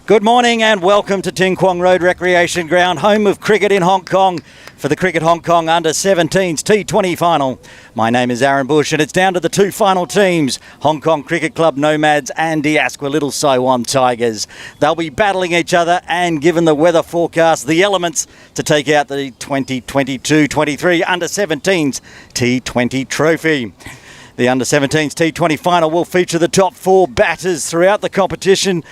Good morning and welcome to Ting Kwong Road Recreation Ground, home of cricket in Hong Kong for the Cricket Hong Kong Under-17s T20 final. My name is Aaron Bush and it's down to the two final teams, Hong Kong Cricket Club Nomads and Diasqua Little Saiwan Tigers. They'll be battling each other and, given the weather forecast, the elements to take out the 2022-23 Under-17s T20 trophy. The Under-17s T20 final will feature the top four batters throughout the competition,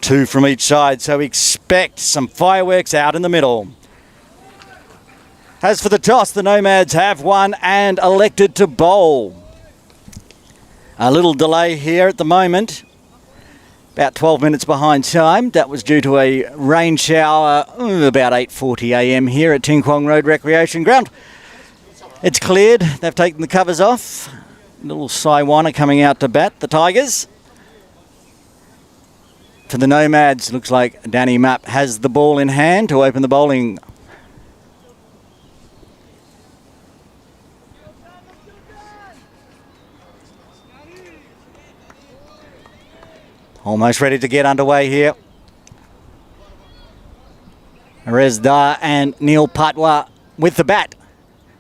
two from each side, so expect some fireworks out in the middle. As for the toss, the Nomads have won and elected to bowl. A little delay here at the moment, about 12 minutes behind time. That was due to a rain shower about 8:40 a.m. here at Ting Kwong Road Recreation Ground. It's cleared, they've taken the covers off. Little Saiwan coming out to bat, the Tigers. For the Nomads, looks like Danny Mapp has the ball in hand to open the bowling. Almost ready to get underway here. Resdar and Neil Patwa with the bat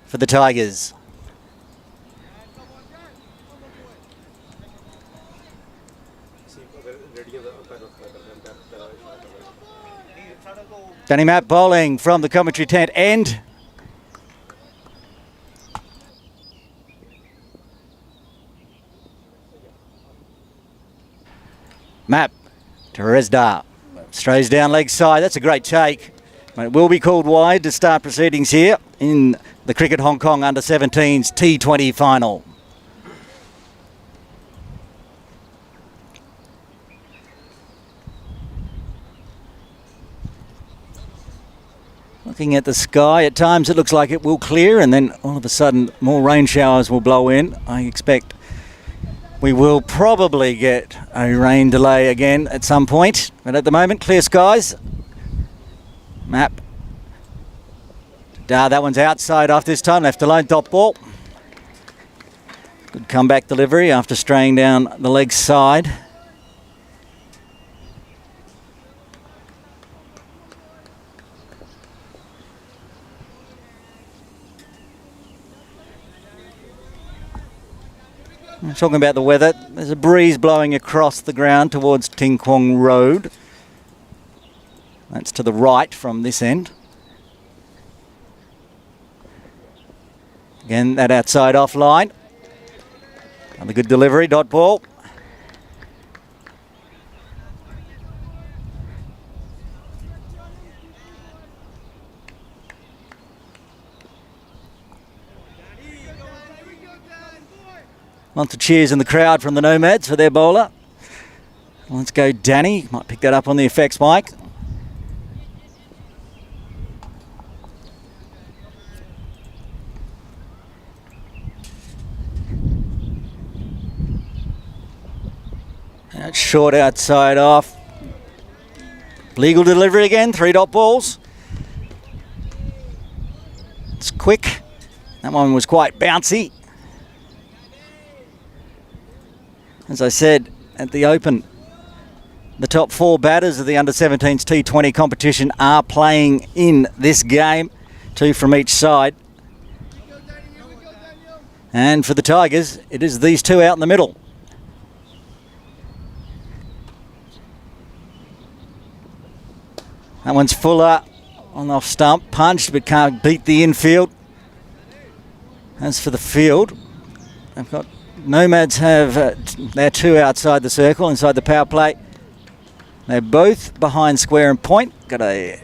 for the Tigers. Danny Mapp bowling from the commentary tent end. Mapp to Resdar. Strays down leg side. That's a great take. It will be called wide to start proceedings here in the Cricket Hong Kong Under-17s T20 final. Looking at the sky, at times it looks like it will clear and then all of a sudden more rain showers will blow in. I expect we will probably get a rain delay again at some point, but at the moment, clear skies. Mapp. That one's outside off this time, left alone, dot ball. Good comeback delivery after straying down the leg side. Talking about the weather, there's a breeze blowing across the ground towards Ting Kwong Road. That's to the right from this end. Again, that outside offline. Another good delivery, dot ball. Lots of cheers in the crowd from the Nomads for their bowler. Let's go Danny. Might pick that up on the effects mic. That's short outside off. Legal delivery again, 3 dot balls. It's quick. That one was quite bouncy. As I said at the Open, the top 4 batters of the Under-17s T20 competition are playing in this game, 2 from each side. And for the Tigers, it is these two out in the middle. That one's Fuller on the off stump, punched but can't beat the infield. As for the field, they've got Nomads have they're 2 outside the circle, inside the power play. They're both behind square and point. Got a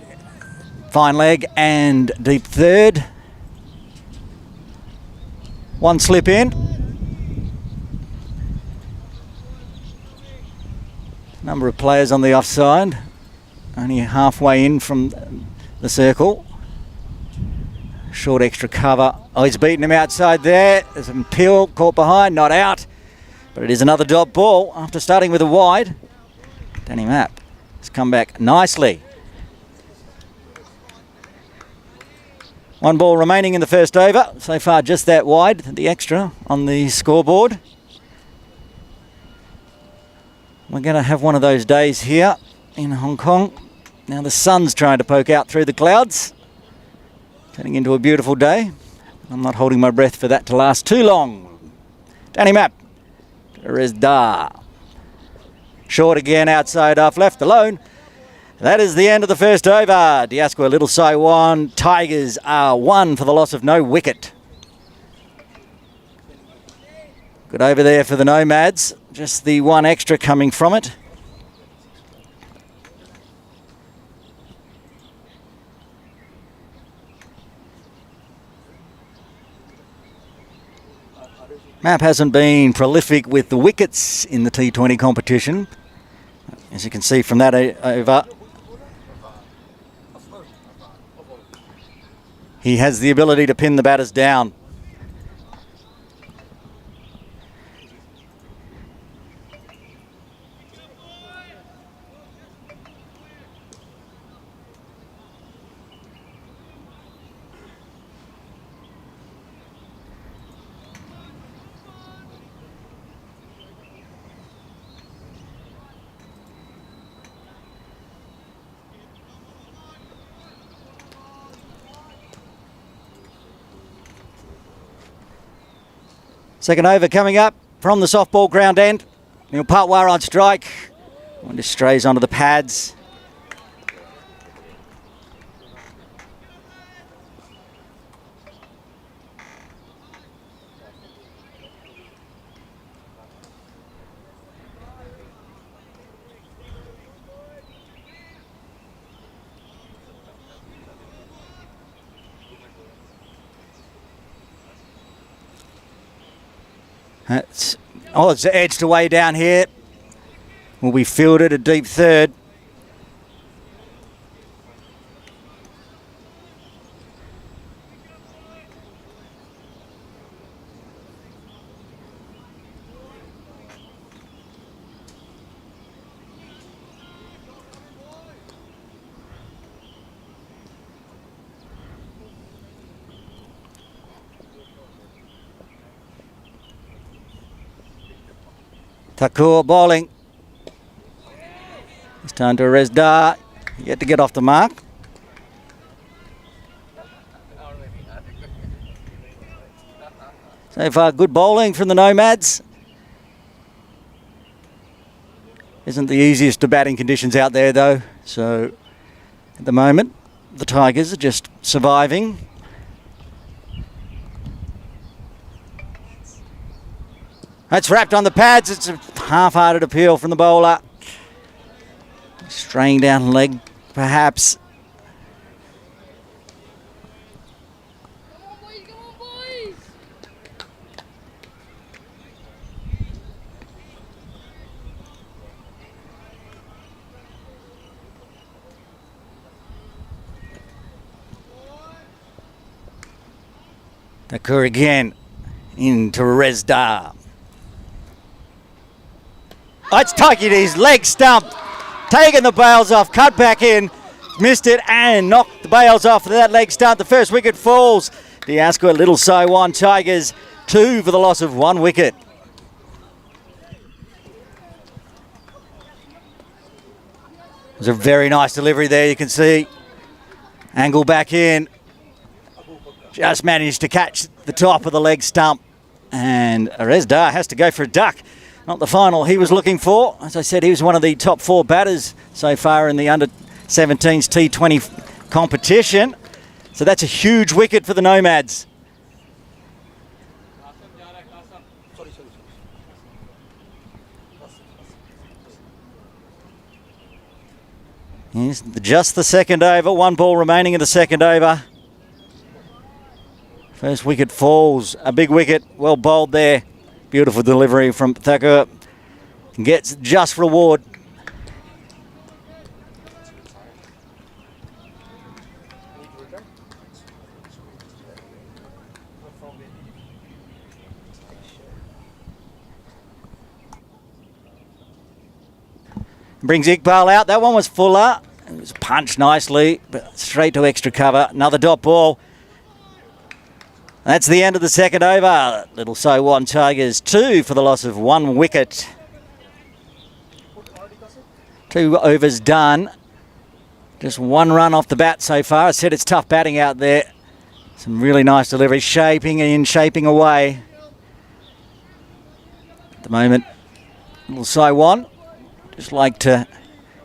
fine leg and deep third. One slip in. Number of players on the offside. Only halfway in from the circle. Short extra cover. Oh, he's beaten him outside there. There's a Peel caught behind, not out. But it is another dot ball after starting with a wide. Danny Mapp has come back nicely. One ball remaining in the first over. So far just that wide, the extra on the scoreboard. We're going to have one of those days here in Hong Kong. Now the sun's trying to poke out through the clouds. Turning into a beautiful day. I'm not holding my breath for that to last too long. Danny Mapp. Resda. Short again, outside off, left alone. That is the end of the first over. Diasco Little Saiwan. Tigers are 1 for the loss of no wicket. Good over there for the Nomads. Just the one extra coming from it. Mapp hasn't been prolific with the wickets in the T20 competition. As you can see from that over, he has the ability to pin the batters down. Second over coming up from the softball ground end. Neil Patwar on strike. One just strays onto the pads. It's edged away down here. Will be fielded a deep third. Thakur bowling. It's time to Resda. Yet to get off the mark. So far, good bowling from the Nomads. Isn't the easiest of batting conditions out there, though. So, at the moment, the Tigers are just surviving. That's wrapped on the pads. It's a half-hearted appeal from the bowler. Straying down leg, perhaps. Come on, boys. Thakur again into Resda. Oh, it's taking his leg stump, taking the bails off, cut back in, missed it and knocked the bails off that leg stump. The first wicket falls. Diasco Little Saiwan Tigers 2 for the loss of 1 wicket. It was a very nice delivery there, you can see. Angle back in. Just managed to catch the top of the leg stump. And Resda has to go for a duck. Not the final he was looking for. As I said, he was one of the top 4 batters so far in the under 17's T20 competition. So that's a huge wicket for the Nomads. Here's just the second over, 1 ball remaining in the second over. First wicket falls, a big wicket, well bowled there. Beautiful delivery from Thakur. Gets just reward. Brings Iqbal out. That one was fuller. It was punched nicely, but straight to extra cover. Another dot ball. That's the end of the second over. Little So1 Tigers 2 for the loss of 1 wicket. 2 overs done. Just 1 run off the bat so far. I said it's tough batting out there. Some really nice delivery. Shaping in, shaping away. At the moment, little So1 just like to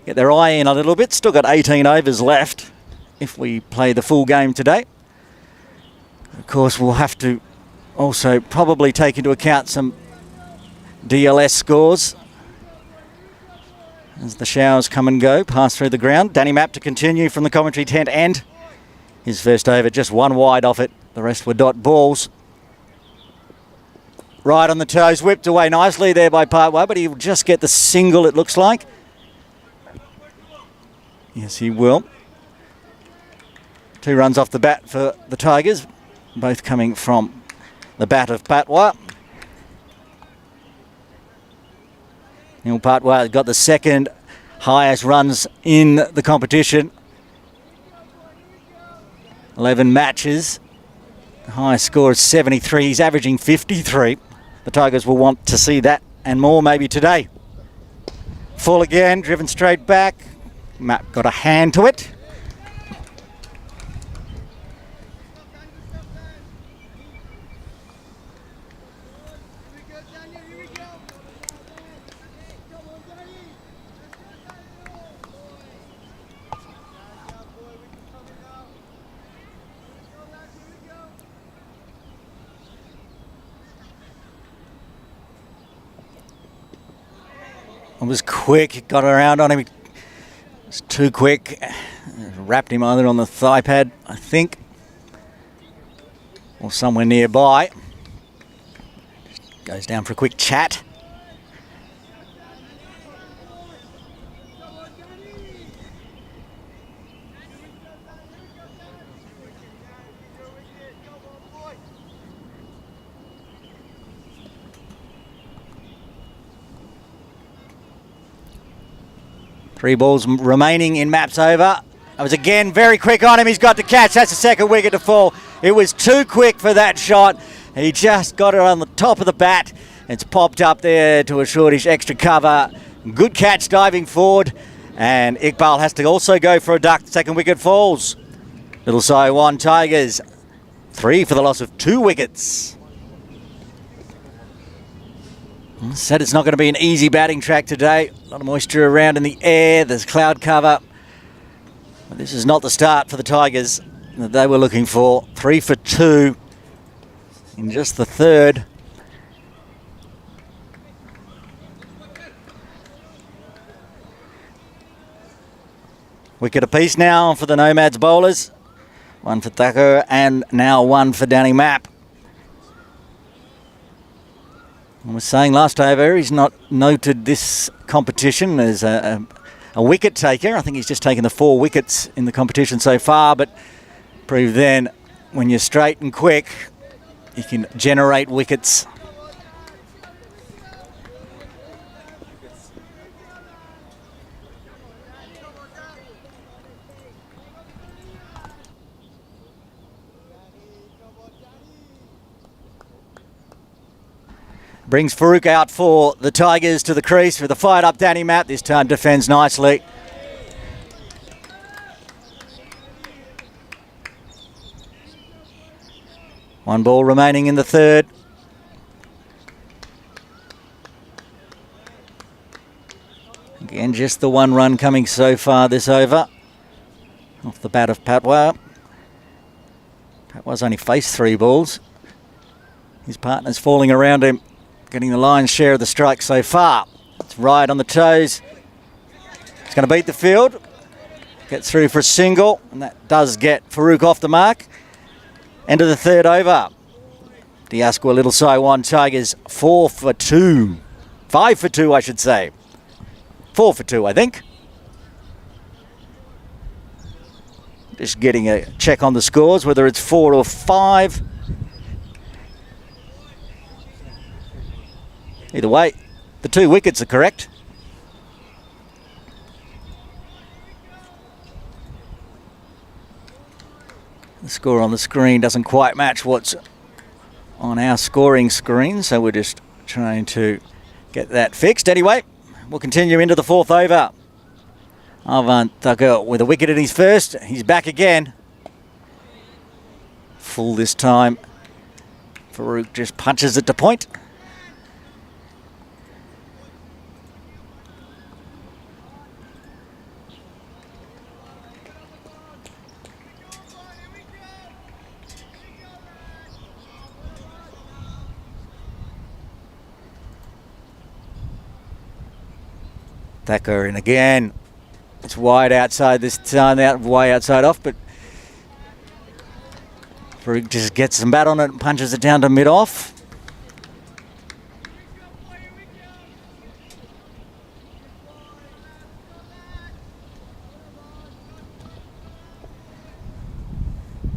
get their eye in a little bit. Still got 18 overs left if we play the full game today. Of course, we'll have to also probably take into account some DLS scores as the showers come and go, pass through the ground. Danny Mapp to continue from the commentary tent, and his first over just 1 wide off it. The rest were dot balls. Right on the toes, whipped away nicely there by Partway, but he'll just get the single, it looks like. Yes, he will. 2 runs off the bat for the Tigers, both coming from the bat of Patwa. Neil Patwa got the second highest runs in the competition. 11 matches. The highest score is 73. He's averaging 53. The Tigers will want to see that and more maybe today. Full again, driven straight back. Matt got a hand to it. It was quick, got around on him. It was too quick. Wrapped him either on the thigh pad, I think, or somewhere nearby. Just goes down for a quick chat. Three balls remaining in Mapp's over. That was again very quick on him. He's got to catch. That's the second wicket to fall. It was too quick for that shot. He just got it on the top of the bat. It's popped up there to a shortish extra cover. Good catch diving forward. And Iqbal has to also go for a duck. Second wicket falls. Little So1 Tigers. 3 for the loss of 2 wickets. Said it's not going to be an easy batting track today. A lot of moisture around in the air. There's cloud cover. But this is not the start for the Tigers that they were looking for. 3 for 2 in just the third. Wicket apiece now for the Nomads bowlers. 1 for Thakur and now 1 for Danny Mapp. I was saying last over, he's not noted this competition as a wicket taker. I think he's just taken the 4 wickets in the competition so far, but proved then when you're straight and quick, you can generate wickets. Brings Farouk out for the Tigers to the crease with a fired up Danny Mapp. This time defends nicely. One ball remaining in the third. Again, just the 1 run coming so far this over. off the bat of Patwa. Patwa's only faced 3 balls. His partner's falling around him, getting the lion's share of the strike so far. It's right on the toes. It's going to beat the field. Gets through for a single, and that does get Farouk off the mark. End of the 3rd over. Diasqua Little Saiwan Tigers 4 for 2. 5 for 2, I should say. 4 for 2, I think. Just getting a check on the scores, whether it's 4 or 5. Either way, the 2 wickets are correct. The score on the screen doesn't quite match what's on our scoring screen, so we're just trying to get that fixed. Anyway, we'll continue into the 4th over. Arvan Thakur with a wicket in his first. He's back again. Full this time. Farouk just punches it to point. Thakur in again. It's wide outside this time, way outside off, but Farouk just gets some bat on it and punches it down to mid-off.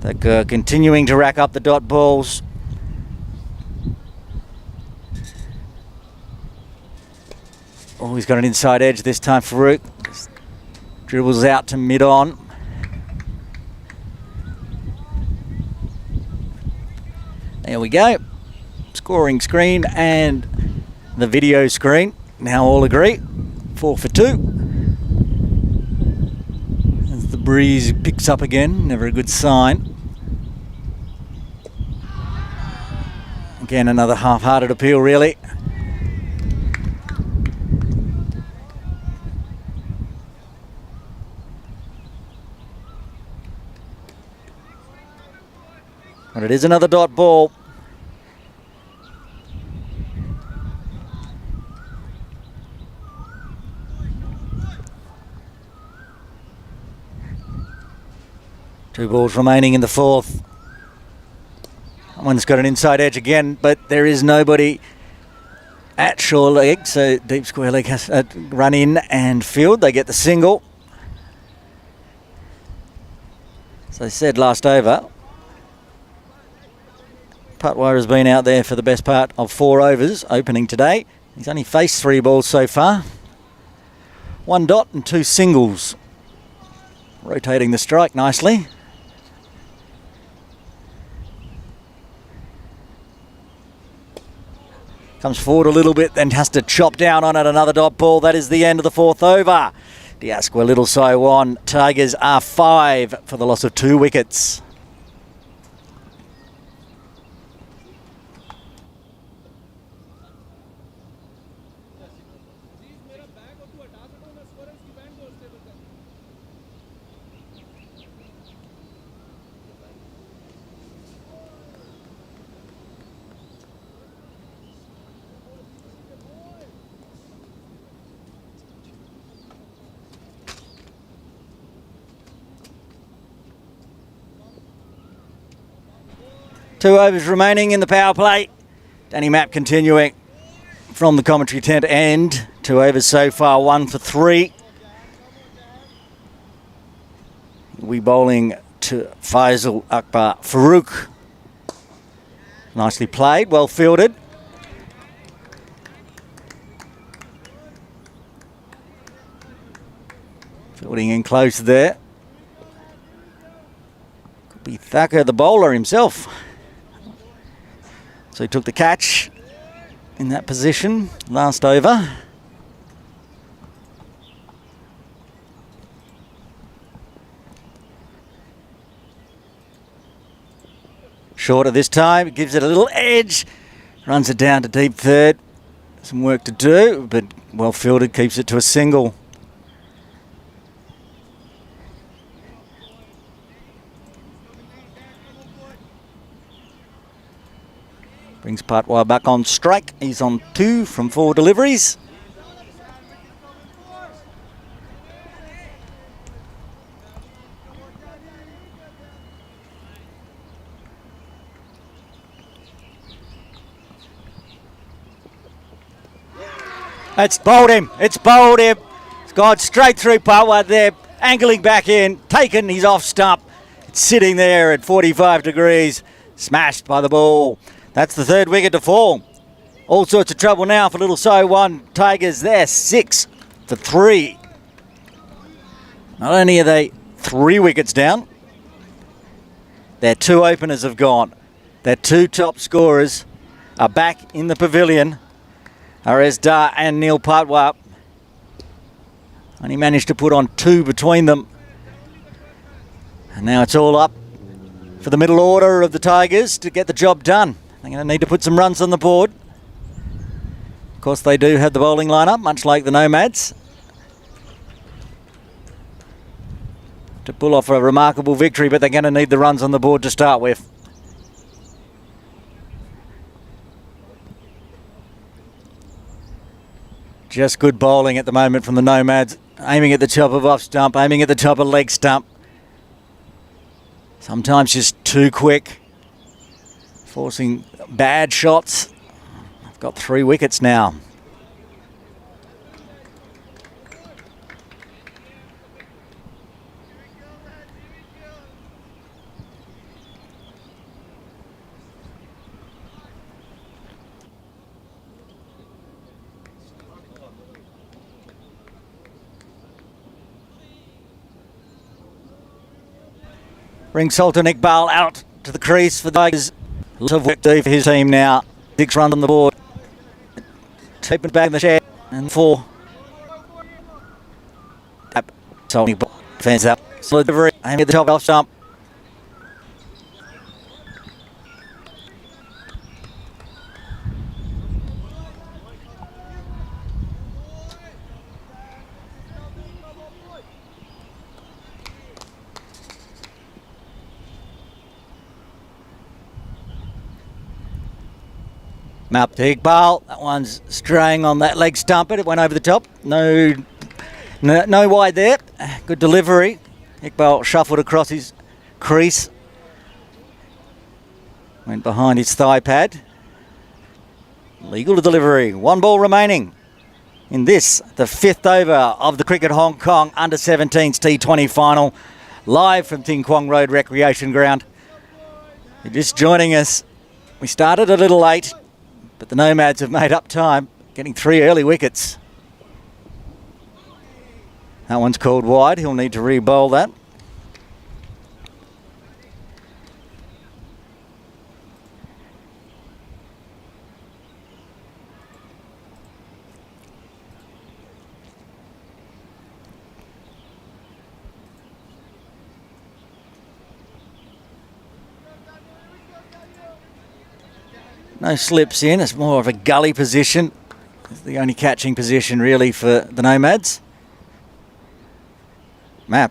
Thakur continuing to rack up the dot balls. Oh, he's got an inside edge this time, Farouk. Dribbles out to mid-on. There we go. Scoring screen and the video screen now all agree. 4 for 2. As the breeze picks up again, never a good sign. Again, another half-hearted appeal, really. But it is another dot ball. Two balls remaining in the 4th. One's got an inside edge again, but there is nobody at shore leg, so deep square leg has to run in and field. They get the single. As I said last over, Patwa has been out there for the best part of 4 overs opening today. He's only faced 3 balls so far. 1 dot and 2 singles. Rotating the strike nicely. Comes forward a little bit, then has to chop down on it. Another dot ball. That is the end of the 4th over. Diasqua Little Saiwan Tigers are 5 for the loss of 2 wickets. Two overs remaining in the power play. Danny Mapp continuing from the commentary tent end. 2 overs so far, 1 for 3. We bowling to Faisal Akbar Farouk. Nicely played, well fielded. Fielding in close there. Could be Thakur, the bowler himself. So he took the catch in that position last over. Shorter this time, gives it a little edge, runs it down to deep 3rd. Some work to do, but well fielded, keeps it to a single. Brings Patwa back on strike. He's on 2 from 4 deliveries. It's bowled him. It's bowled him. It's gone straight through Patwa there. Angling back in. Taken. He's off stump. It's sitting there at 45 degrees. Smashed by the ball. That's the 3rd wicket to fall. All sorts of trouble now for Little So 1 Tigers there. 6 for 3. Not only are they 3 wickets down, their 2 openers have gone. Their 2 top scorers are back in the pavilion. Ares Dar and Neil Patwa. Only managed to put on 2 between them. And now it's all up for the middle order of the Tigers to get the job done. They're going to need to put some runs on the board. Of course, they do have the bowling lineup, much like the Nomads, to pull off a remarkable victory, but they're going to need the runs on the board to start with. Just good bowling at the moment from the Nomads, aiming at the top of off stump, aiming at the top of leg stump. Sometimes just too quick, forcing bad shots. I've got 3 wickets now. Brings Sultan Iqbal out to the crease for the Tigers. Lots of work to do for his team now. 6 runs on the board. Taking it back in the shed. And 4. Sultan Iqbal defends up. Solid delivery. Aiming at the top off stump. Up to Iqbal. That one's straying on that leg stump, but it went over the top. No wide there. Good delivery. Iqbal shuffled across his crease. Went behind his thigh pad. Legal to delivery. 1 ball remaining in this, the 5th over of the Cricket Hong Kong Under-17s T20 final. Live from Ting Kwong Road Recreation Ground. You're just joining us. We started a little late, but the Nomads have made up time, getting 3 early wickets. That one's called wide. He'll need to re-bowl that. No slips in, it's more of a gully position. It's the only catching position really for the Nomads. Map.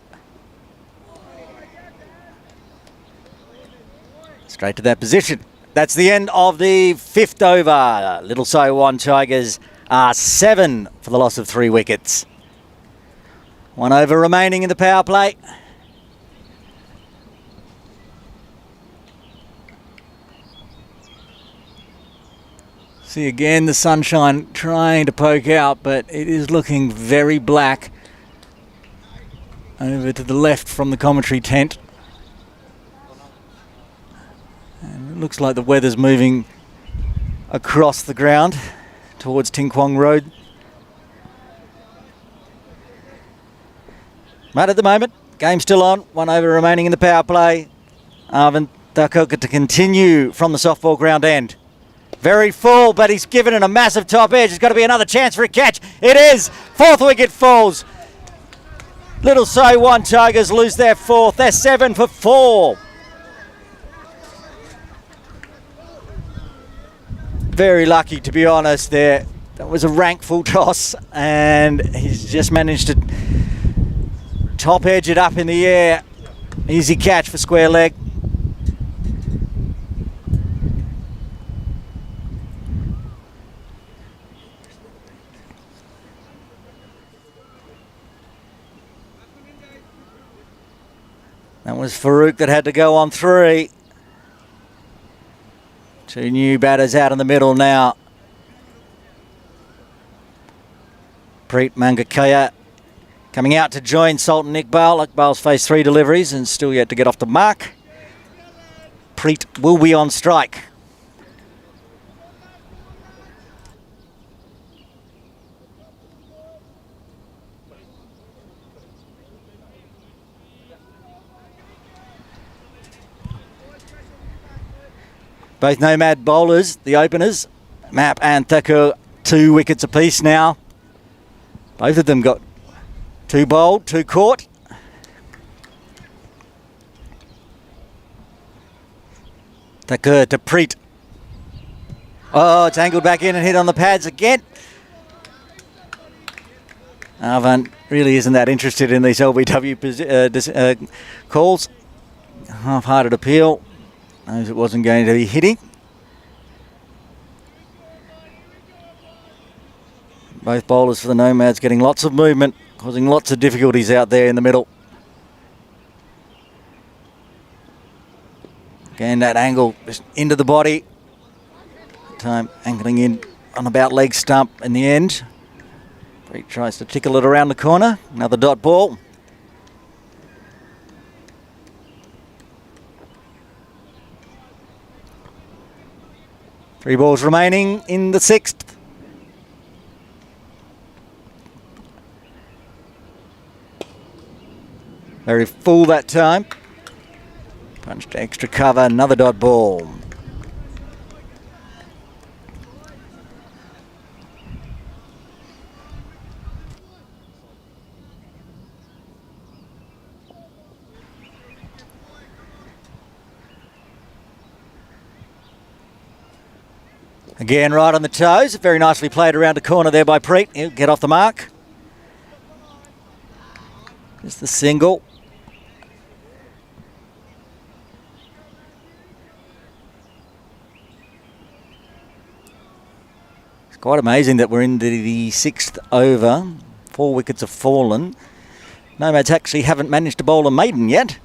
Straight to that position. That's the end of the 5th over. Little So 1 Tigers are 7 for the loss of 3 wickets. 1 over remaining in the power play. See again the sunshine trying to poke out, but it is looking very black over to the left from the commentary tent. And it looks like the weather's moving across the ground towards Ting Kwong Road. But at the moment, game's still on. 1 over remaining in the power play. Arvind Dakoka to continue from the softball ground end. Very full, but he's given it a massive top edge. There's got to be another chance for a catch. It is. 4th wicket falls. Little So 1 Tigers lose their 4th. They're 7 for 4. Very lucky, to be honest, there. That was a rank full toss, and he's just managed to top edge it up in the air. Easy catch for square leg. was Farouk that had to go on 3. 2 new batters out in the middle now. Preet Mangakaya coming out to join Sultan Iqbal. Iqbal's faced 3 deliveries and still yet to get off the mark. Preet will be on strike. Both Nomad bowlers, the openers, Map and Thakur, 2 wickets apiece now. Both of them got 2 bowled, 2 caught. Thakur to Preet. Oh, it's angled back in and hit on the pads again. Arvan really isn't that interested in these LBW calls. Half-hearted appeal. Knows it wasn't going to be hitting. Both bowlers for the Nomads getting lots of movement, causing lots of difficulties out there in the middle. Again, that angle just into the body. Time angling in on about leg stump in the end. Preet tries to tickle it around the corner. Another dot ball. Three balls remaining in the 6th. Very full that time. Punched extra cover, another dot ball. Again, right on the toes. Very nicely played around the corner there by Preet. He'll get off the mark. Just the single. It's quite amazing that we're in the 6th over. 4 wickets have fallen. Nomads actually haven't managed to bowl a maiden yet.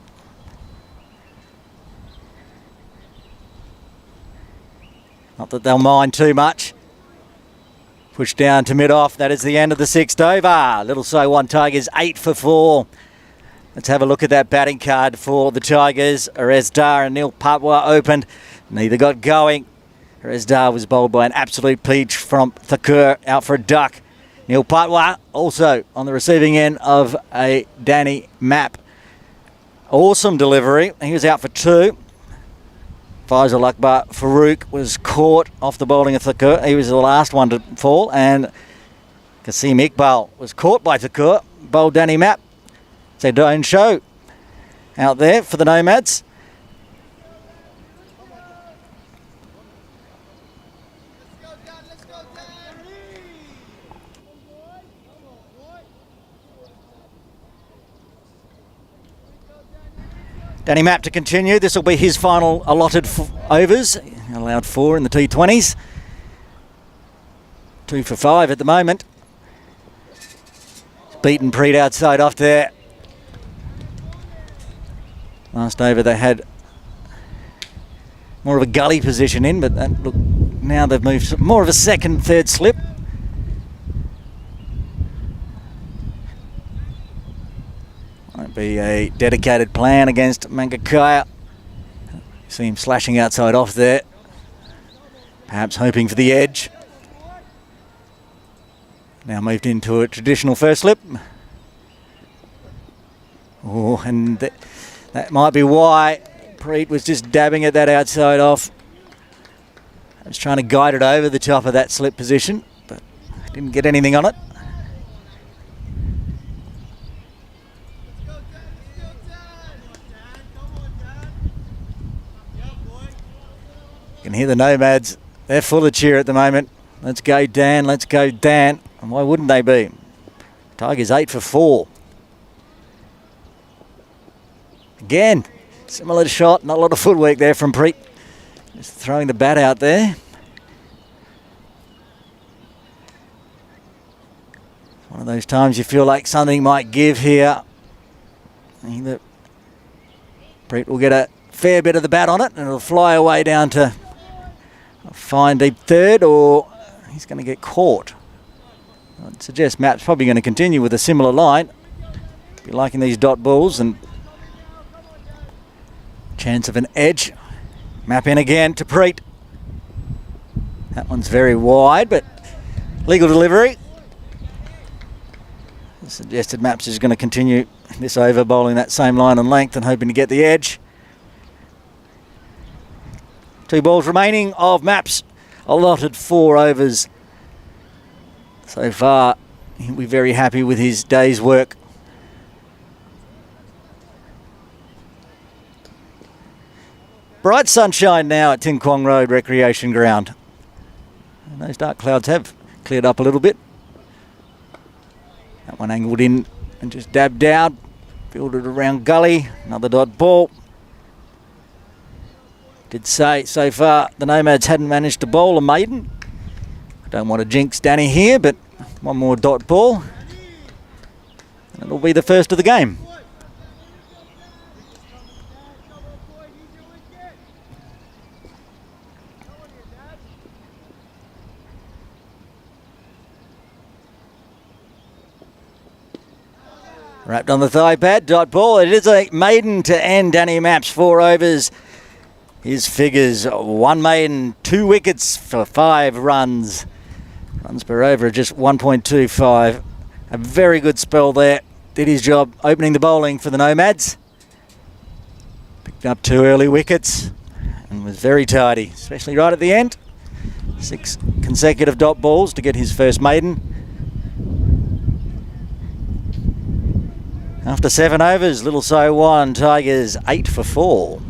Not that they'll mind too much. Push down to mid-off. That is the end of the 6th over. Little So One Tigers 8 for 4. Let's have a look at that batting card for the Tigers. Resdar and Neil Patwa opened. Neither got going. Resdar was bowled by an absolute peach from Thakur, out for a duck. Neil Patwa also on the receiving end of a Danny Map. Awesome delivery. He was out for 2. Faisal Akbar Farouk was caught off the bowling of Thakur. He was the last one to fall, and Qasim Iqbal was caught by Thakur. Bowled Danny Map. So don't show out there for the Nomads. Danny Map to continue. This will be his final allotted overs. Allowed 4 in the T20s. 2 for 5 at the moment. Beaten Preet outside off there. Last over they had more of a gully position in, but that, look, now they've moved more of a second, third slip. Won't be a dedicated plan against Mangakaya. See him slashing outside off there. Perhaps hoping for the edge. Now moved into a traditional first slip. Oh, and that might be why Preet was just dabbing at that outside off. I was trying to guide it over the top of that slip position, but didn't get anything on it. You can hear the Nomads. They're full of cheer at the moment. Let's go, Dan. Let's go, Dan. And why wouldn't they be? Tigers 8 for 4. Again, similar shot. Not a lot of footwork there from Preet. Just throwing the bat out there. One of those times you feel like something might give here. Either Preet will get a fair bit of the bat on it, and it'll fly away down to a fine deep third, or he's going to get caught. I'd suggest Matt's probably going to continue with a similar line. Be liking these dot balls, and chance of an edge. Map in again to Preet. That one's very wide, but legal delivery. Suggested Maps is going to continue this over, bowling that same line and length and hoping to get the edge. 2 balls remaining of Maps, allotted 4 overs. So far, he'll be very happy with his day's work. Bright sunshine now at Tin Kwong Road Recreation Ground. And those dark clouds have cleared up a little bit. That one angled in and just dabbed down, fielded around gully, another dot ball. Did say so far the Nomads hadn't managed to bowl a maiden. I don't want to jinx Danny here, but one more dot ball and it'll be the first of the game. Wrapped on the thigh pad, dot ball. It is a maiden to end Danny Maps, 4 overs. His figures, 1 maiden, 2 wickets for 5 runs. Runs per over just 1.25. A very good spell there. Did his job opening the bowling for the Nomads. Picked up 2 early wickets and was very tidy, especially right at the end. 6 consecutive dot balls to get his first maiden. After 7 overs, Little So 1, Tigers 8 for 4.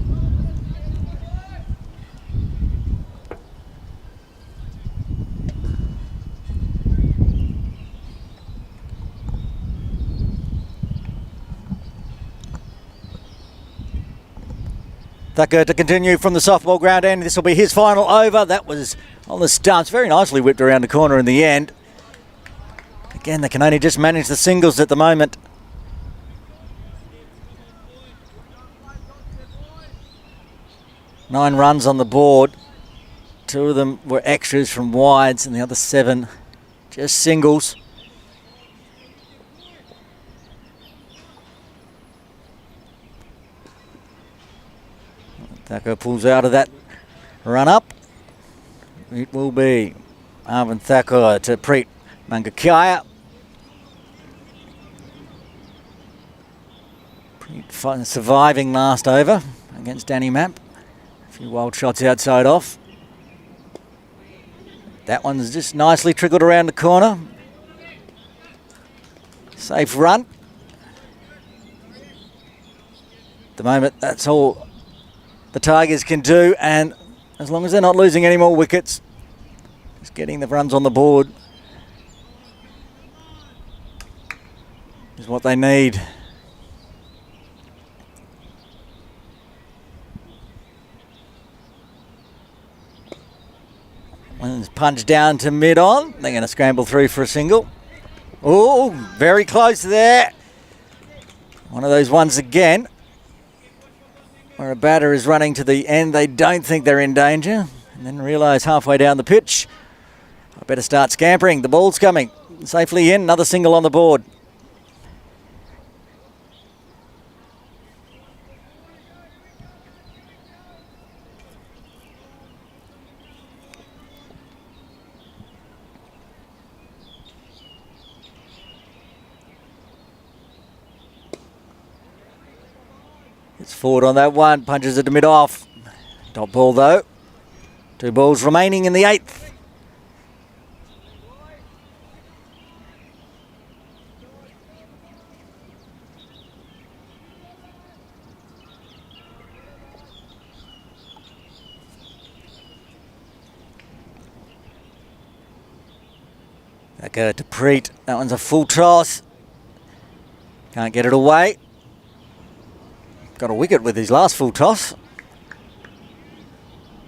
Thacker to continue from the softball ground end. This will be his final over. That was on the stumps. Very nicely whipped around the corner in the end. Again, they can only just manage the singles at the moment. Nine runs on the board. 2 of them were extras from wides and the other 7 just singles. Thacker pulls out of that run up. It will be Arvind Thacker to Preet Mangakaya. Preet surviving last over against Danny Map. A few wild shots outside off. That one's just nicely trickled around the corner. Safe run. At the moment, that's all the Tigers can do, and as long as they're not losing any more wickets, just getting the runs on the board is what they need. One's punched down to mid-on. They're going to scramble through for a single. Oh, very close there. One of those ones again, where a batter is running to the end. They don't think they're in danger, and then realise halfway down the pitch, I better start scampering. The ball's coming. Safely in. Another single on the board. It's forward on that one, punches it to mid-off. Dot ball though. 2 balls remaining in the 8th. That go to Preet. That one's a full toss. Can't get it away. Got a wicket with his last full toss.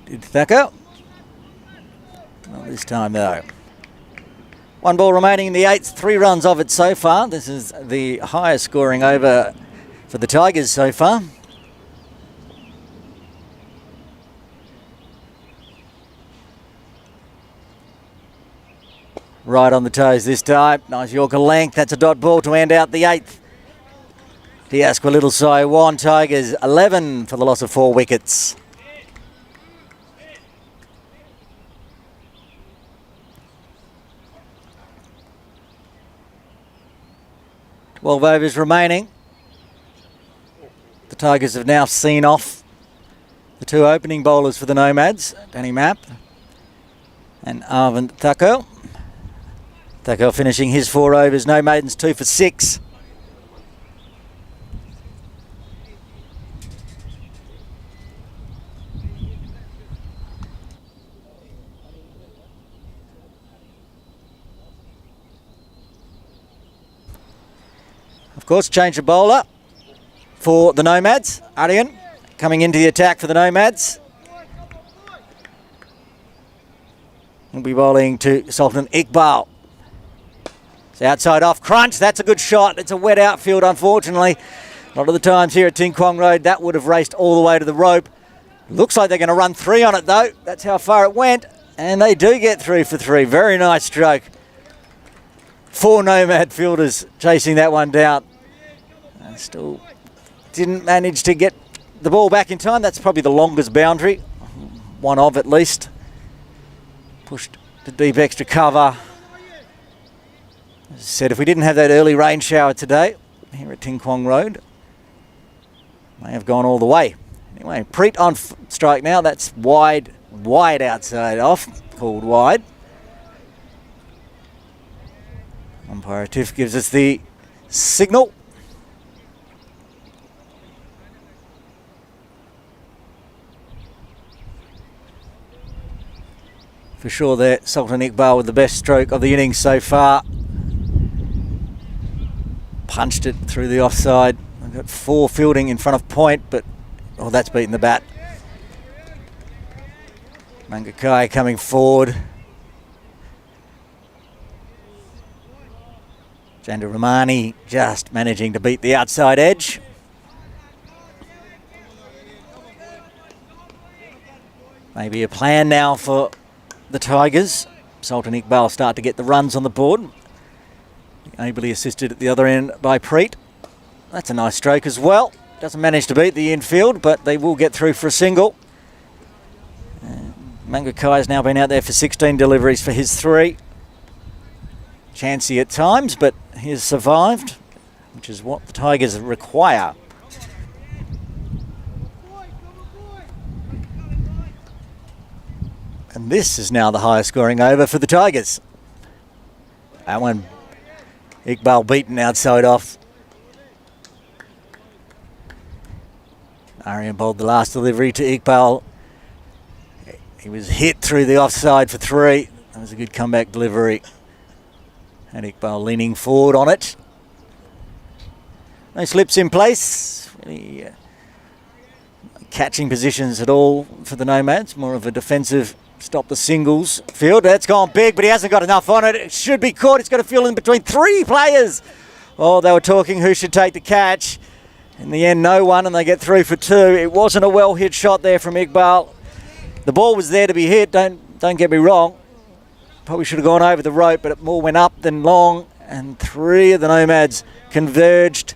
Did Thacker. Not this time though. 1 ball remaining in the 8th. 3 runs of it so far. This is the highest scoring over for the Tigers so far. right on the toes this time. Nice Yorker length. That's a dot ball to end out the 8th. Diasqua Little Si 1, Tigers 11 for the loss of 4 wickets. Twelve overs remaining. The Tigers have now seen off the 2 opening bowlers for the Nomads, Danny Mapp and Arvind Thakur. Thakur finishing his 4 overs, no maidens, 2 for 6. Of course, change of bowler for the Nomads. Aryan coming into the attack for the Nomads. He'll be bowling to Sultan Iqbal. It's outside off crunch. That's a good shot. It's a wet outfield, unfortunately. A lot of the times here at Ting Kwong Road, that would have raced all the way to the rope. Looks like they're going to run 3 on it, though. That's how far it went. And they do get 3 for 3. Very nice stroke. 4 Nomad fielders chasing that one down. Still didn't manage to get the ball back in time. That's probably the longest boundary, one of at least. Pushed to deep extra cover. As I said, if we didn't have that early rain shower today here at Ting Kwong Road, may have gone all the way. Anyway, Preet on strike now. That's wide outside off, called wide. Umpire Tiff gives us the signal. For sure there, Sultan Iqbal with the best stroke of the innings so far. Punched it through the offside. I've got 4 fielding in front of point, but that's beaten the bat. Mangakai coming forward. Janda Ramani just managing to beat the outside edge. Maybe a plan now for the Tigers. Sultan Iqbal start to get the runs on the board. Ably assisted at the other end by Preet. That's a nice stroke as well. Doesn't manage to beat the infield, but they will get through for a single. Mangakai has now been out there for 16 deliveries for his 3. Chancy at times, but he has survived, which is what the Tigers require. And this is now the highest scoring over for the Tigers. That one, Iqbal beaten outside off. Aryan bowled the last delivery to Iqbal. He was hit through the offside for 3. That was a good comeback delivery. And Iqbal leaning forward on it. No slips in place. Really catching positions at all for the Nomads. More of a defensive stop the singles field. That's gone big, but he hasn't got enough on it. It should be caught. It's got to field in between 3 players. Oh, they were talking who should take the catch. In the end, no one, and they get 3 for 2. It wasn't a well-hit shot there from Iqbal. The ball was there to be hit, don't get me wrong. Probably should have gone over the rope, but it more went up than long, and 3 of the Nomads converged.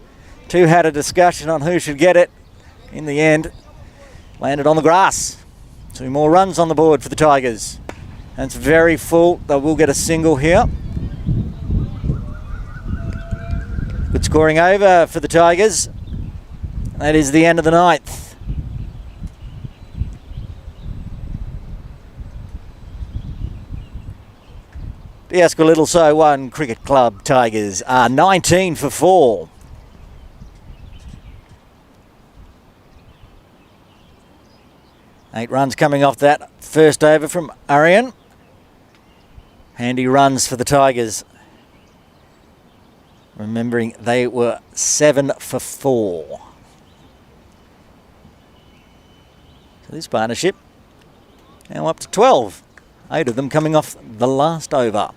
2 had a discussion on who should get it. In the end, landed on the grass. 2 more runs on the board for the Tigers. And it's very full. They will get a single here. Good scoring over for the Tigers. That is the end of the 9th. Diasqua Little Si 1 Cricket Club Tigers are 19 for 4. Eight runs coming off that first over from Aryan. Handy runs for the Tigers. Remembering they were 7 for 4. So this partnership now up to 12. 8 of them coming off the last over.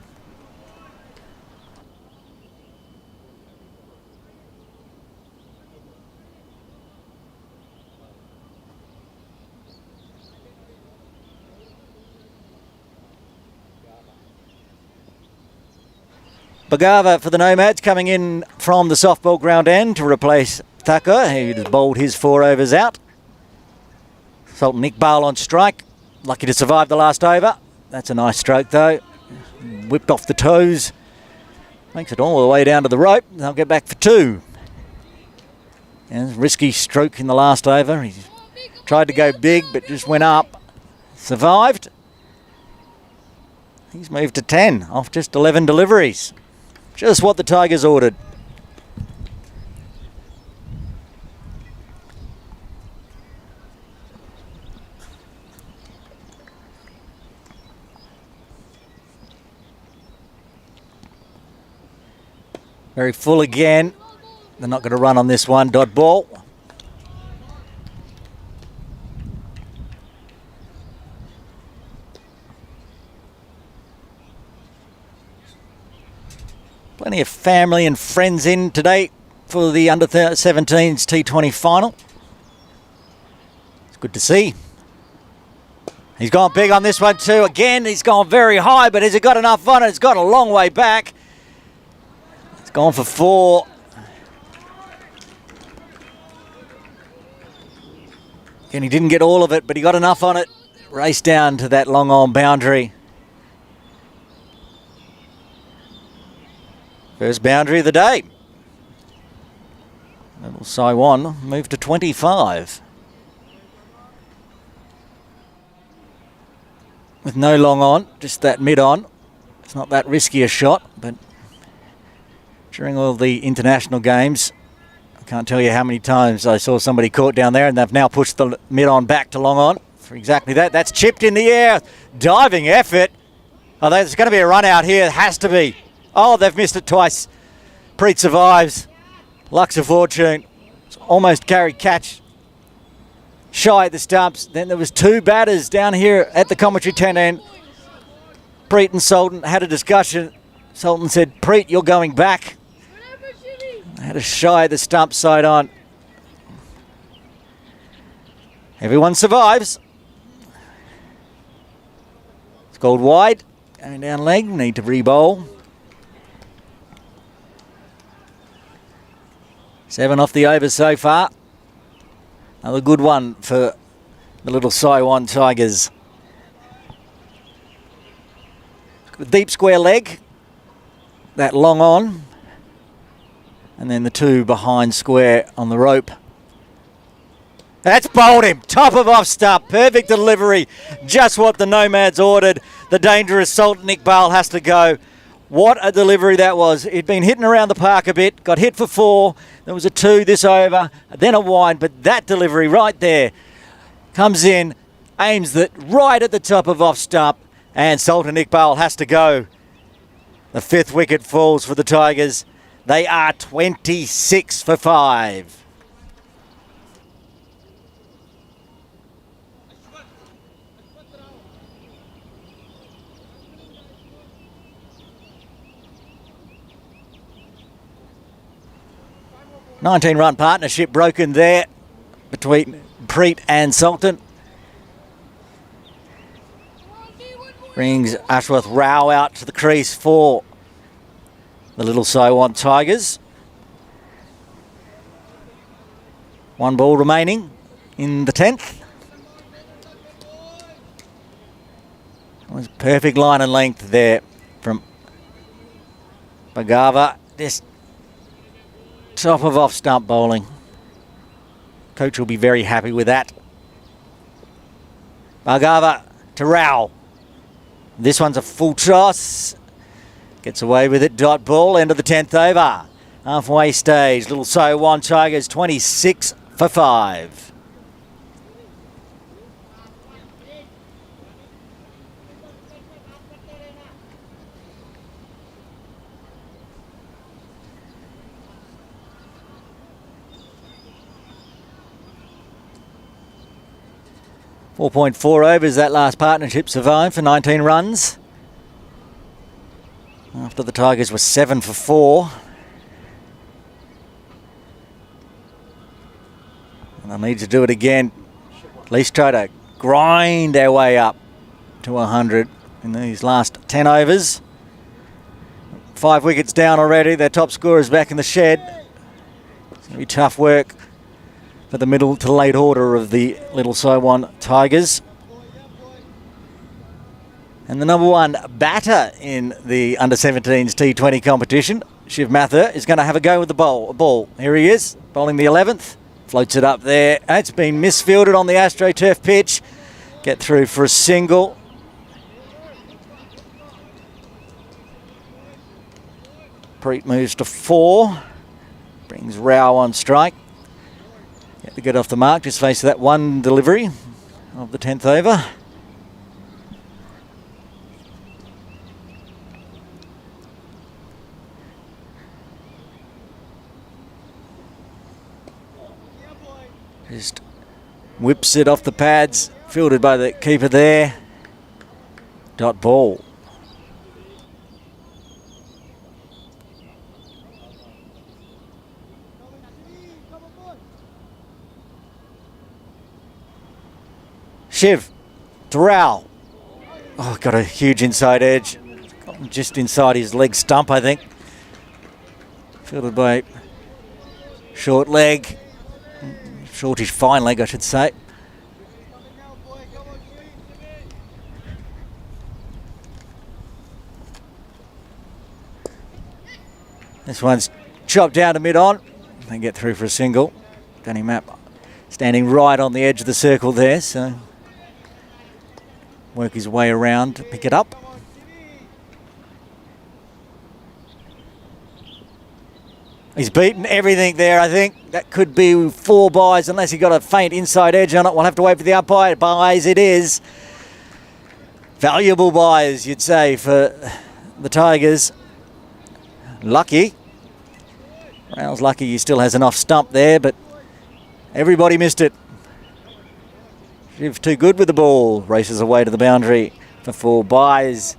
Bagava for the Nomads coming in from the softball ground end to replace Thacker, who's bowled his 4 overs out. Sultan Iqbal on strike. Lucky to survive the last over. That's a nice stroke though. Whipped off the toes. Makes it all the way down to the rope. They'll get back for 2. And risky stroke in the last over. He tried to go big but just went up. Survived. He's moved to 10 off just 11 deliveries. Just what the Tigers ordered. Very full again. They're not going to run on this one. Dot ball. Plenty of family and friends in today for the under-17s T20 final. It's good to see. He's gone big on this one too. Again, he's gone very high, but has he got enough on it? It's got a long way back. It's gone for 4. Again, he didn't get all of it, but he got enough on it. Raced down to that long on boundary. First boundary of the day. Little Saiwan moved to 25. With no long on, just that mid on. It's not that risky a shot, but during all the international games, I can't tell you how many times I saw somebody caught down there and they've now pushed the mid on back to long on for exactly that. That's chipped in the air. Diving effort. Oh, there's going to be a run out here. It has to be. Oh, they've missed it twice. Preet survives. Luck's of fortune. It's almost carried catch. Shy at the stumps. Then there was 2 batters down here at the commentary tent end. Preet and Sultan had a discussion. Sultan said, Preet, you're going back. Had a shy at the stump side on. Everyone survives. It's called wide. Going down leg. Need to re-bowl. 7 off the over so far. Another good one for the little Saiwan Tigers. Deep square leg. That long on. And then the 2 behind square on the rope. That's bowled him. Top of off stump. Perfect delivery. Just what the Nomads ordered. The dangerous Sultan Iqbal has to go. What a delivery that was. He'd been hitting around the park a bit. Got hit for 4. There was a 2 this over. Then a wide. But that delivery right there comes in. Aims it right at the top of off stump. And Sultan Iqbal has to go. The 5th wicket falls for the Tigers. They are 26 for 5. $19-run partnership broken there between Preet and Sultan. Brings Ashwath Rao out to the crease for the little Saiwan Tigers. 1 ball remaining in the 10th. It was perfect line and length there from Bagava. Just top of off stump bowling. Coach will be very happy with that. Bagava to Rao. This one's a full toss. Gets away with it. Dot ball. End of the 10th over. Halfway stage. Little Saiwan Tigers 26 for 5. .4 overs that last partnership survived for 19 runs. After the Tigers were 7 for 4. And they'll need to do it again. At least try to grind their way up to 100 in these last 10 overs. 5 wickets down already. Their top scorer's back in the shed. It's going to be tough work for the middle to late order of the Little Saiwan Tigers. And the number 1 batter in the under-17s T20 competition, Shiv Mathur, is going to have a go with the ball. Here he is, bowling the 11th. Floats it up there. It's been misfielded on the AstroTurf pitch. Get through for a single. Preet moves to 4. Brings Rao on strike. Get to get off the mark. Just face that one delivery of the 10th over. Just whips it off the pads. Fielded by the keeper there. Dot ball. Shiv to Rao. Oh, got a huge inside edge. Just inside his leg stump, I think. Fielded by short leg. Shortish fine leg, I should say. This one's chopped down to mid-on. They get through for a single. Danny Mapp standing right on the edge of the circle there, so work his way around to pick it up. He's beaten everything there, I think. That could be 4 byes unless he got a faint inside edge on it. We'll have to wait for the umpire. Byes it is. Valuable byes, you'd say, for the Tigers. Lucky. Rao's lucky he still has an off stump there, but everybody missed it. Shiv too good with the ball. Races away to the boundary for 4 byes.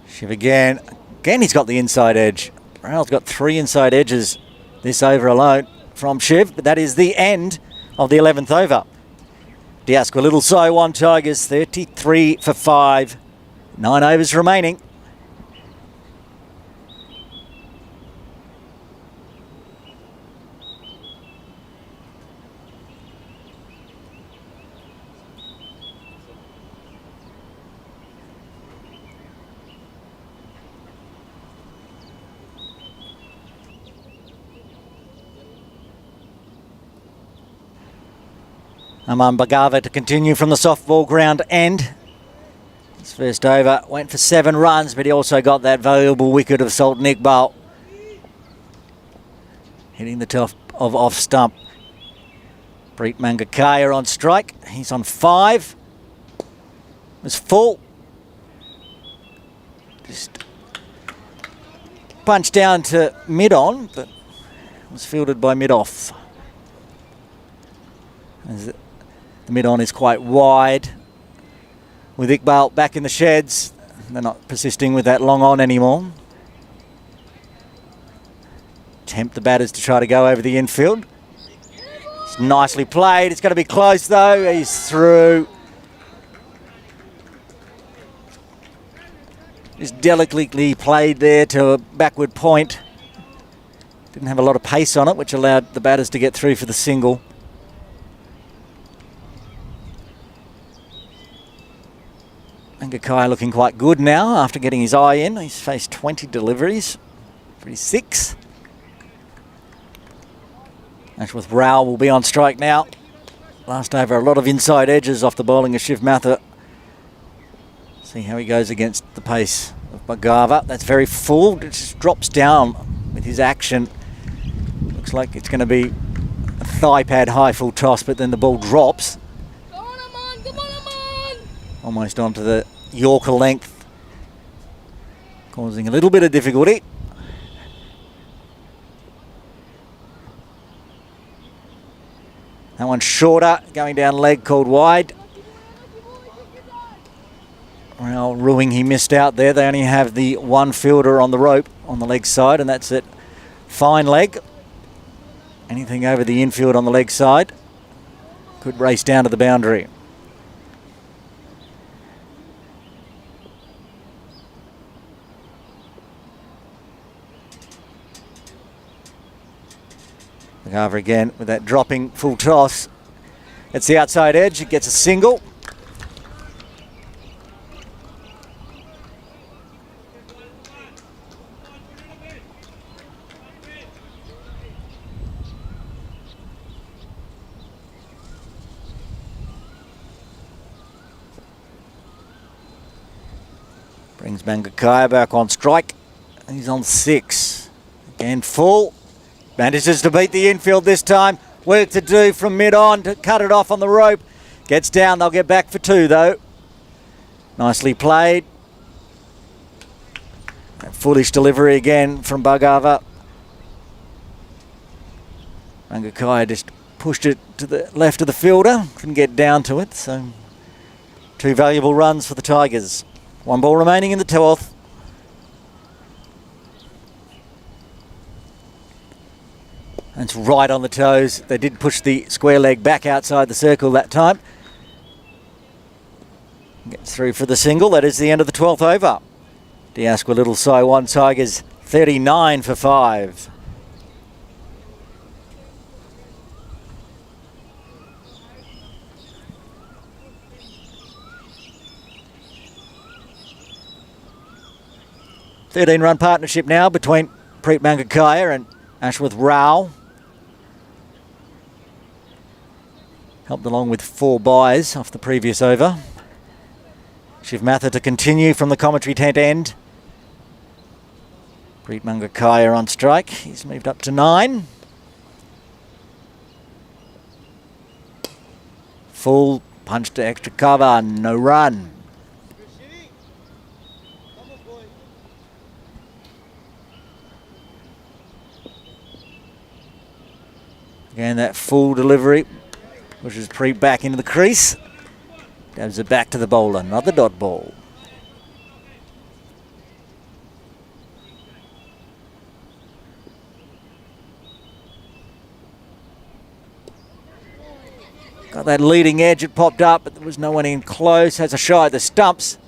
Shiv again. Again, he's got the inside edge. Rao's got 3 inside edges this over alone from Shiv, but that is the end of the 11th over. Diaskwa Little Saiwan Tigers 33 for 5. 9 overs remaining. Aman Bhagava to continue from the softball ground end. His first over went for 7 runs, but he also got that valuable wicket of Sultan Iqbal. Hitting the top of off stump. Preet Mangakaya on strike. He's on 5. Was full. Just punched down to mid-on, but was fielded by mid-off. The mid-on is quite wide. With Iqbal back in the sheds, they're not persisting with that long on anymore. Tempt the batters to try to go over the infield. It's nicely played. It's going to be close though. He's through. Just delicately played there to a backward point. Didn't have a lot of pace on it, which allowed the batters to get through for the single. Mangakaya looking quite good now after getting his eye in. He's faced 20 deliveries for his 6. Ashworth Rao will be on strike now. Last over, a lot of inside edges off the bowling of Shiv Mathur. See how he goes against the pace of Bhagava. That's very full. It just drops down with his action. Looks like it's going to be a thigh pad high full toss, but then the ball drops. Come on, Aman! Come on, Aman! Almost onto the Yorker length, causing a little bit of difficulty. That one's shorter, going down leg, called wide. Well, Ruing, he missed out there. They only have the 1 fielder on the rope on the leg side, and that's it. Fine leg. Anything over the infield on the leg side could race down to the boundary. Look over again with that dropping full toss. It's the outside edge, it gets a single. Brings Mangakaya back on strike. He's on 6. Again full. Manages to beat the infield this time. Work to do from mid-on to cut it off on the rope. Gets down, they'll get back for 2 though. Nicely played. That foolish delivery again from Bugava. Mangakaya just pushed it to the left of the fielder. Couldn't get down to it, so 2 valuable runs for the Tigers. 1 ball remaining in the 12th. It's right on the toes. They did push the square leg back outside the circle that time. Gets through for the single. That is the end of the 12th over. Diasqua Little Saiwan Tigers 39 for 5. Run partnership now between Preet Mangakaya and Ashworth Rao. Helped along with 4 buys off the previous over. Shiv Matha to continue from the commentary tent end. Preet Mangakaya on strike. He's moved up to 9. Full punch to extra cover, no run. Again, that full delivery pushes Preet back into the crease. Dabs it back to the bowler, another dot ball. Got that leading edge, it popped up, but there was no one in close. Has a shy at the stumps.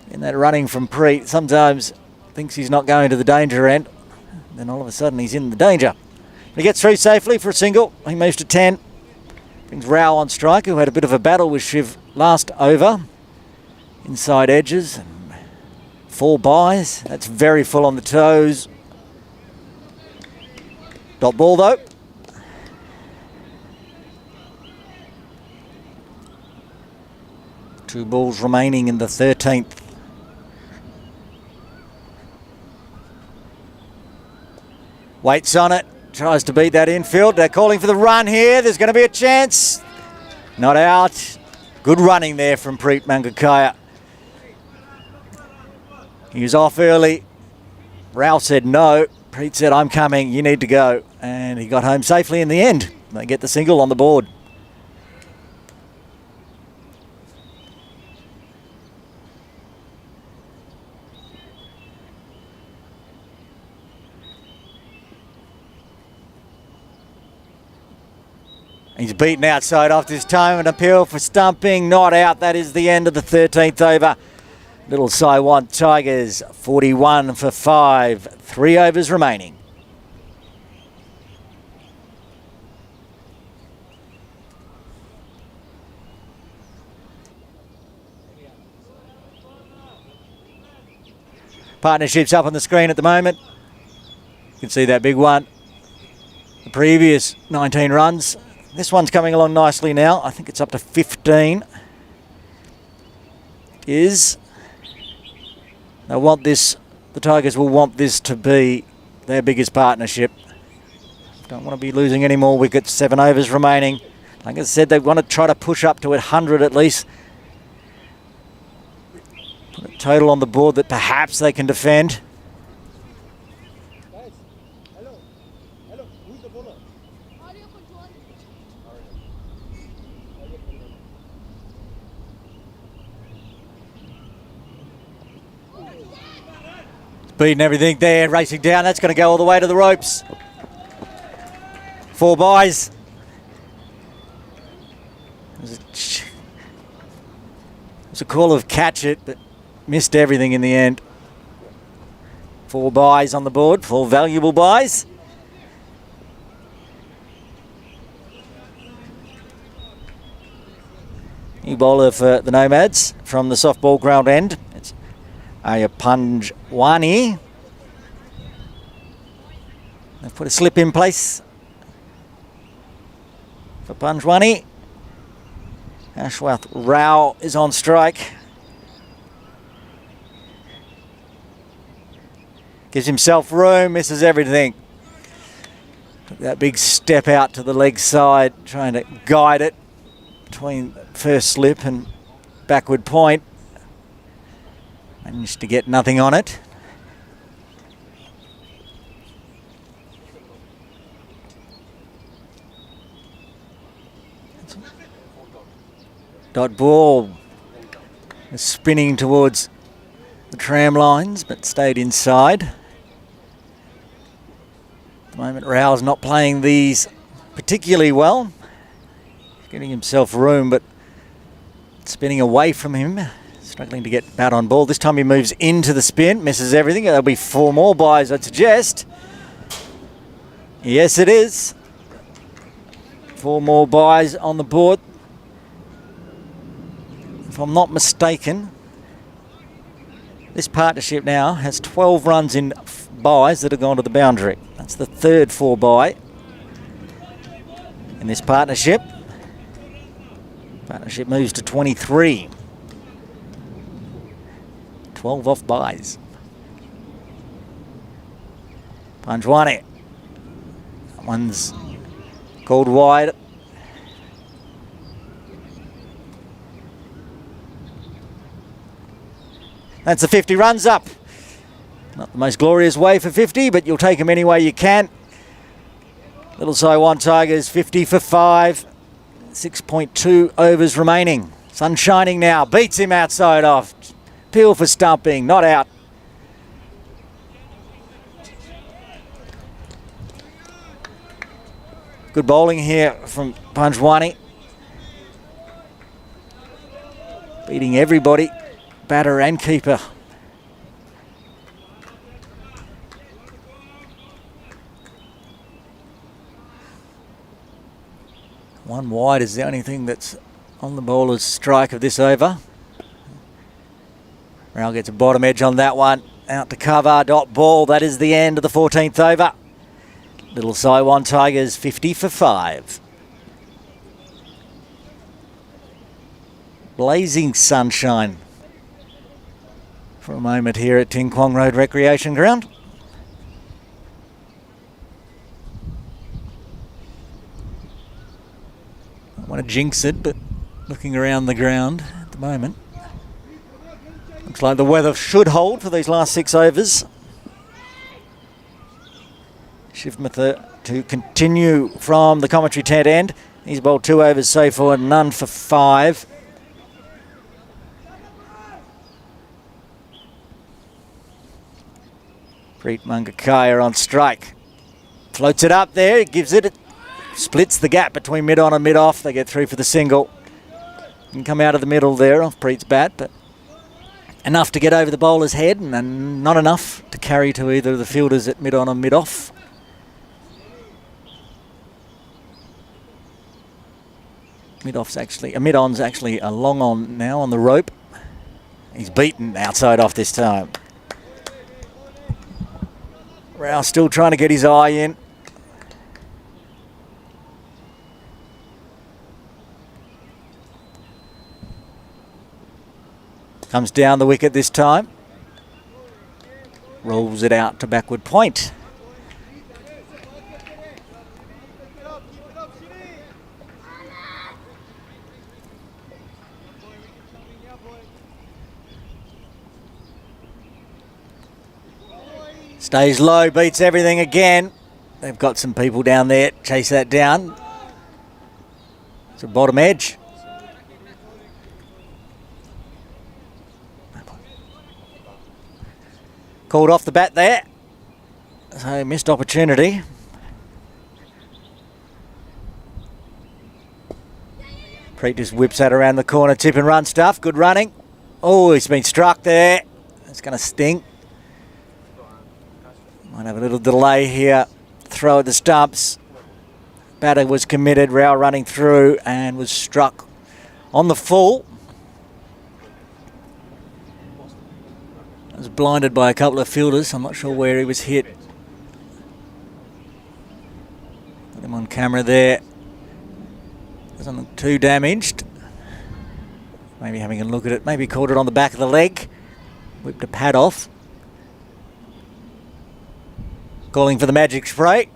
In that running from Preet, sometimes thinks he's not going to the danger end. Then all of a sudden he's in the danger. He gets through safely for a single. He moves to 10. Brings Rao on strike, who had a bit of a battle with Shiv last over. Inside edges. 4 buys. That's very full on the toes. Dot ball though. Two balls remaining in the 13th. Waits on it, tries to beat that infield. They're calling for the run here. There's going to be a chance. Not out. Good running there from Preet Mangakaya. He was off early. Rao said no. Preet said, I'm coming, you need to go. And he got home safely in the end. They get the single on the board. He's beaten outside off this time. An appeal for stumping, not out. That is the end of the 13th over. Little Saiwan Tigers 41 for 5. 3 overs remaining. Partnerships up on the screen at the moment. You can see that big one. The previous 19 runs. This one's coming along nicely now. I think it's up to 15. They want this, the Tigers will want this to be their biggest partnership. Don't want to be losing any more wickets. 7 overs remaining. Like I said, they want to try to push up to 100 at least. Put a total on the board that perhaps they can defend. Beating everything there, racing down. That's going to go all the way to the ropes. 4 buys. It was a call of catch it, but missed everything in the end. 4 buys on the board, 4 valuable buys. New bowler for the Nomads from the softball ground end. It's Panjwani. They've put a slip in place for Panjwani. Ashwath Rao is on strike. Gives himself room, misses everything. Took that big step out to the leg side, trying to guide it between first slip and backward point. Managed to get nothing on it. Dot ball is spinning towards the tram lines, but stayed inside. At the moment, Rao's not playing these particularly well. He's getting himself room, but spinning away from him. Struggling to get bat on ball. This time he moves into the spin, misses everything. There'll be 4 more buys, I'd suggest. Yes, it is. 4 more buys on the board. If I'm not mistaken, this partnership now has 12 runs in buys that have gone to the boundary. That's the 3rd 4 buy in this partnership. Partnership moves to 23. 12 off buys. Panjwani. That one's called wide. That's the 50 runs up. Not the most glorious way for 50, but you'll take them any way you can. Little Saiwan Tigers 50 for 5. 6.2 overs remaining. Sun shining now. Beats him outside off. Appeal for stumping. Not out. Good bowling here from Panjwani. Beating everybody. Batter and keeper. One wide is the only thing that's on the bowler's strike of this over. Rao gets a bottom edge on that one. Out to cover, dot ball. That is the end of the 14th over. Little Saiwan Tigers 50 for 5. Blazing sunshine for a moment here at Ting Kwong Road Recreation Ground. I don't want to jinx it, but looking around the ground at the moment, looks like the weather should hold for these last 6 overs. Shivmatha to continue from the commentary tent end. He's bowled 2 overs so far, none for 5. Preet Mangakaya on strike. Floats it up there, gives it, splits the gap between mid-on and mid-off. They get through for the single. Can come out of the middle there off Preet's bat, but enough to get over the bowler's head and not enough to carry to either of the fielders at mid-on and mid-off. Mid-on's actually a long on now on the rope. He's beaten outside off this time. Rao still trying to get his eye in. Comes down the wicket this time. Rolls it out to backward point. Stays low, beats everything again. They've got some people down there. Chase that down. It's a bottom edge. Called off the bat there. So missed opportunity. Preet just whips that around the corner, tip and run stuff. Good running. Oh, he's been struck there. It's going to sting. Might have a little delay here. Throw at the stumps. Batter was committed. Rao running through and was struck on the full. Was blinded by a couple of fielders. I'm not sure where he was hit. Got him on camera there. Doesn't look too damaged. Maybe having a look at it. Maybe caught it on the back of the leg. Whipped a pad off. Calling for the magic spray.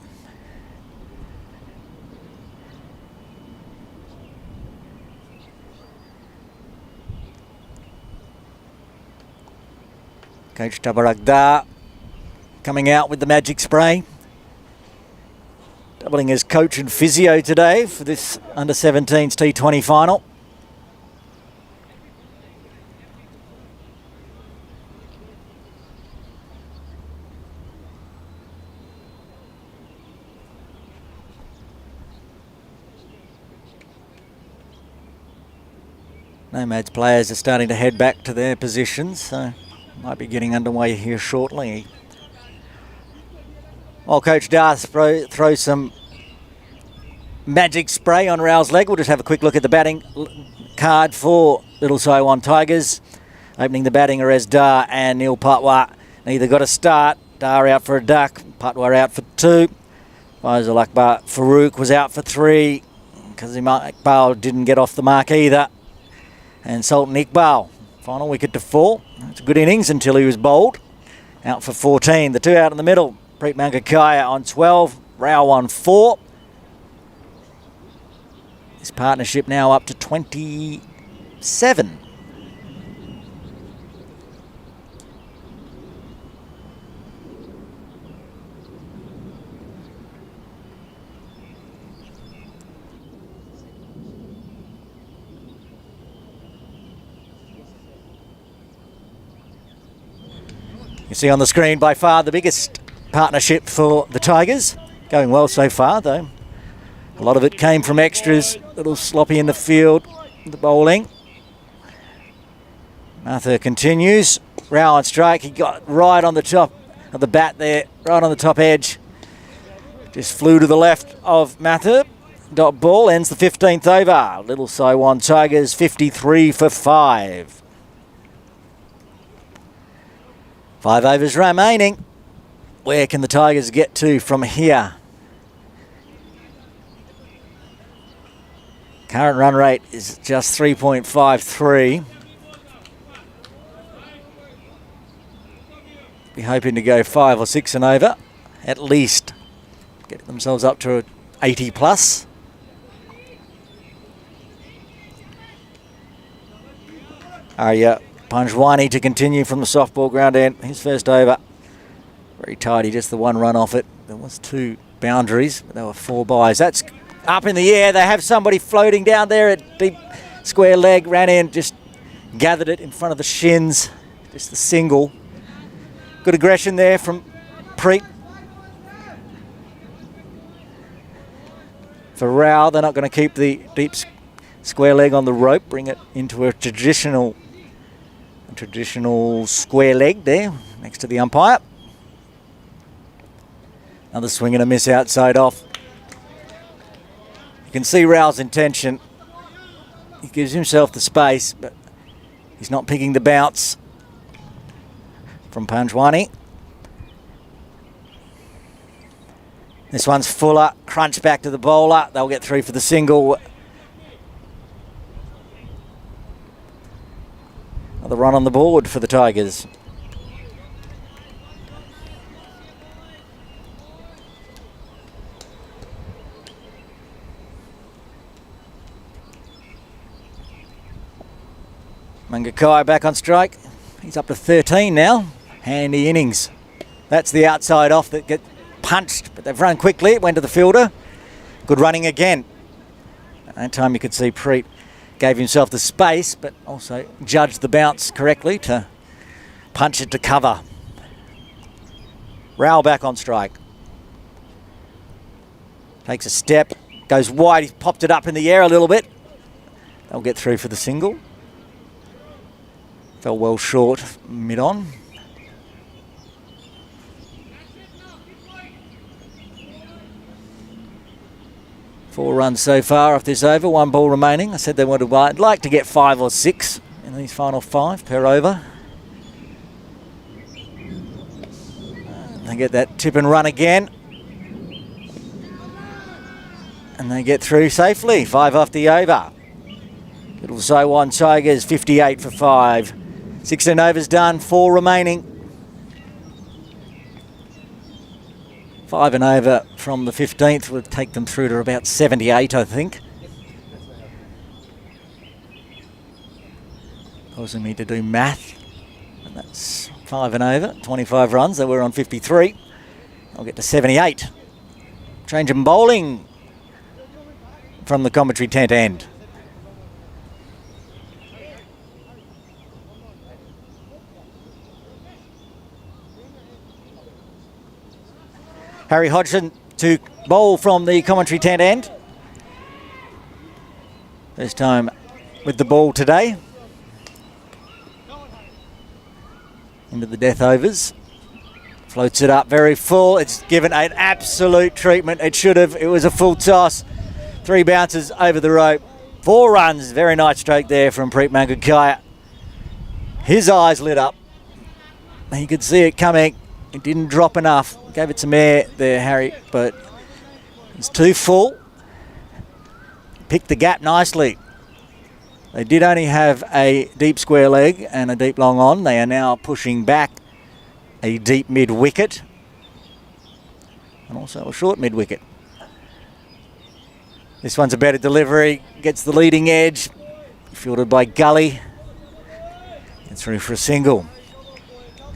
Coach TKRRG coming out with the magic spray. Doubling as coach and physio today for this under-17s T20 final. Nomads players are starting to head back to their positions, so might be getting underway here shortly. While Coach Darth throws some magic spray on Rao's leg, we'll just have a quick look at the batting card for Little Saiwan Tigers. Opening the batting are Dar and Neil Patwa. Neither got a start. Dar out for a duck, Patwa out for 2. Faisal Akbar Farouk was out for 3. Kazim Iqbal didn't get off the mark either. And Sultan Iqbal, final wicket to fall. It's a good innings until he was bowled. Out for 14. The 2 out in the middle. Preet Mangakaya on 12. Rao on 4. This partnership now up to 27. You see on the screen by far the biggest partnership for the Tigers. Going well so far though. A lot of it came from extras, a little sloppy in the field, the bowling. Arthur continues. Rao on strike, he got right on the top of the bat there, right on the top edge. Just flew to the left of Mather. Dot ball ends the 15th over. Little Saiwan Tigers 53 for 5. 5 overs remaining. Where can the Tigers get to from here? Current run rate is just 3.53. Be hoping to go 5 or 6 and over, at least. Get themselves up to 80 plus. Arya Panjwani to continue from the softball ground end. His first over. Very tidy, just the 1 run off it. There was 2 boundaries, but there were 4 byes. That's up in the air. They have somebody floating down there at deep square leg. Ran in, just gathered it in front of the shins. Just the single. Good aggression there from Preet. For Rao, they're not going to keep the deep square leg on the rope. Bring it into a traditional square leg there next to the umpire. Another swing and a miss outside off. You can see Rao's intention. He gives himself the space, but he's not picking the bounce from Panjwani. This one's Fuller, crunch back to the bowler. They'll get through for the single. Another run on the board for the Tigers. Mangakai back on strike. He's up to 13 now. Handy innings. That's the outside off that get punched, but they've run quickly. It went to the fielder. Good running again. At that time you could see Preet gave himself the space, but also judged the bounce correctly to punch it to cover. Rao back on strike. Takes a step, goes wide, he's popped it up in the air a little bit. They'll get through for the single. Fell well short mid-on. Four runs so far off this over, one ball remaining. I said they would like to get 5 or 6 in these final 5 per over. They get that tip and run again. And they get through safely, 5 off the over. Little So-One Tigers, 58 for 5. 16 overs done, 4 remaining. 5 and over from the 15th would take them through to about 78, I think. Causing me to do math. And that's 5 and over, 25 runs. They were on 53. I'll get to 78. Change in bowling from the commentary tent end. Harry Hodgson to bowl from the commentary tent end. First time with the ball today. Into the death overs. Floats it up very full. It's given an absolute treatment. It should have. It was a full toss. 3 bounces over the rope. 4 runs. Very nice stroke there from Preet Mangakaya. His eyes lit up. He could see it coming. It didn't drop enough. Gave it some air there, Harry, but it's too full. Picked the gap nicely. They did only have a deep square leg and a deep long on. They are now pushing back a deep mid wicket and also a short mid wicket. This one's a better delivery. Gets the leading edge. Fielded by Gully. Gets through for a single.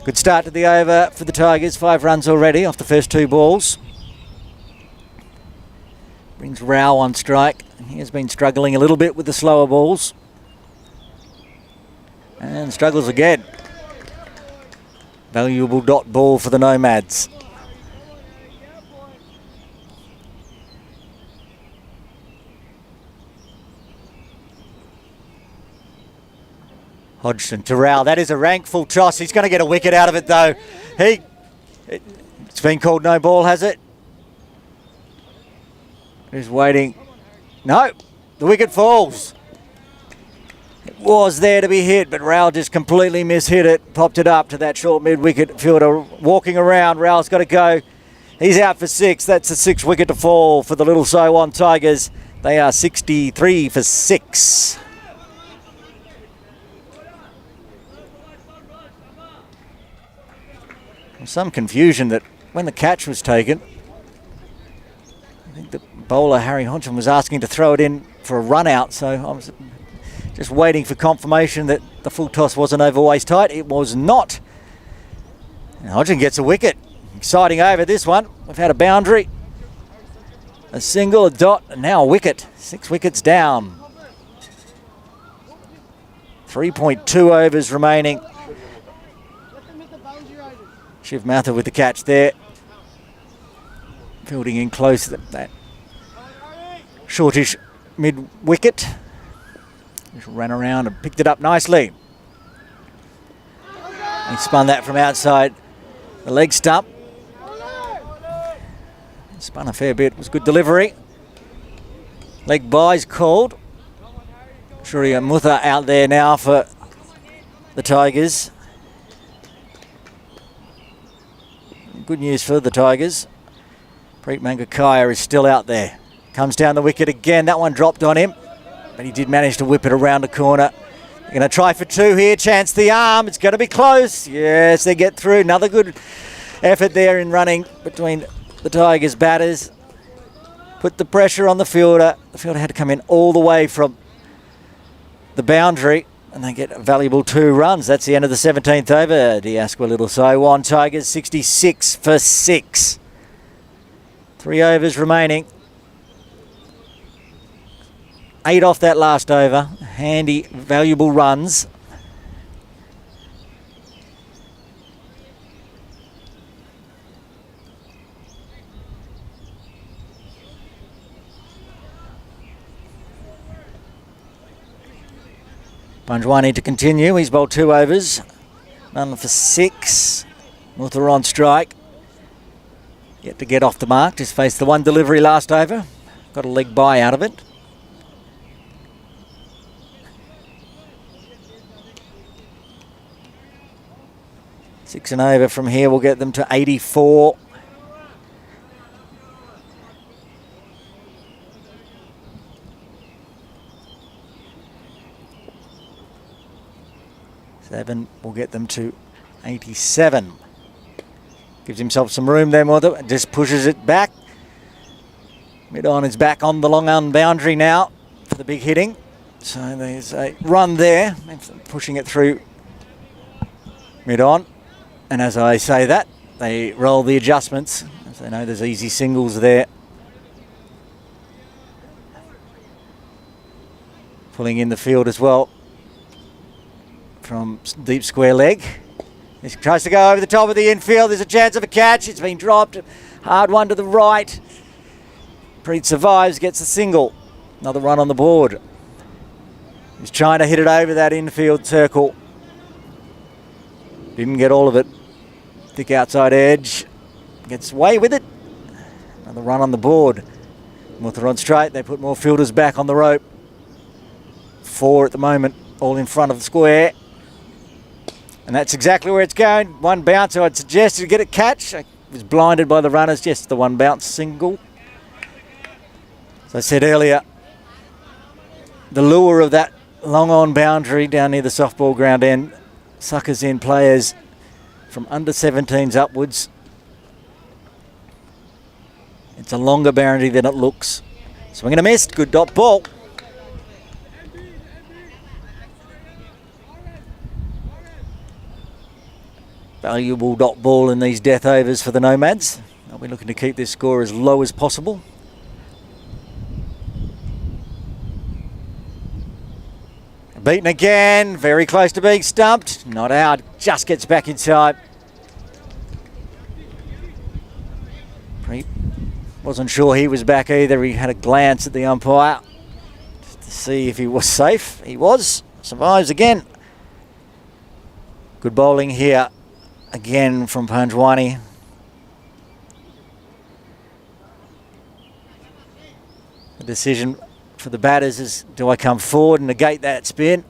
Good start to the over for the Tigers. 5 runs already off the first 2 balls. Brings Rao on strike. He has been struggling a little bit with the slower balls. And struggles again. Valuable dot ball for the Nomads. Hodgson to Rao. That is a rank full toss. He's going to get a wicket out of it though. It's been called no ball, has it? He's waiting. No, the wicket falls. It was there to be hit, but Rao just completely mishit it. Popped it up to that short mid-wicket fielder walking around. Rao's got to go. He's out for 6. That's a 6th wicket to fall for the little So-One Tigers. They are 63 for 6. Some confusion that when the catch was taken, I think the bowler Harry Hodgson was asking to throw it in for a run out, so I was just waiting for confirmation that the full toss wasn't over waist height. It was not. And Hodgson gets a wicket. Exciting over this one. We've had a boundary, a single, a dot, and now a wicket. 6 wickets down. 3.2 overs remaining. Shiv Mather with the catch there. Fielding in close that shortish mid-wicket. Just ran around and picked it up nicely. He spun that from outside the leg stump. Spun a fair bit. It was good delivery. Leg by's called. Shuriya Mutha out there now for the Tigers. Good news for the Tigers. Preet Mangakaya is still out there. Comes down the wicket again. That one dropped on him, but he did manage to whip it around the corner. They're going to try for 2 here. Chance the arm. It's going to be close. Yes, they get through. Another good effort there in running between the Tigers batters. Put the pressure on the fielder. The fielder had to come in all the way from the boundary. And they get a valuable 2 runs. That's the end of the 17th over. Diasqua Little So-One Tigers 66 for 6. 3 overs remaining. 8 off that last over. Handy, valuable runs. Panjwani to continue. He's bowled 2 overs. None for 6. Mutha on strike. Yet to get off the mark. Just faced the 1 delivery last over. Got a leg bye out of it. Six and over from here will get them to 84. Seven will get them to 87. Gives himself some room there, Mother. Just pushes it back. Mid-on is back on the long on boundary now for the big hitting. So there's a run there, pushing it through mid-on. And as I say that, they roll the adjustments, as they know there's easy singles there. Pulling in the field as well from deep square leg. He tries to go over the top of the infield. There's a chance of a catch. It's been dropped. Hard one to the right. Preet survives, gets the single. Another run on the board. He's trying to hit it over that infield circle. Didn't get all of it. Thick outside edge. Gets away with it. Another run on the board. Mutha on straight. They put more fielders back on the rope. 4 at the moment, all in front of the square. And that's exactly where it's going. 1 bounce, I'd suggest to get a catch. I was blinded by the runners. Just the 1 bounce single. As I said earlier, the lure of that long on boundary down near the softball ground end suckers in players from under 17s upwards. It's a longer boundary than it looks. Swing and a miss. Good dot ball. Valuable dot ball in these death overs for the Nomads. They'll be looking to keep this score as low as possible. Beaten again, very close to being stumped. Not out, just gets back inside. Preet wasn't sure he was back either. He had a glance at the umpire just to see if he was safe. He was, survives again. Good bowling here again from Panjwani. The decision for the batters is, do I come forward and negate that spin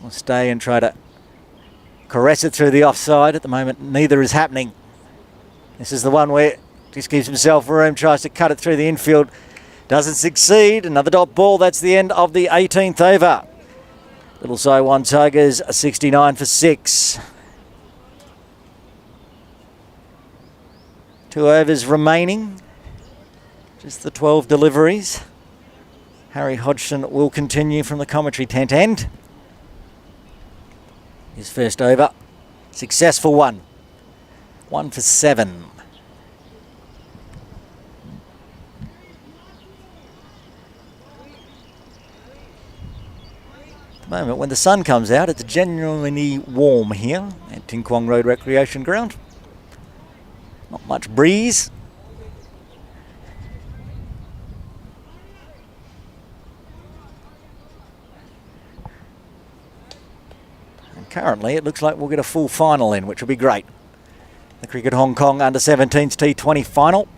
or stay and try to caress it through the offside? At the moment, neither is happening. This is the one where just gives himself room, tries to cut it through the infield, doesn't succeed. Another dot ball. That's the end of the 18th over. Little So 1 Tigers, 69 for 6. 2 overs remaining. Just the 12 deliveries. Harry Hodgson will continue from the commentary tent end. His first over, successful one. 1 for 7. At the moment, when the sun comes out, it's genuinely warm here at Ting Kwong Road Recreation Ground. Not much breeze. Currently, it looks like we'll get a full final in, which will be great. The Cricket Hong Kong Under-17s T20 final.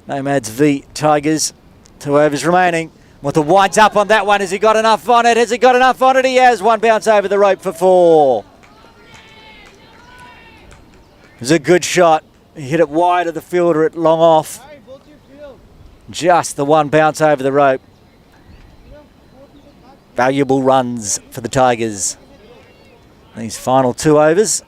Nomads v Tigers. 2 overs remaining. Mutha winds up on that one. Has he got enough on it? Has he got enough on it? He has. 1 bounce over the rope for 4. It was a good shot. He hit it wide of the fielder at long off. Just the 1 bounce over the rope. Valuable runs for the Tigers. These final 2 overs.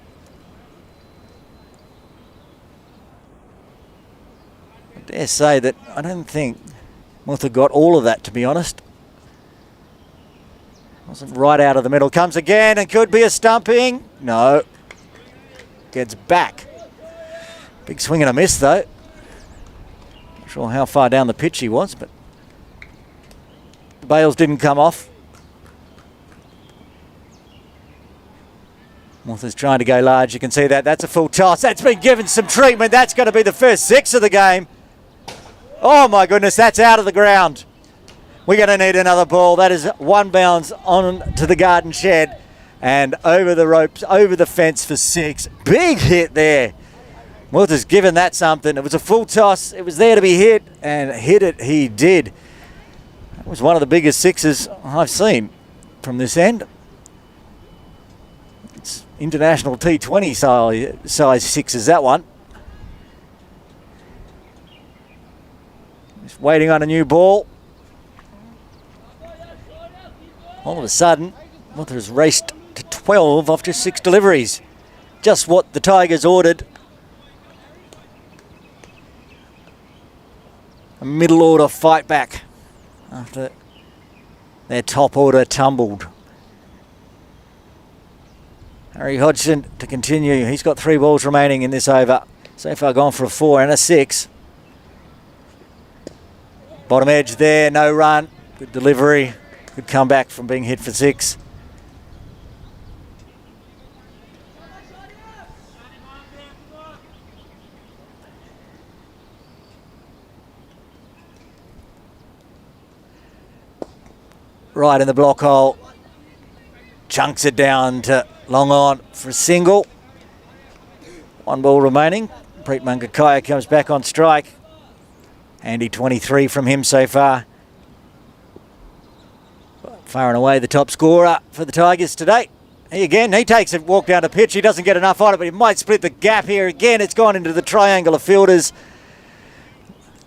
I dare say that I don't think Mutha got all of that, to be honest. Wasn't right out of the middle. Comes again and could be a stumping. No. Gets back. Big swing and a miss though. Not sure how far down the pitch he was, but the bails didn't come off. Mutha's trying to go large. You can see that. That's a full toss. That's been given some treatment. That's going to be the first 6 of the game. Oh my goodness, that's out of the ground. We're going to need another ball. That is one bounce on to the garden shed and over the ropes, over the fence for 6. Big hit there. Mutha's given that something. It was a full toss. It was there to be hit, and hit it he did. That was one of the biggest sixes I've seen from this end. It's international T20 size sixes, that one. Just waiting on a new ball. All of a sudden, Mutha has raced to 12 off just 6 deliveries. Just what the Tigers ordered. A middle order fight back after their top order tumbled. Harry Hodgson to continue. He's got 3 balls remaining in this over. So far gone for a 4 and a 6. Bottom edge there, no run. Good delivery. Good comeback from being hit for 6. Right in the block hole. Chunks it down to long on for a single. 1 ball remaining. Preet Mangakaya comes back on strike. Andy 23 from him so far. Far and away the top scorer for the Tigers today. He again, he takes a walk down the pitch. He doesn't get enough on it, but he might split the gap here again. It's gone into the triangle of fielders.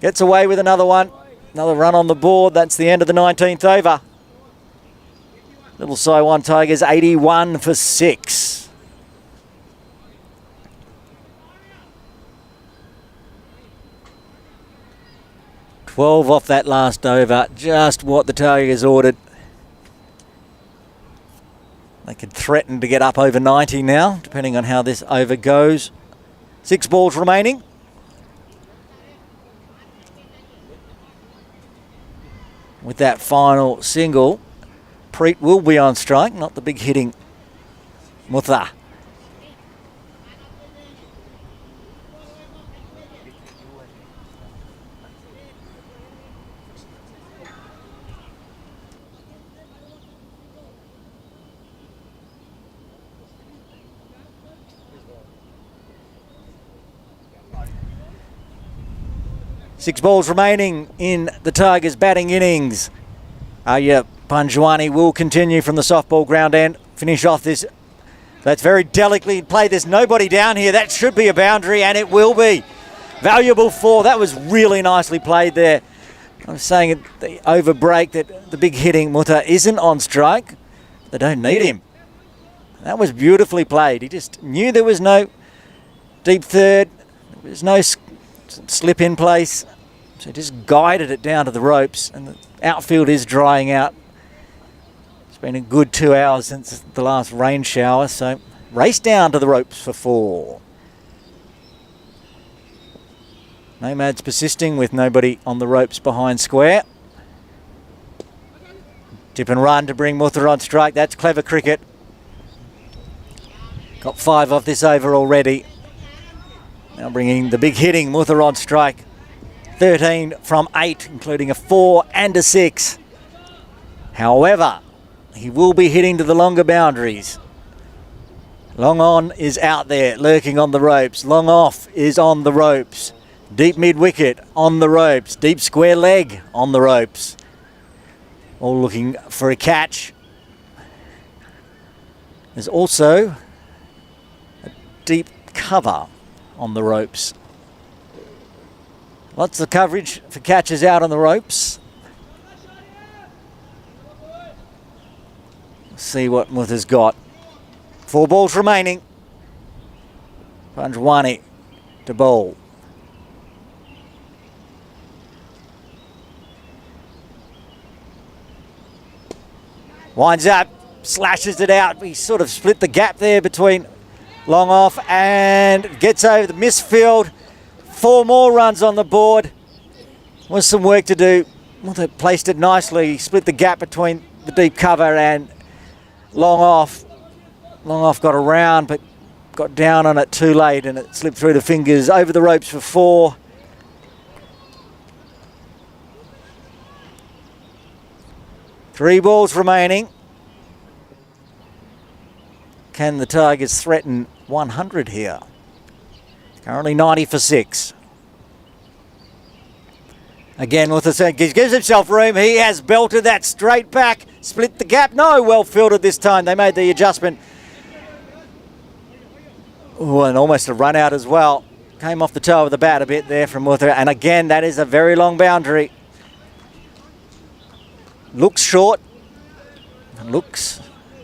Gets away with another one. Another run on the board. That's the end of the 19th over. Little Saiwan Tigers 81 for 6. $12 off that last over. Just what the Tigers ordered. They could threaten to get up over 90 now, depending on how this over goes. 6 balls remaining. With that final single, Preet will be on strike, not the big hitting Mutha. Six balls remaining in the Tigers' batting innings. Panjwani will continue from the softball ground end. Finish off this. That's very delicately played. There's nobody down here. That should be a boundary, and it will be. Valuable 4. That was really nicely played there. I was saying at the over break that the big hitting Mutha isn't on strike. They don't need him. That was beautifully played. He just knew there was no deep third. There was no slip in place. So just guided it down to the ropes, and the outfield is drying out. It's been a good 2 hours since the last rain shower, so race down to the ropes for 4. Nomads persisting with nobody on the ropes behind square. Tip and run to bring Mutha on strike. That's clever cricket. Got 5 off this over already. Now bringing the big hitting Mutha on strike. 13 from 8, including a 4 and a 6. However, he will be hitting to the longer boundaries. Long on is out there, lurking on the ropes. Long off is on the ropes. Deep mid-wicket on the ropes. Deep square leg on the ropes. All looking for a catch. There's also a deep cover on the ropes. Lots of coverage for catches out on the ropes. See what Mutha's got. 4 balls remaining. Panjwani to bowl. Winds up, slashes it out. We sort of split the gap there between long off and gets over the misfield. 4 more runs on the board. Was some work to do. Mutha placed it nicely. Split the gap between the deep cover and long off. Long off got around, but got down on it too late, and it slipped through the fingers. Over the ropes for 4. 3 balls remaining. Can the Tigers threaten 100 here? Currently 90 for 6. Again, with the gives himself room. He has belted that straight back. Split the gap. No, well fielded this time. They made the adjustment. Oh, and almost a run out as well. Came off the toe of the bat a bit there from Muther. And again, that is a very long boundary. Looks short. And looks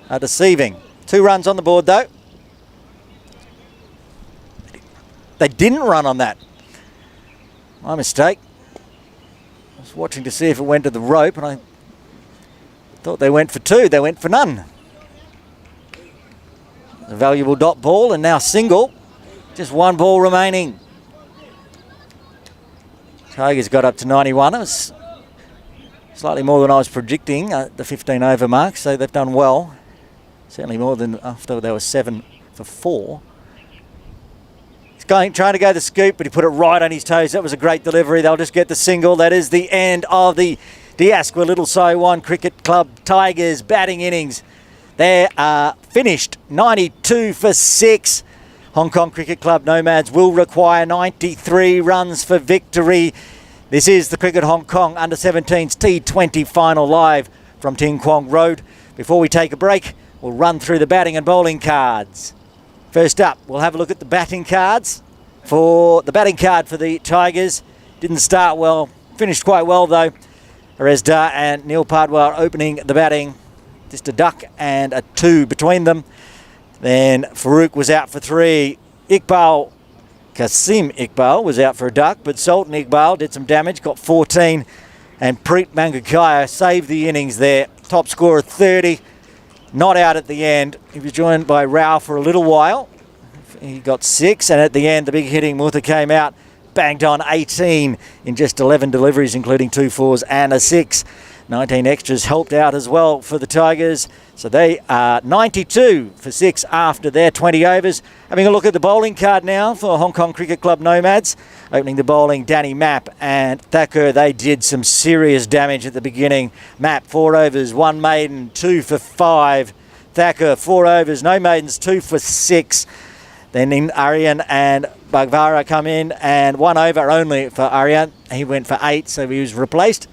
are deceiving. 2 runs on the board though. They didn't run on that. My mistake. I was watching to see if it went to the rope and I thought they went for 2. They went for none. A valuable dot ball and now single. Just 1 ball remaining. Tigers got up to 91. It was slightly more than I was predicting, the 15 over mark, so they've done well. Certainly more than after they were 7 for 4. He's trying to go the scoop, but he put it right on his toes. That was a great delivery. They'll just get the single. That is the end of the Diasqua Little Saiwan Cricket Club Tigers batting innings. They are finished 92 for 6. Hong Kong Cricket Club Nomads will require 93 runs for victory. This is the Cricket Hong Kong Under-17s T20 final live from Ting Kwong Road. Before we take a break, we'll run through the batting and bowling cards. First up, we'll have a look at the batting cards. For the batting card for the Tigers, didn't start well, finished quite well though. Resda and Neil Pardwar opening the batting. Just a duck and a 2 between them. Then Farouk was out for 3. Kasim Iqbal was out for a duck, but Sultan Iqbal did some damage, got 14. And Preet Mangakaya saved the innings there. Top scorer 30. Not out at the end. He was joined by Rao for a little while. He got 6, and at the end, the big hitting Mutha came out, banged on 18 in just 11 deliveries, including 2 4s and a 6. 19 extras helped out as well for the Tigers. So they are 92 for 6 after their 20 overs. Having a look at the bowling card now for Hong Kong Cricket Club Nomads. Opening the bowling, Danny Mapp and Thakur. They did some serious damage at the beginning. Mapp, 4 overs, 1 maiden, 2 for 5. Thakur, 4 overs, no maidens, 2 for 6. Then in Aryan and Bhagvara come in, and 1 over only for Aryan. He went for 8, so he was replaced.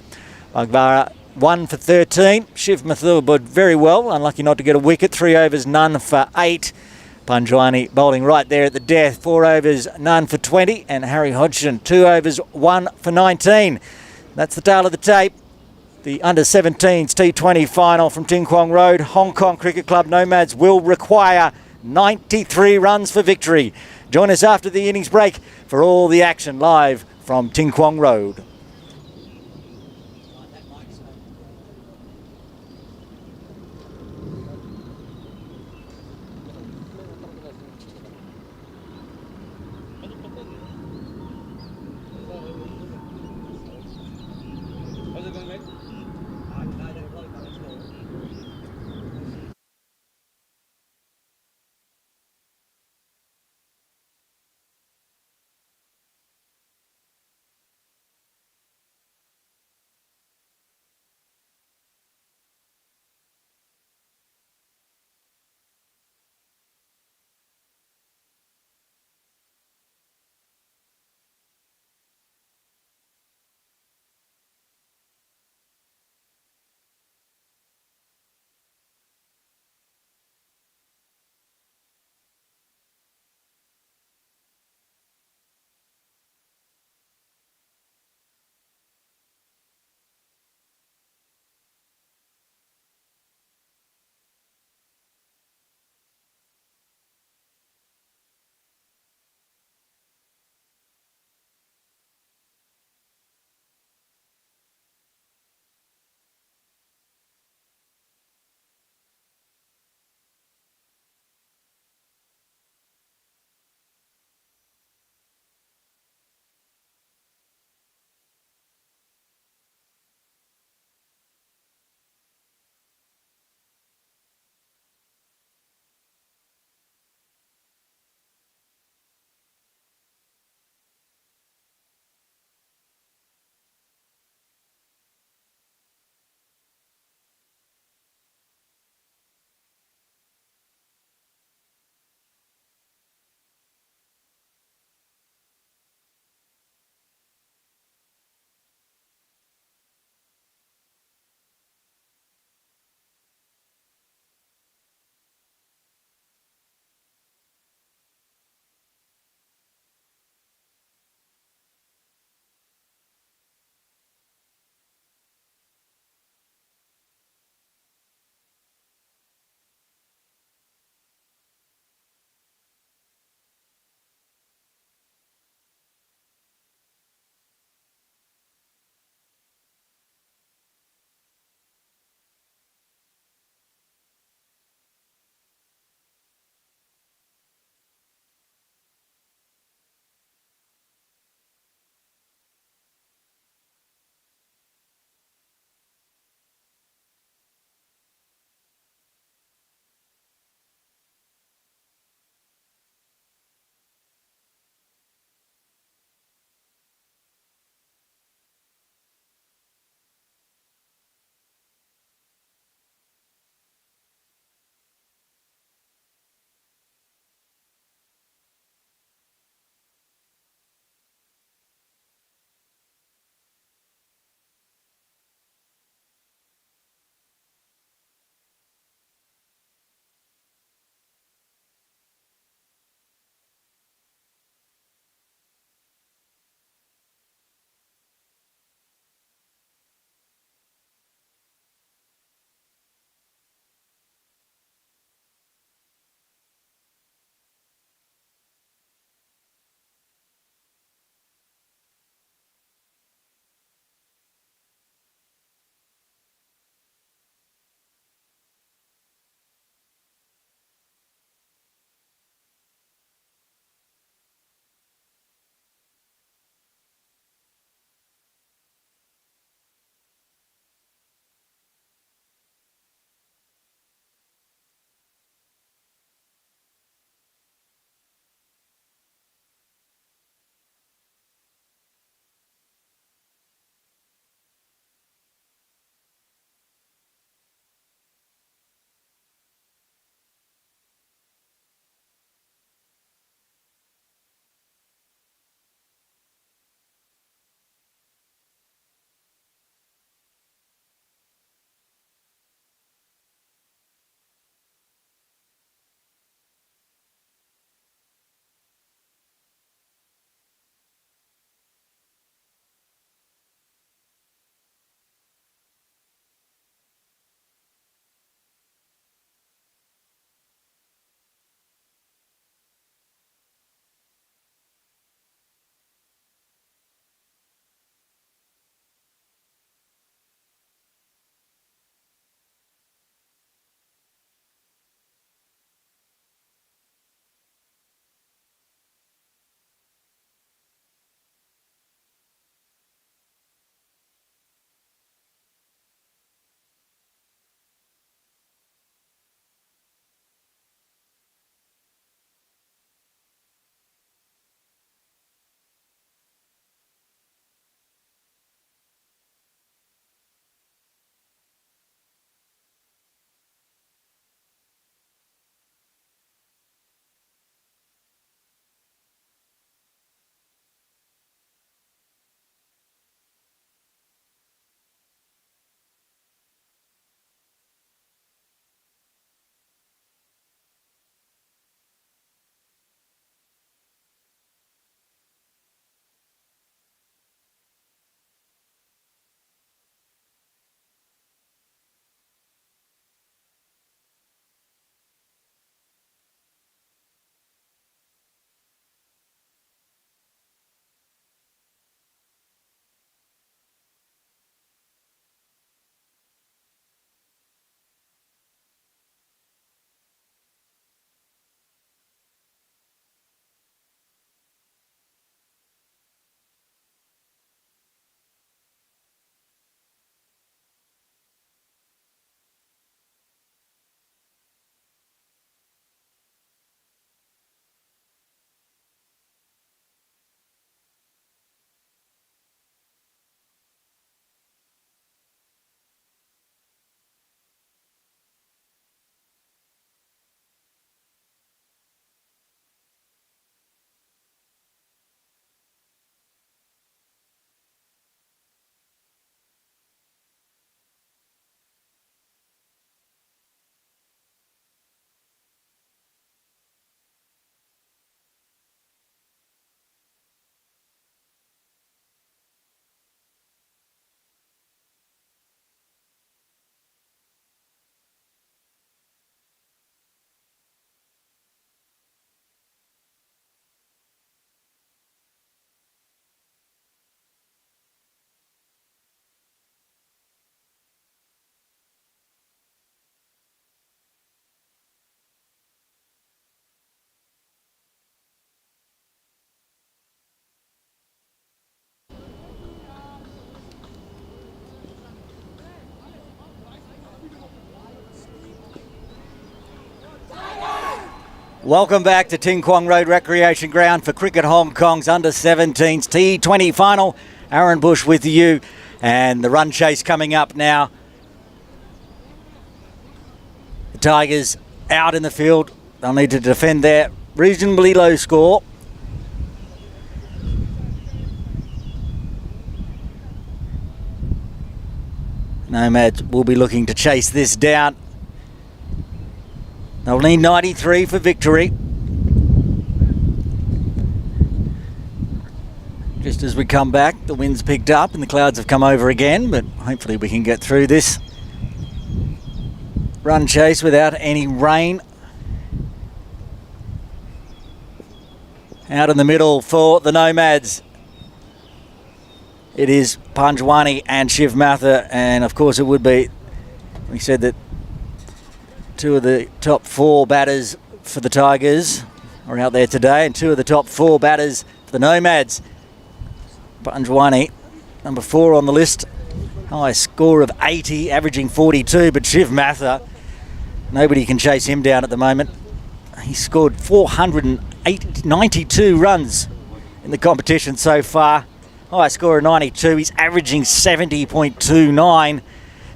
Bhagvara, 1 for 13. Shiv Mathur bowled very well, unlucky not to get a wicket. 3 overs, none for 8. Panjwani bowling right there at the death. 4 overs, none for 20. And Harry Hodgson, 2 overs, 1 for 19. That's the tale of the tape. The Under-17s T20 final from Ting Kwong Road. Hong Kong Cricket Club Nomads will require 93 runs for victory. Join us after the innings break for all the action live from Ting Kwong Road. Welcome back to Ting Kwong Road Recreation Ground for Cricket Hong Kong's Under-17s T20 final. Aaron Bush with you, and the run chase coming up now. The Tigers out in the field. They'll need to defend their reasonably low score. Nomads will be looking to chase this down. They'll need 93 for victory. Just as we come back, the wind's picked up and the clouds have come over again, but hopefully we can get through this run chase without any rain. Out in the middle for the Nomads, it is Panjwani and Shiv Mather, and of course it would be, we said that two of the top four batters for the Tigers are out there today, and two of the top four batters for the Nomads. Panjwani, number 4 on the list, high score of 80, averaging 42, but Shiv Mather, nobody can chase him down at the moment. He scored 492 runs in the competition so far. High score of 92, he's averaging 70.29.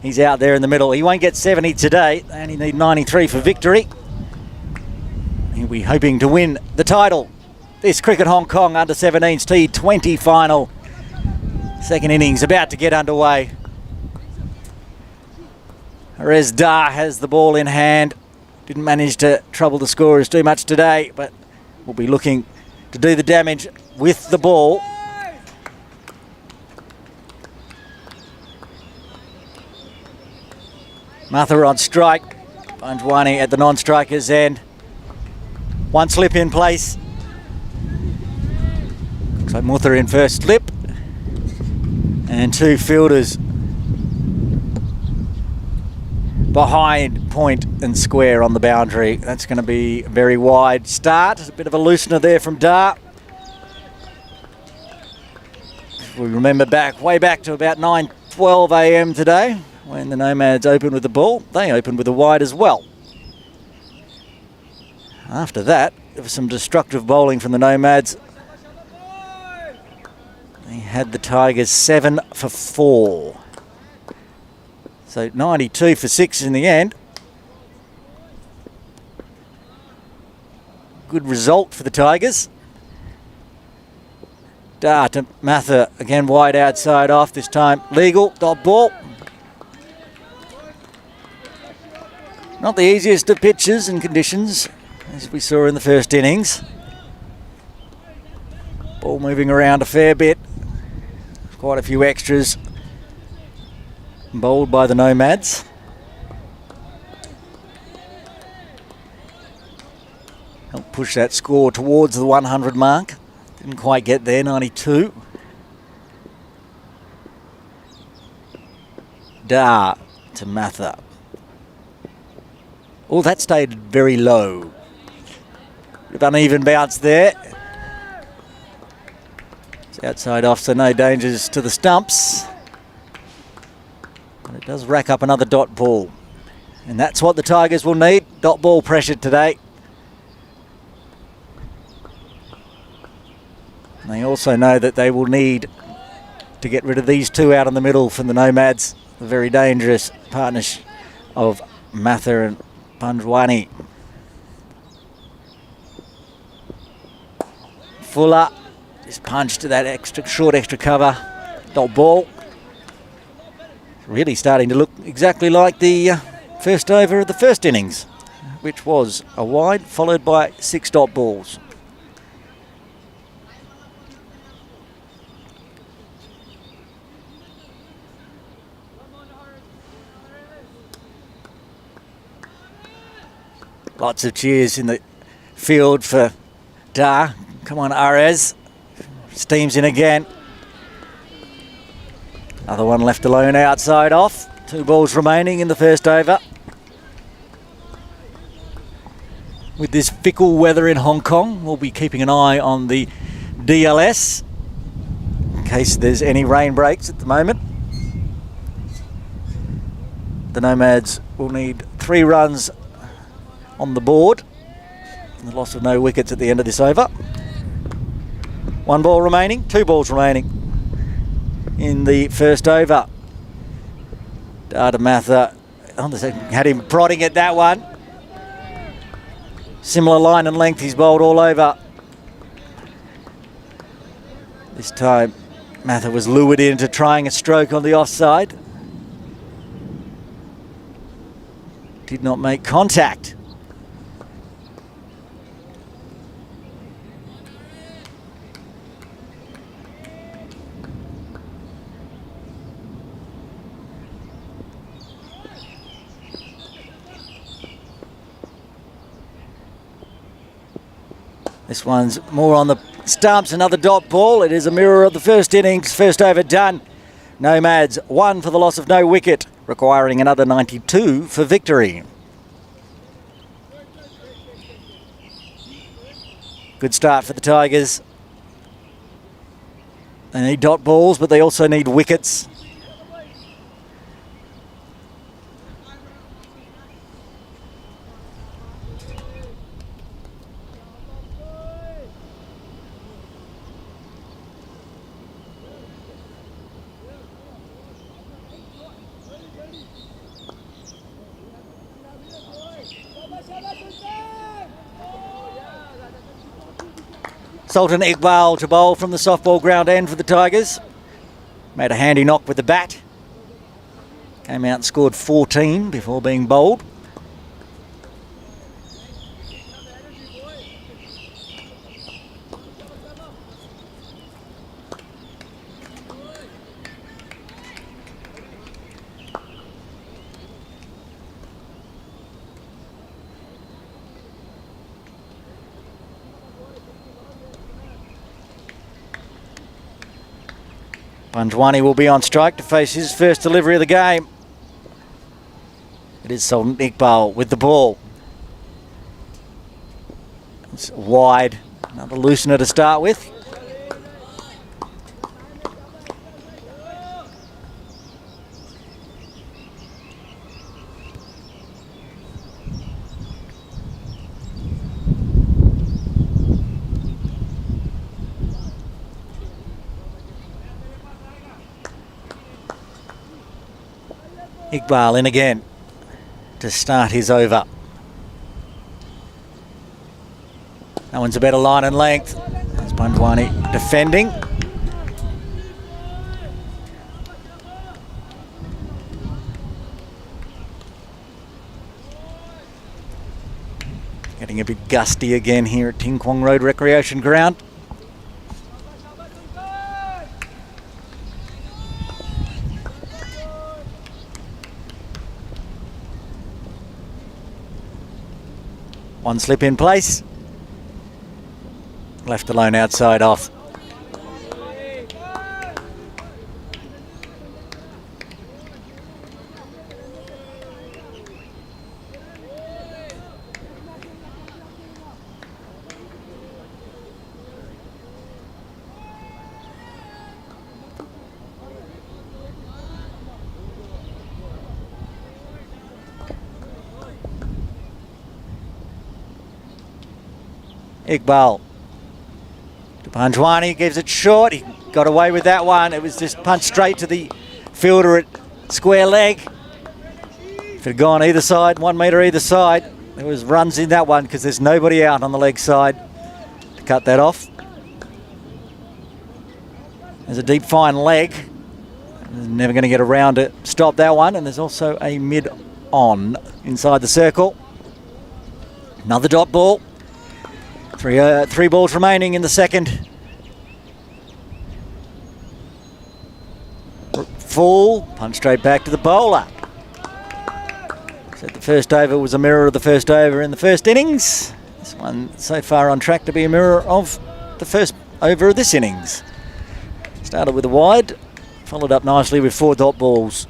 He's out there in the middle. He won't get 70 today. They only need 93 for victory. He'll be hoping to win the title. This Cricket Hong Kong Under-17s T20 final. Second innings about to get underway. Rez Dar has the ball in hand. Didn't manage to trouble the scorers too much today, but will be looking to do the damage with the ball. Mather on strike, Panjwani at the non-striker's end. One slip in place. Looks like Mutha in first slip. And two fielders behind point and square on the boundary. That's going to be a very wide start. A bit of a loosener there from Dar. If we remember back, way back to about 9:12 a.m. today, when the Nomads opened with the ball, they opened with a wide as well. After that, there was some destructive bowling from the Nomads. They had the Tigers 7 for 4. So 92 for 6 in the end. Good result for the Tigers. Dar to Mather, again wide outside off, this time legal, dot ball. Not the easiest of pitches and conditions, as we saw in the first innings. Ball moving around a fair bit. Quite a few extras bowled by the Nomads. Helped push that score towards the 100 mark. Didn't quite get there, 92. Dar to Mather. Oh, that stayed very low. Bit of uneven bounce there. It's outside off, so no dangers to the stumps. But it does rack up another dot ball. And that's what the Tigers will need. Dot ball pressure today. And they also know that they will need to get rid of these two out in the middle from the Nomads. The very dangerous partnership of Mather and Panjwani. Fuller just punched to that short extra cover. Dot ball. Really starting to look exactly like the first over of the first innings, which was a wide followed by 6 dot balls. Lots of cheers in the field for Dar. Come on, Arez. Steams in again. Another one left alone outside off. 2 balls remaining in the first over. With this fickle weather in Hong Kong, we'll be keeping an eye on the DLS in case there's any rain breaks at the moment. The Nomads will need 3 runs on the board The loss of no wickets at the end of this over. 1 ball remaining, 2 balls remaining in the first over. Matha on the second, had him prodding at that one. Similar line and length, he's bowled all over. This time Matha was lured into trying a stroke on the offside. Did not make contact. This one's more on the stumps, another dot ball. It is a mirror of the first innings, first over done. Nomads 1 for the loss of no wicket, requiring another 92 for victory. Good start for the Tigers. They need dot balls, but they also need wickets. Sultan Iqbal to bowl from the softball ground end for the Tigers. Made a handy knock with the bat. Came out and scored 14 before being bowled. Panjwani will be on strike to face his first delivery of the game. It is Sultan Iqbal with the ball. It's wide. Another loosener to start with. Iqbal in again to start his over. That one's a better line and length. There's Panjwani defending. Getting a bit gusty again here at Ting Kwong Road Recreation Ground. One slip in place. Left alone outside off. Iqbal to Panjwani, gives it short. He got away with that one. It was just punched straight to the fielder at square leg. If it had gone either side, 1 metre either side, there was runs in that one because there's nobody out on the leg side to cut that off. There's a deep fine leg. Never going to get around to stop that one. And there's also a mid-on inside the circle. Another dot ball. Three balls remaining in the second. Full, punch straight back to the bowler. Said the first over was a mirror of the first over in the first innings. This one so far on track to be a mirror of the first over of this innings. Started with a wide, followed up nicely with 4 dot balls.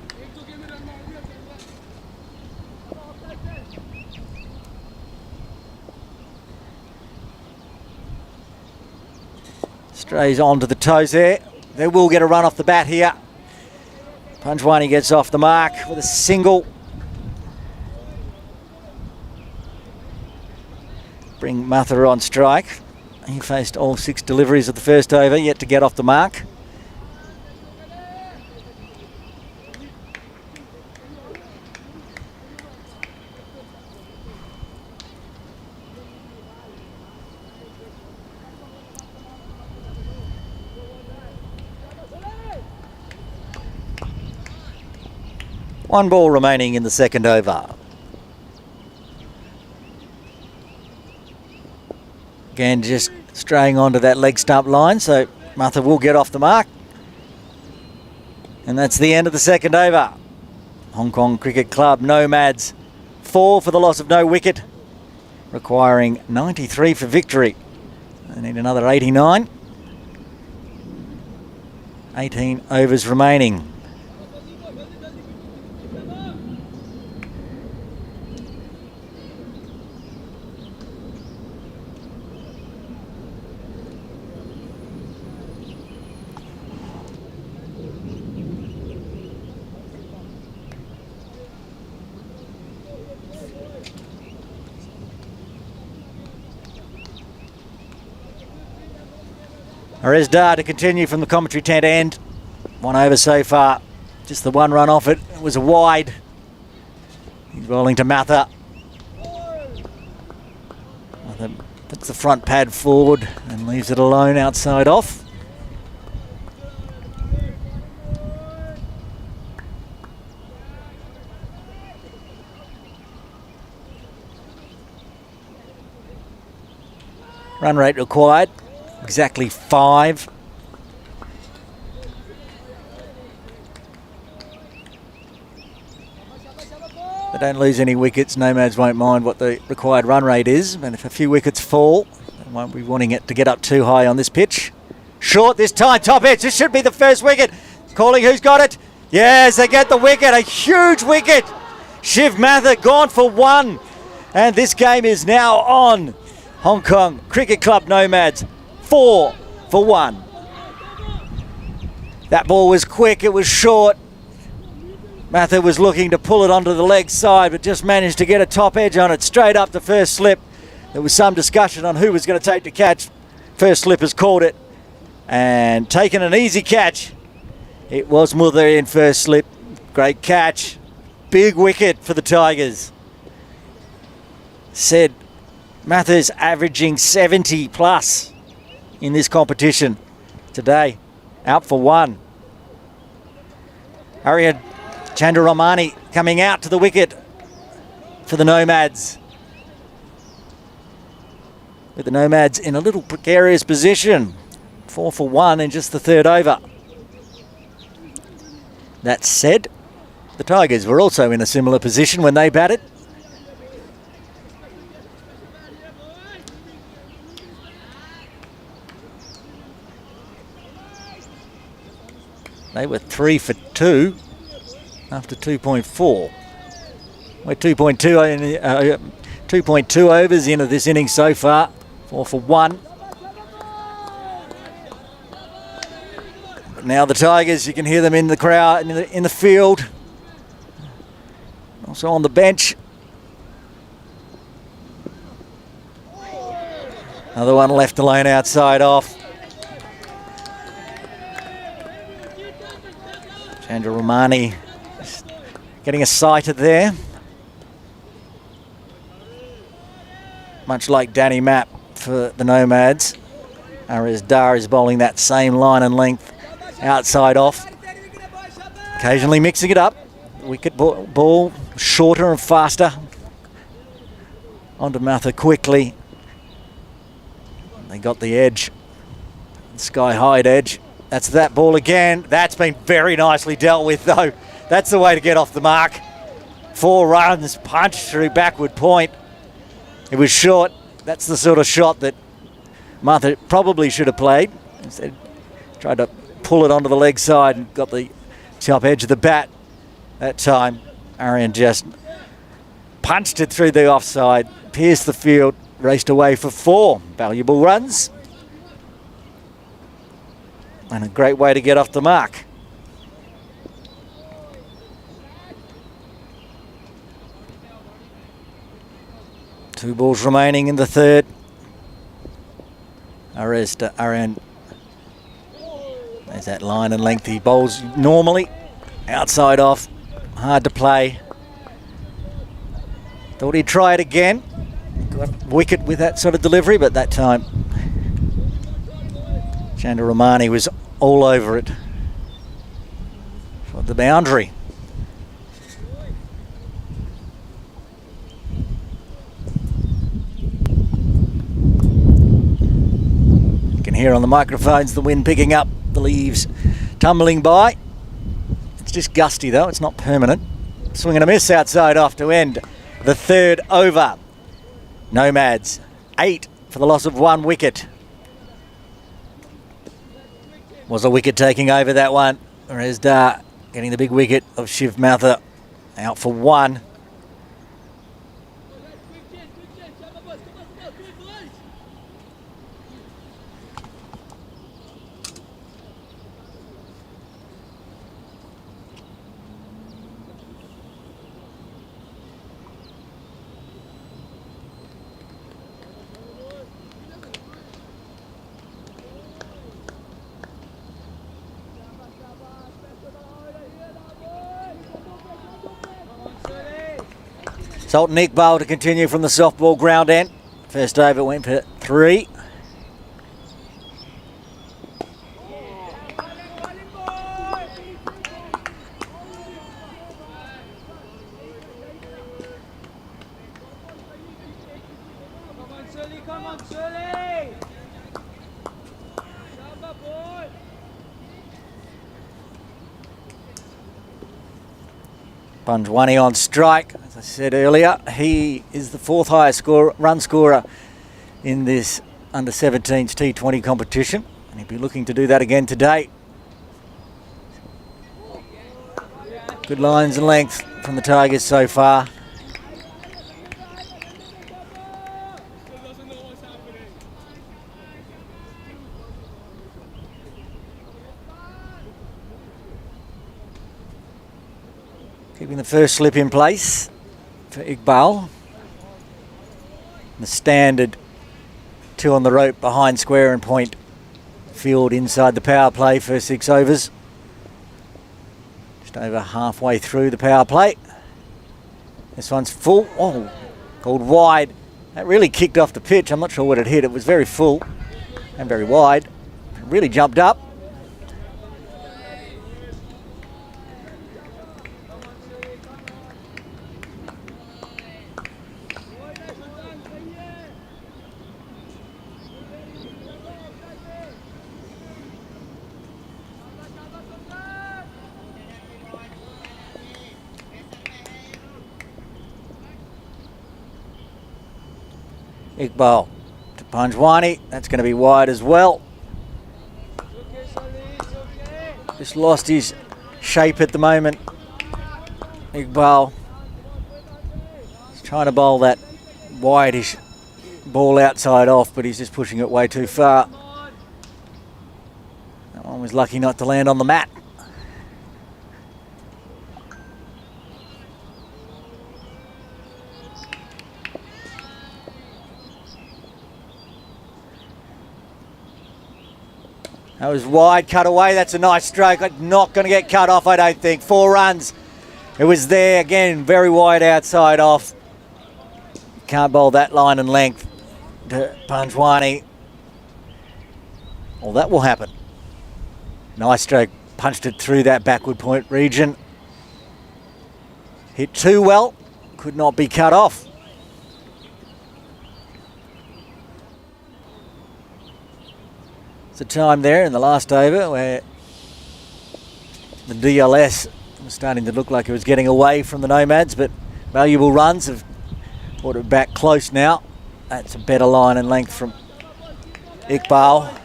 Strays on to the toes there. They will get a run off the bat here. Panjwani gets off the mark with a single. bring Mather on strike. He faced all 6 deliveries of the first over, yet to get off the mark. One ball remaining in the second over. Again, just straying onto that leg stump line, so Mather will get off the mark. And that's the end of the second over. Hong Kong Cricket Club Nomads 4 for the loss of no wicket, requiring 93 for victory. They need another 89. 18 overs remaining. Dar to continue from the commentary tent end. 1 over so far. Just the 1 run off it. It was a wide. He's rolling to Mather. Mather puts the front pad forward and leaves it alone outside off. Run rate required. Exactly 5. They don't lose any wickets. Nomads won't mind what the required run rate is. And if a few wickets fall, they won't be wanting it to get up too high on this pitch. Short this time, top edge. This should be the first wicket. Calling who's got it. Yes, they get the wicket. A huge wicket. Shiv Mather gone for 1. And this game is now on. Hong Kong Cricket Club Nomads 4 for 1. That ball was quick, it was short. Mather was looking to pull it onto the leg side, but just managed to get a top edge on it straight up the first slip. There was some discussion on who was going to take the catch. First slip has called it and taken an easy catch. It was Mather in first slip. Great catch. Big wicket for the Tigers. Said Mather's averaging 70 plus in this competition today. Out for 1. Arya Chandraramani coming out to the wicket for the Nomads. With the Nomads in a little precarious position. 4 for 1 in just the third over. That said, the Tigers were also in a similar position when they batted. They were 3 for 2 after 2.4. We're 2.2 overs into this inning so far. 4 for 1. But now the Tigers, you can hear them in the crowd, in the field. Also on the bench. Another one left alone outside off. Chandraramani getting a sighted there. Much like Danny Mapp for the Nomads. Dar is bowling that same line and length outside off. Occasionally mixing it up. Wicket ball shorter and faster. Onto Mather quickly. They got the edge. Sky high edge. That's that ball again. That's been very nicely dealt with though. That's the way to get off the mark. 4 runs, punched through backward point. It was short. That's the sort of shot that Mather probably should have played. Instead, tried to pull it onto the leg side and got the top edge of the bat. That time, Arian just punched it through the offside, pierced the field, raced away for 4 valuable runs. And a great way to get off the mark. 2 balls remaining in the third. Aresta Aran. There's that line and length he bowls normally. Outside off. Hard to play. Thought he'd try it again. Got wicket with that sort of delivery, but that time Chandra Ramani was all over it for the boundary. You can hear on the microphones the wind picking up, the leaves tumbling by. It's just gusty though, it's not permanent. Swing and a miss outside off to end the third over. Nomads 8 for the loss of 1 wicket. Was a wicket taking over that one. Resda getting the big wicket of Shiv Mather out for 1. Sultan Iqbal to continue from the softball ground end. First over went for 3. Panjwani on strike. As I said earlier, he is the 4th highest run scorer in this under-17s T20 competition, and he'll be looking to do that again today. Good lines and length from the Tigers so far. Keeping the first slip in place for Iqbal. The standard 2 on the rope behind square and point field inside the power play for 6 overs. Just over halfway through the power play. This one's full. Oh, called wide. That really kicked off the pitch. I'm not sure what it hit. It was very full and very wide. It really jumped up. Iqbal to Panjwani. That's going to be wide as well. Just lost his shape at the moment. Iqbal is trying to bowl that wide-ish ball outside off, but he's just pushing it way too far. That one was lucky not to land on the mat. That was wide, cut away. That's a nice stroke. Not going to get cut off, I don't think. 4 runs. It was there again, very wide outside off. Can't bowl that line and length to Panjwani. Well, that will happen. Nice stroke. Punched it through that backward point region. Hit too well. Could not be cut off. The time there in the last over where the DLS was starting to look like it was getting away from the Nomads, but valuable runs have brought it back close now. That's a better line and length from Iqbal.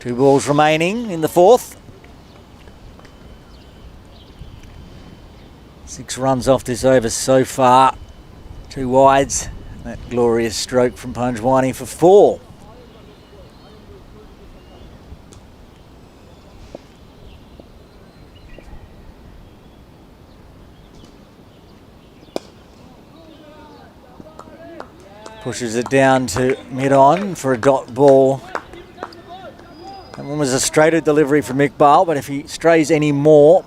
2 balls remaining in the 4th. 6 runs off this over so far. 2 wides. That glorious stroke from Panjwani for 4. Pushes it down to mid-on for a dot ball. That one was a straighter delivery from Iqbal, but if he strays any more,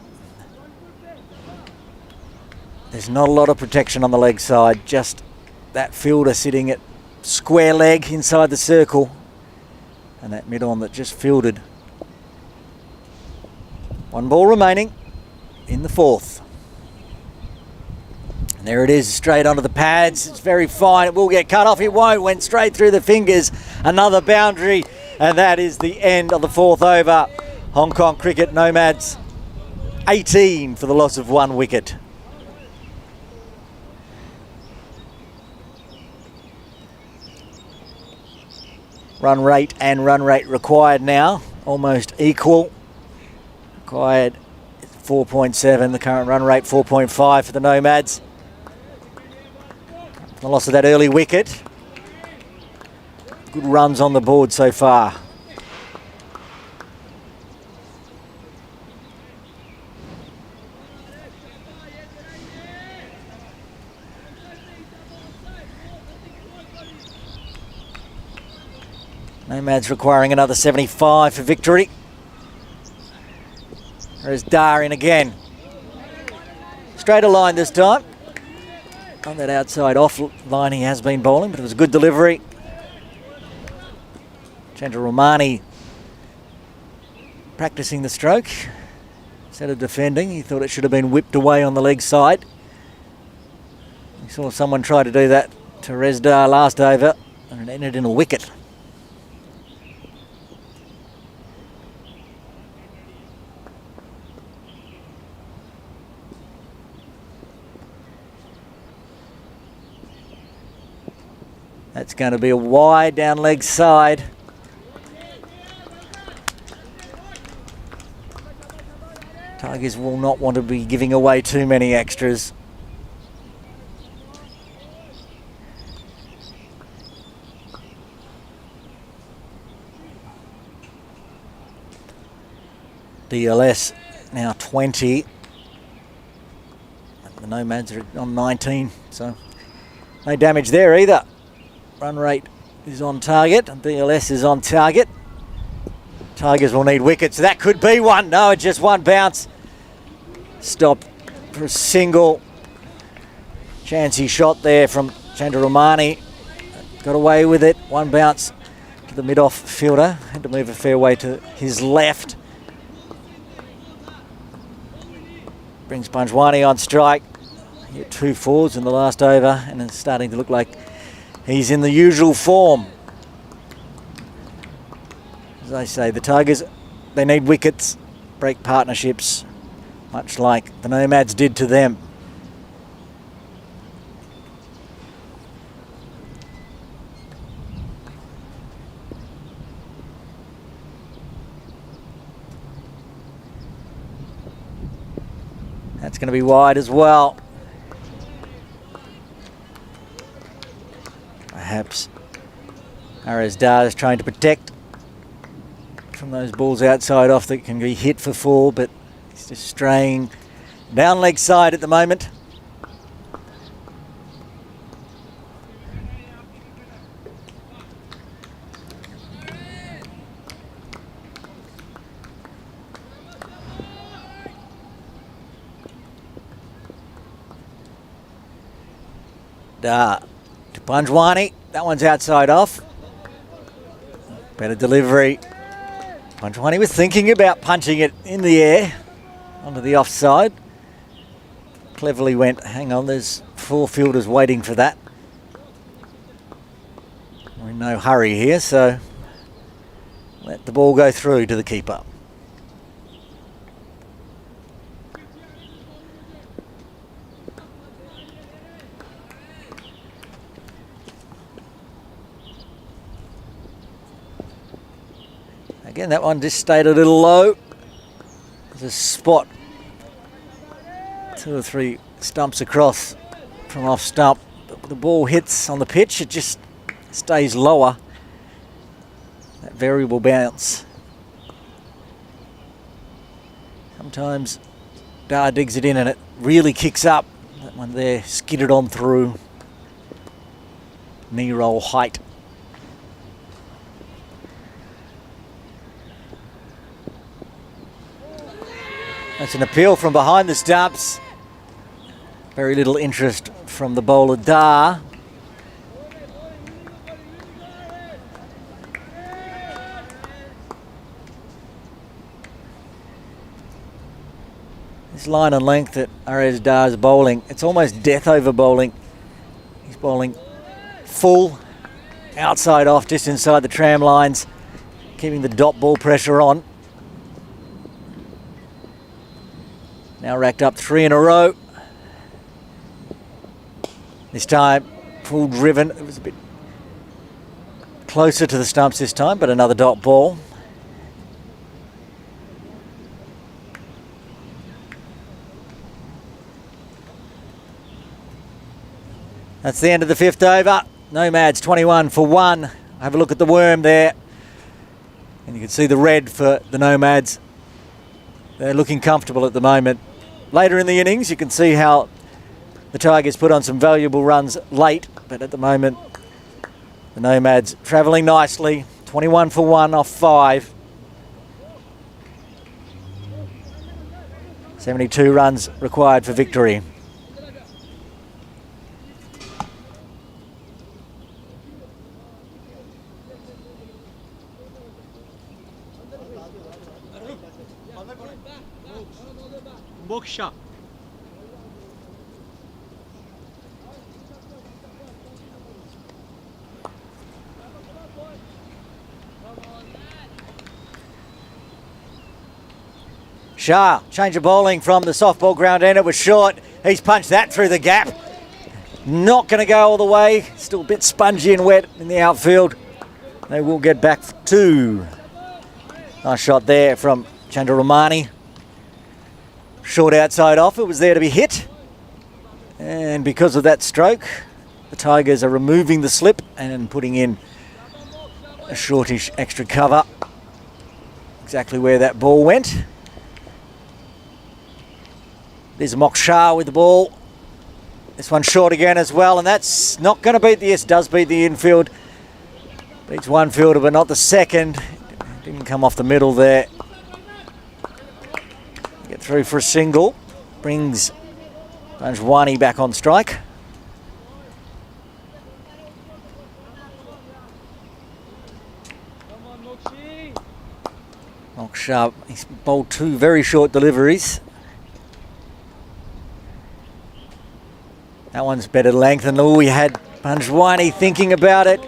there's not a lot of protection on the leg side. Just that fielder sitting at square leg inside the circle. And that mid-on that just fielded. One ball remaining in the fourth. And there it is, straight onto the pads. It's very fine. It will get cut off. It won't. Went straight through the fingers. Another boundary. And that is the end of the fourth over. Hong Kong Cricket Nomads 18 for the loss of 1 wicket. Run rate and run rate required now, almost equal. Required 4.7, the current run rate 4.5 for the Nomads. The loss of that early wicket. Good runs on the board so far. Nomads requiring another 75 for victory. There's Dar in again. Straighter line this time. On that outside off line he has been bowling, but it was a good delivery. Chandra Romani practicing the stroke. Instead of defending, he thought it should have been whipped away on the leg side. We saw someone try to do that to Resdar last over, and it ended in a wicket. That's going to be a wide down leg side. Tigers will not want to be giving away too many extras. DLS now 20. The Nomads are on 19, so no damage there either. Run rate is on target, and DLS is on target. Tigers will need wickets. That could be one. No, just one bounce. Stop for a single. Chancy shot there from Chandra Romani. Got away with it. One bounce to the mid-off fielder. Had to move a fair way to his left. Brings Panjwani on strike. He hit 2 fours in the last over, and it's starting to look like he's in the usual form. As I say, the Tigers, they need wickets, break partnerships, much like the Nomads did to them. That's going to be wide as well. Perhaps Resdar is trying to protect from those balls outside off that can be hit for 4, but he's just straying down leg side at the moment. Dar to Panjwani. That one's outside off. Better delivery. Panjwani was thinking about punching it in the air onto the offside. Cleverly went, hang on, there's 4 fielders waiting for that. We're in no hurry here, so let the ball go through to the keeper. Again, that one just stayed a little low. There's a spot 2 or 3 stumps across from off stump. But the ball hits on the pitch, it just stays lower. That variable bounce. Sometimes Dar digs it in and it really kicks up. That one there skidded on through. knee roll height. That's an appeal from behind the stumps. Very little interest from the bowler Dar. This line and length that Arez Dar is bowling, it's almost death over bowling. He's bowling full, outside off, just inside the tram lines, keeping the dot ball pressure on. Now racked up 3 in a row. This time, full driven. It was a bit closer to the stumps this time, but another dot ball. That's the end of the 5th over. Nomads 21 for 1. Have a look at the worm there. And you can see the red for the Nomads. They're looking comfortable at the moment. Later in the innings, you can see how the Tigers put on some valuable runs late, but at the moment, the Nomads travelling nicely. 21 for 1 off 5. 72 runs required for victory. Moksha. Shah, change of bowling from the softball ground end. It was short. He's punched that through the gap. Not going to go all the way. Still a bit spongy and wet in the outfield. They will get back for 2. Nice shot there from Chandraramani. Short outside off, it was there to be hit. And because of that stroke, the Tigers are removing the slip and putting in a shortish extra cover. Exactly where that ball went. There's Moksha with the ball. This one's short again as well, and that's not going to beat the does beat the infield. Beats one fielder, but not the second. Didn't come off the middle there. Get through for a single. Brings Banjwani back on strike. Moksha, he's bowled 2 very short deliveries. That one's better length, and we had Banjwani thinking about it.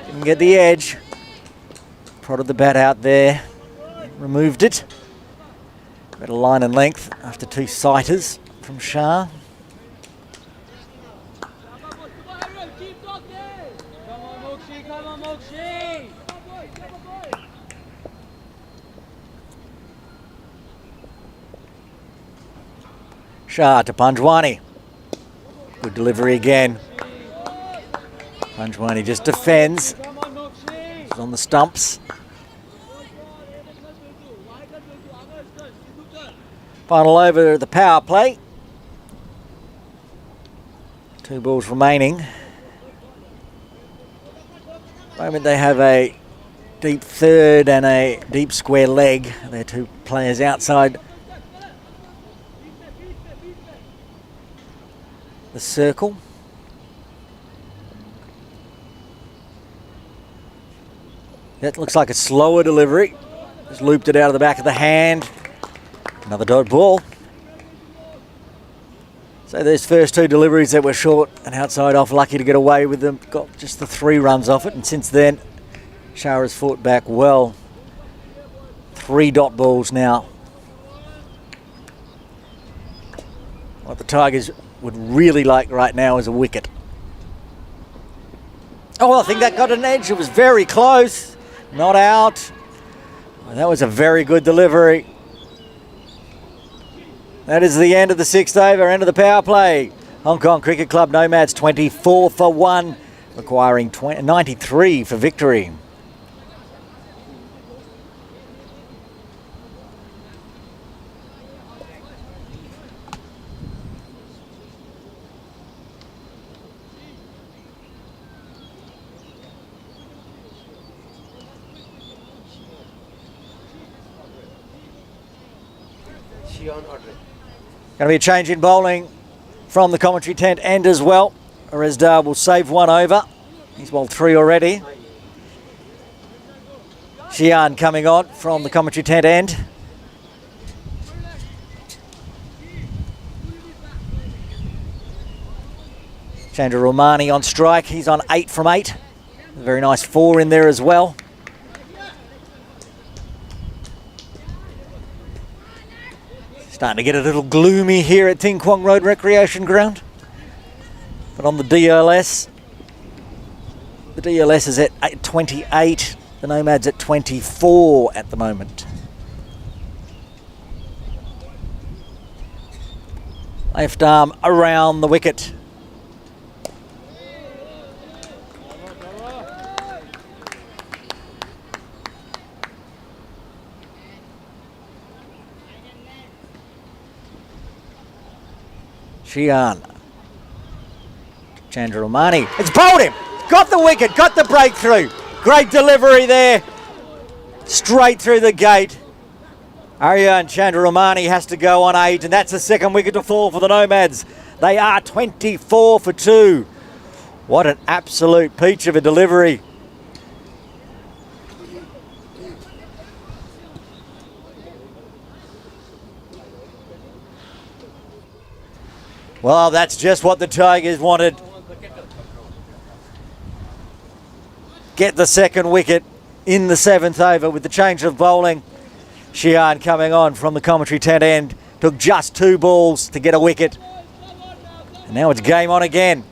Didn't get the edge. Prodded the bat out there. Removed it. Better line and length after 2 sighters from Shah. Shah to Panjwani. Good delivery again. Panjwani just defends. He's on the stumps. Final over the power play. 2 balls remaining. At the moment they have a deep third and a deep square leg. They're 2 players outside the circle. That looks like a slower delivery. Just looped it out of the back of the hand. Another dot ball. So those first 2 deliveries that were short and outside off, lucky to get away with them. Got just the 3 runs off it, and since then, Shah has fought back well. 3 dot balls now. What the Tigers would really like right now is a wicket. Oh, I think that got an edge. It was very close. Not out. Well, that was a very good delivery. That is the end of the 6th over, end of the power play. Hong Kong Cricket Club Nomads 24 for 1, requiring 93 for victory. to be a change in bowling from the commentary tent end as well. Resdar will save one over. He's bowled 3 already. Xian coming on from the commentary tent end. Chandra Romani on strike. He's on 8 from 8. A very nice 4 in there as well. Starting to get a little gloomy here at Ting Kwong Road Recreation Ground. But on the DLS is at 28. The Nomads at 24 at the moment. Left arm around the wicket. Xian. Chandra Romani. It's bowled him. Got the wicket. Got the breakthrough. Great delivery there. Straight through the gate. Aryan Chandra Romani has to go on 8, and that's the second wicket to fall for the Nomads. They are 24 for 2. What an absolute peach of a delivery. Well, that's just what the Tigers wanted. Get the second wicket in the 7th over with the change of bowling. Xian coming on from the commentary tent end. Took just 2 balls to get a wicket. And now it's game on again.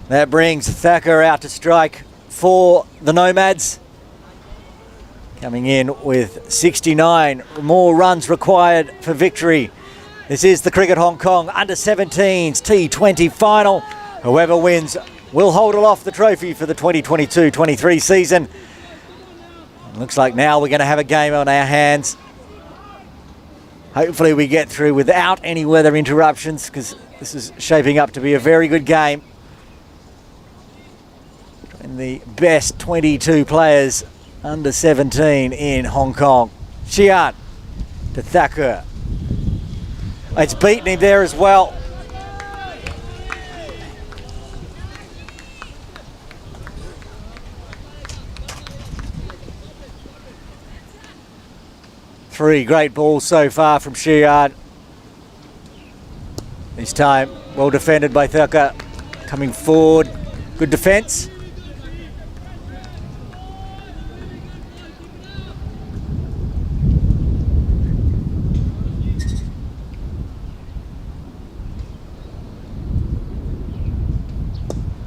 That brings Thacker out to strike for the Nomads. Coming in with 69 more runs required for victory. This is the Cricket Hong Kong Under-17s T20 final. Whoever wins will hold aloft the trophy for the 2022-23 season. Looks like now we're going to have a game on our hands. Hopefully we get through without any weather interruptions, because this is shaping up to be a very good game. And the best 22 players under 17 in Hong Kong. Xian to Thacker. It's beaten him there as well. Three great balls so far from Xian. This time well defended by Thacker. Coming forward, good defence.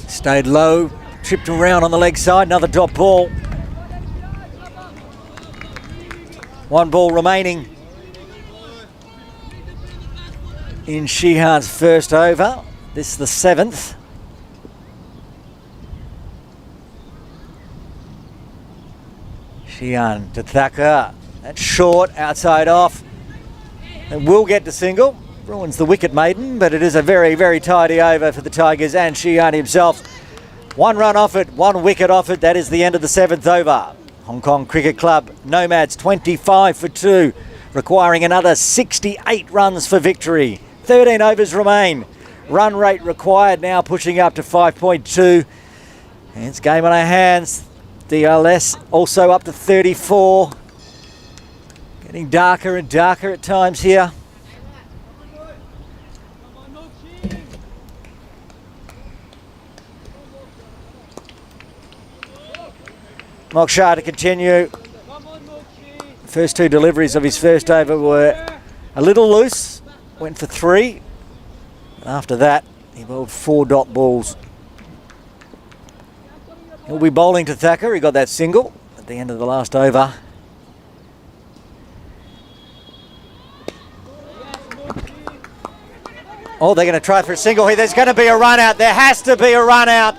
Stayed low, tripped around on the leg side, another drop ball. 1 ball remaining in Xian's first over. This is the 7th. Xian to Thacker. That's short, outside off. And will get to single. Ruins the wicket maiden, but it is a very, very tidy over for the Tigers and Xian himself. 1 run off it, 1 wicket off it. That is the end of the 7th over. Hong Kong Cricket Club Nomads 25 for 2, requiring another 68 runs for victory. 13 overs remain. Run rate required now pushing up to 5.2. And it's game on our hands. DLS also up to 34. Getting darker and darker at times here. Moksha to continue. First 2 deliveries of his first over were a little loose. Went for 3. After that, he bowled 4 dot balls. He'll be bowling to Thacker. He got that single at the end of the last over. Oh, they're going to try for a single here. There's going to be a run out. There has to be a run out.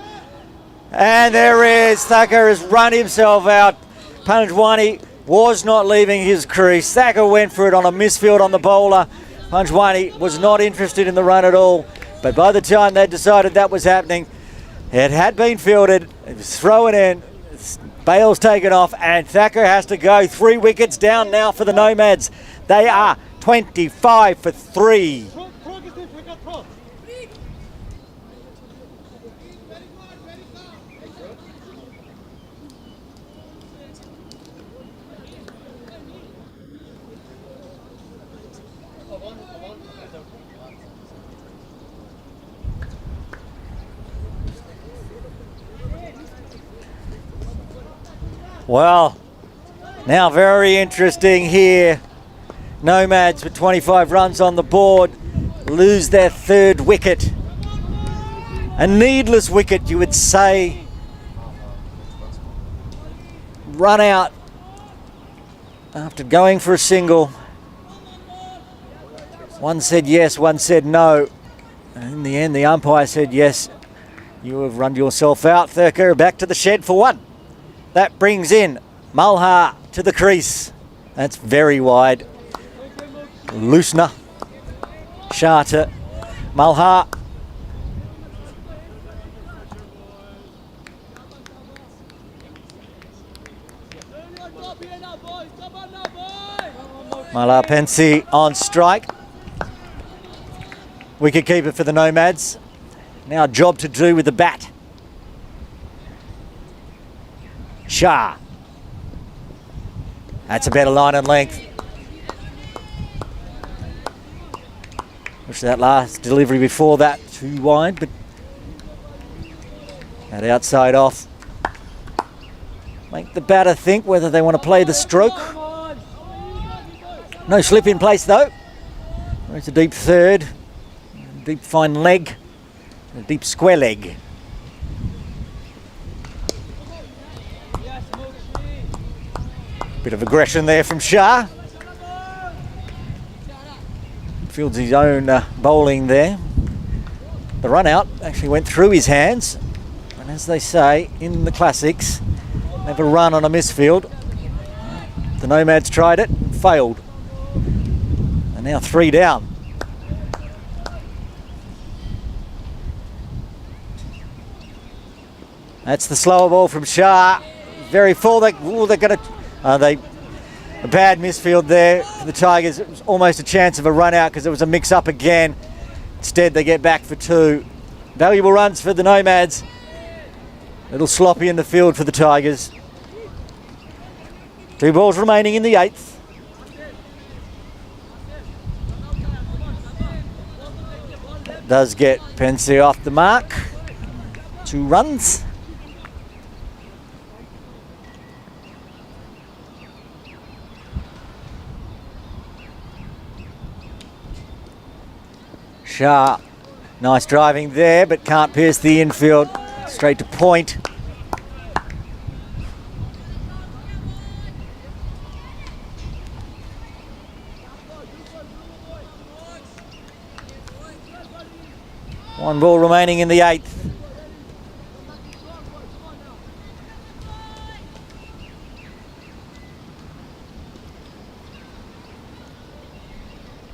And there is. Thacker has run himself out. Panjwani was not leaving his crease. Thacker went for it on a misfield on the bowler. Panjwani was not interested in the run at all. But by the time they decided that was happening, it had been fielded. It was thrown in. Bale's taken off and Thacker has to go. 3 wickets down now for the Nomads. They are 25 for 3. Well, now very interesting here. Nomads with 25 runs on the board lose their 3rd wicket. A needless wicket, you would say. Run out after going for a single. One said yes, one said no. And in the end, the umpire said yes. You have run yourself out, Thacker. Back to the shed for 1. That brings in Malhar to the crease. That's very wide. Loosener. Sharter. Malhar. Malhar Pensy on strike. Wicket keeper for the Nomads. Now a job to do with the bat. Shah. That's a better line and length. Wish that last delivery before that too wide, but that outside off. Make the batter think whether they want to play the stroke. No slip in place though. It's a deep 3rd, deep fine leg, a deep square leg. Bit of aggression there from Shah. Fields his own bowling there. The run out actually went through his hands. And as they say in the classics, never run on a misfield. The Nomads tried it and failed. And now 3 down. That's the slower ball from Shah. Very full. They're going to... a bad misfield there for the Tigers. It was almost a chance of a run out because it was a mix up again. Instead they get back for 2. Valuable runs for the Nomads. A little sloppy in the field for the Tigers. 2 balls remaining in the 8th. Does get Pensy off the mark. 2 runs. Shah, nice driving there, but can't pierce the infield. Straight to point. One ball remaining in the 8th.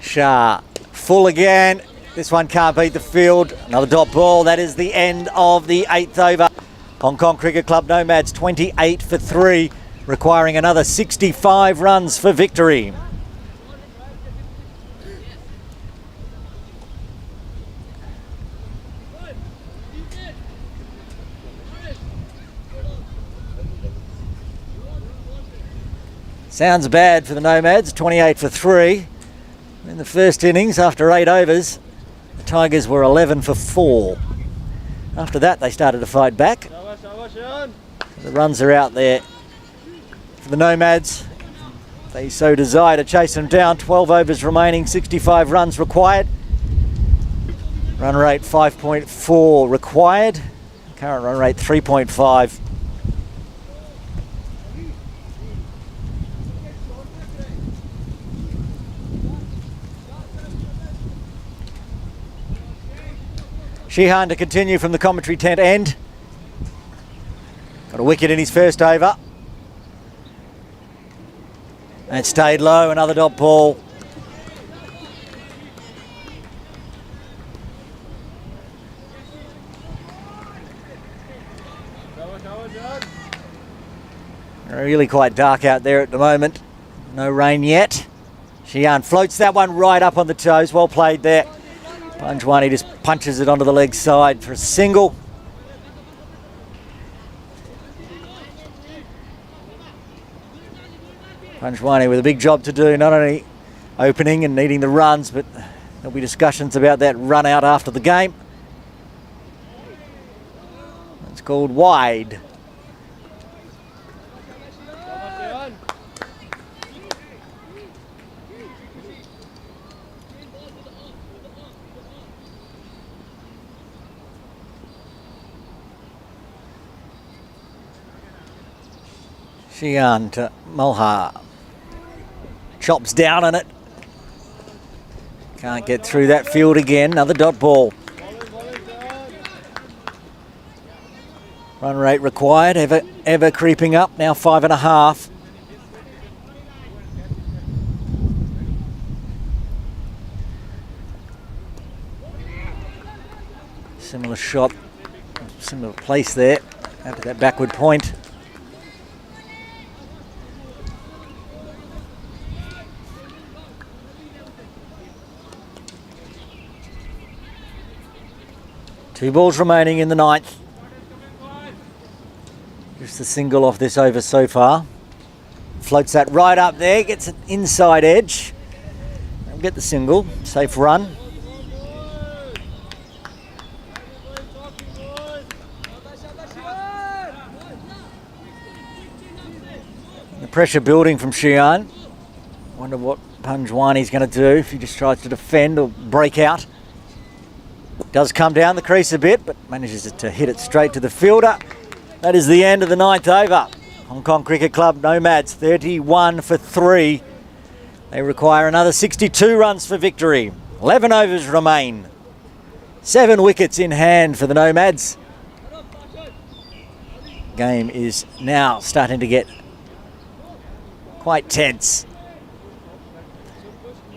Shah, full again. This one can't beat the field. Another dot ball. That is the end of the 8th over. Hong Kong Cricket Club Nomads 28 for 3, requiring another 65 runs for victory. Sounds bad for the Nomads, 28 for 3. In the first innings, after 8 overs, the Tigers were 11 for 4. After that, they started to fight back. The runs are out there for the Nomads. They so desire to chase them down. 12 overs remaining, 65 runs required. Run rate 5.4 required. Current run rate 3.5. Sheehan to continue from the commentary tent end. Got a wicket in his first over. And stayed low, another dot ball. Really quite dark out there at the moment. No rain yet. Xian floats that one right up on the toes. Well played there. Panjwani just punches it onto the leg side for a single. Panjwani with a big job to do, not only opening and needing the runs, but there'll be discussions about that run out after the game. It's called wide. Xian to Mulha. Chops down on it. Can't get through that field again. Another dot ball. Run rate required, ever creeping up. Now 5.5. Similar shot, similar place there. Out to that backward point. Two balls remaining in the ninth. Just the single off this over so far. Floats that right up there, gets an inside edge. I'll get the single, safe run. The pressure building from Xian. Wonder what Panjwani's going to do if he just tries to defend or break out. Does come down the crease a bit, but manages to hit it straight to the fielder. That is the end of the ninth over. Hong Kong Cricket Club Nomads 31 for 3. They require another 62 runs for victory. 11 overs remain. 7 wickets in hand for the Nomads. Game is now starting to get quite tense.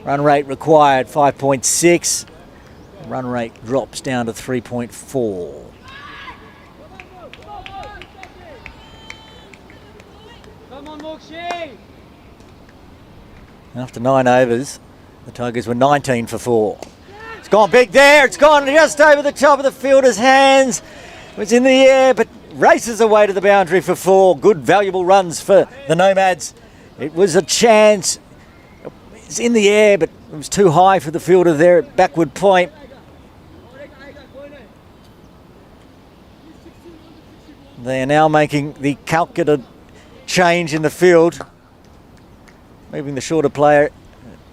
Run rate required 5.6. Run rate drops down to 3.4. After 9 overs, the Tigers were 19 for 4. It's gone big there. It's gone just over the top of the fielder's hands. It was in the air, but races away to the boundary for 4. Good, valuable runs for the Nomads. It was a chance. It's in the air, but it was too high for the fielder there at backward point. They are now making the calculated change in the field, moving the shorter player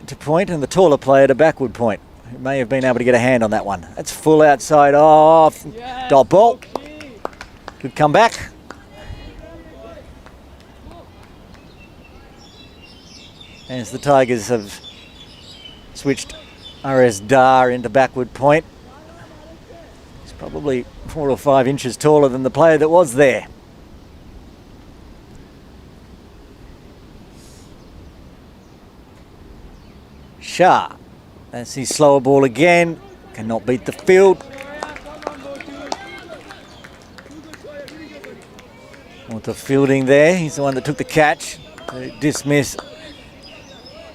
to point and the taller player to backward point, who may have been able to get a hand on that one. That's full outside off. Dot ball. Good come back. As the Tigers have switched RS Dar into backward point. He's probably 4 or 5 inches taller than the player that was there. Shah, that's his slower ball again, cannot beat the field. With the fielding there, he's the one that took the catch to dismiss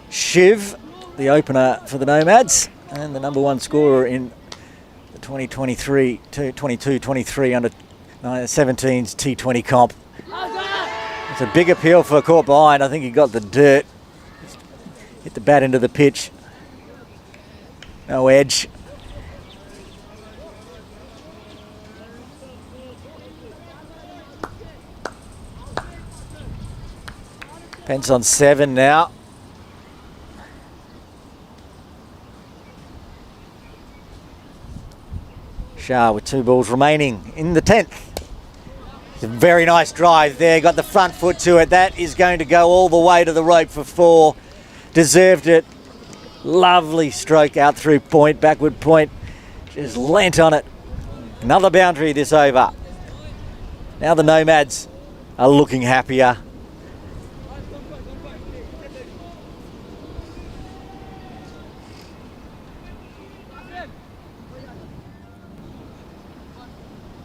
Shiv, the opener for the Nomads, and the number 1 scorer in the 2023 under 17's T20 comp. It's a big appeal for a caught behind. I think he got the dirt. Hit the bat into the pitch. No edge. Pence on 7 now. Shah with 2 balls remaining in the 10th. It's a very nice drive there. Got the front foot to it. That is going to go all the way to the rope for 4. Deserved it. Lovely stroke out through point, backward point. Just leant on it. Another boundary this over. Now the Nomads are looking happier.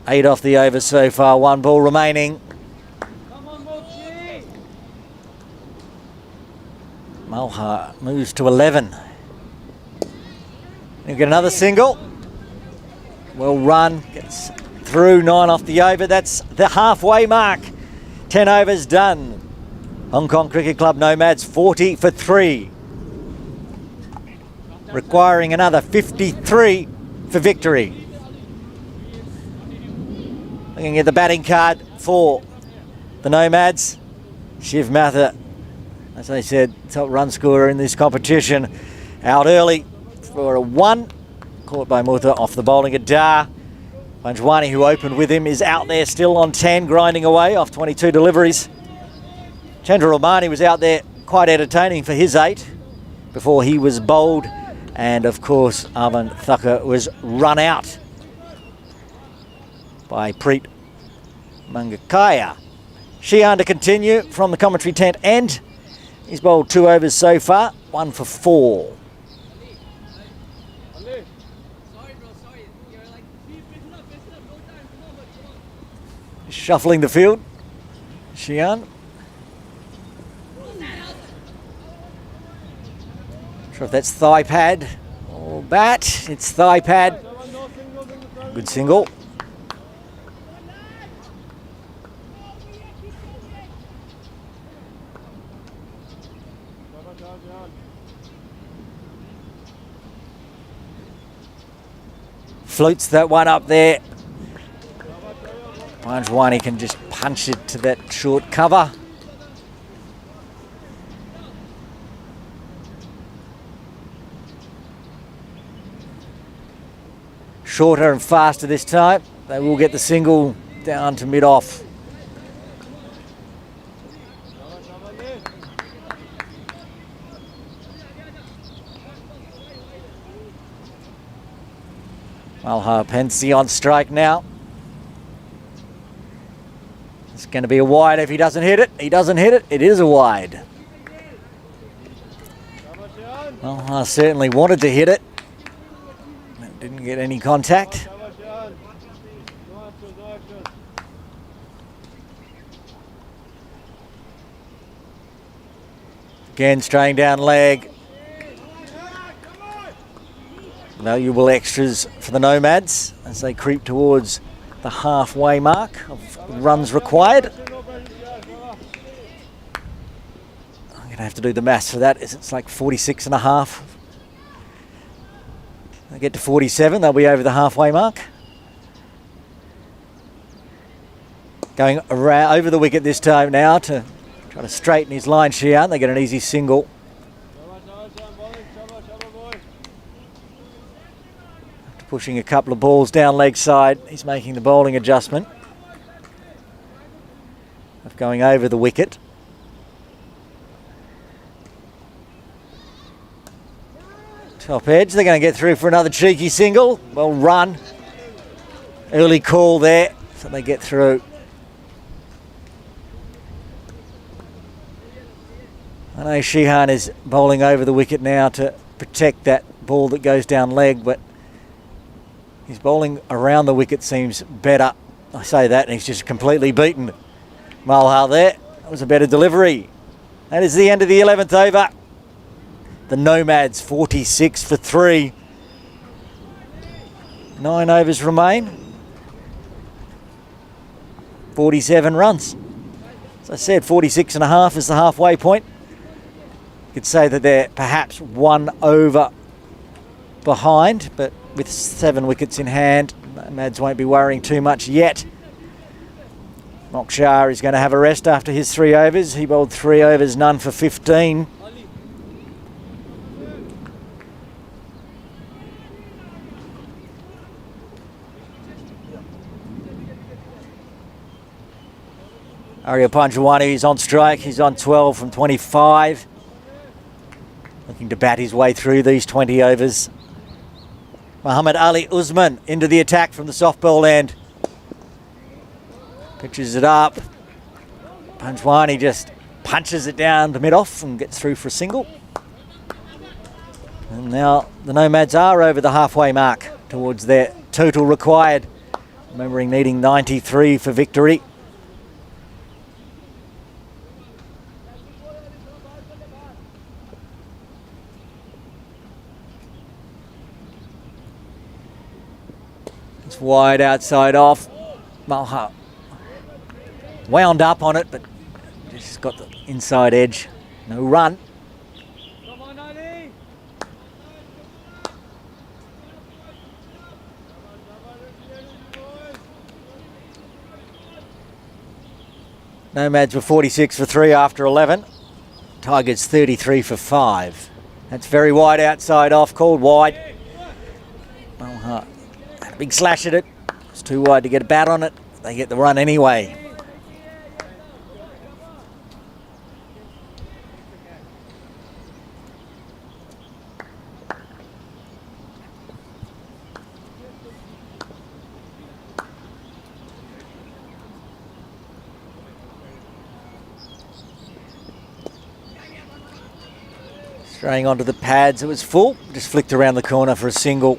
Eight off the over so far, 1 ball remaining. Malha moves to 11. He'll get another single. Well run, gets through 9 off the over. That's the halfway mark. 10 overs done. Hong Kong Cricket Club Nomads 40 for 3. Requiring another 53 for victory. Looking at the batting card for the Nomads. Shiv Matha, as I said, top run scorer in this competition. Out early for a 1. Caught by Mutha off the bowling of Dar. Panjwani, who opened with him, is out there still on 10, grinding away off 22 deliveries. Chandra Romani was out there quite entertaining for his 8 before he was bowled. And of course, Arvind Thakur was run out by Preet Mangakaya. Sheehan to continue from the commentary tent end. He's bowled 2 overs so far, 1 for 4. Shuffling the field, Sheehan. Not sure if that's thigh pad or bat. It's thigh pad. Good single. Floats that one up there. Panjwani can just punch it to that short cover. Shorter and faster this time. They will get the single down to mid-off. Malha Pensy on strike now. It's going to be a wide if he doesn't hit it. He doesn't hit it. It is a wide. Malha certainly wanted to hit it. Didn't get any contact. Again, straying down leg. Valuable extras for the Nomads as they creep towards the halfway mark of runs required. I'm going to have to do the maths for that. It's like 46 and a half. They get to 47, they'll be over the halfway mark. Going around over the wicket this time now to try to straighten his line shear. They get an easy single. After pushing a couple of balls down leg side, he's making the bowling adjustment of going over the wicket. Top edge, they're going to get through for another cheeky single. Well run. Early call there, so they get through. I know Sheehan is bowling over the wicket now to protect that ball that goes down leg, but his bowling around the wicket seems better. I say that and he's just completely beaten Malha there. That was a better delivery. That is the end of the 11th over. The Nomads 46 for 3. 9 overs remain. 47 runs. As I said, 46 and a half is the halfway point. You could say that they're perhaps 1 over behind, but with 7 wickets in hand, Nomads won't be worrying too much yet. Moksha is going to have a rest after his 3 overs. He bowled 3 overs, none for 15. Arya Panjwani is on strike. He's on 12 from 25. Looking to bat his way through these 20 overs. Muhammad Ali Usman into the attack from the soft ball end. Pitches it up. Panjwani just punches it down to mid-off and gets through for a single. And now the Nomads are over the halfway mark towards their total required. Remembering needing 93 for victory. wide outside off. Malha wound up on it, but just got the inside edge. No run. Come on, Ali. Nomads were 46 for 3 after 11. Tigers 33 for 5. That's very wide outside off, called wide. Malha had a big slash at it. It's too wide to get a bat on it. They get the run anyway. Straying onto the pads, it was full. Just flicked around the corner for a single.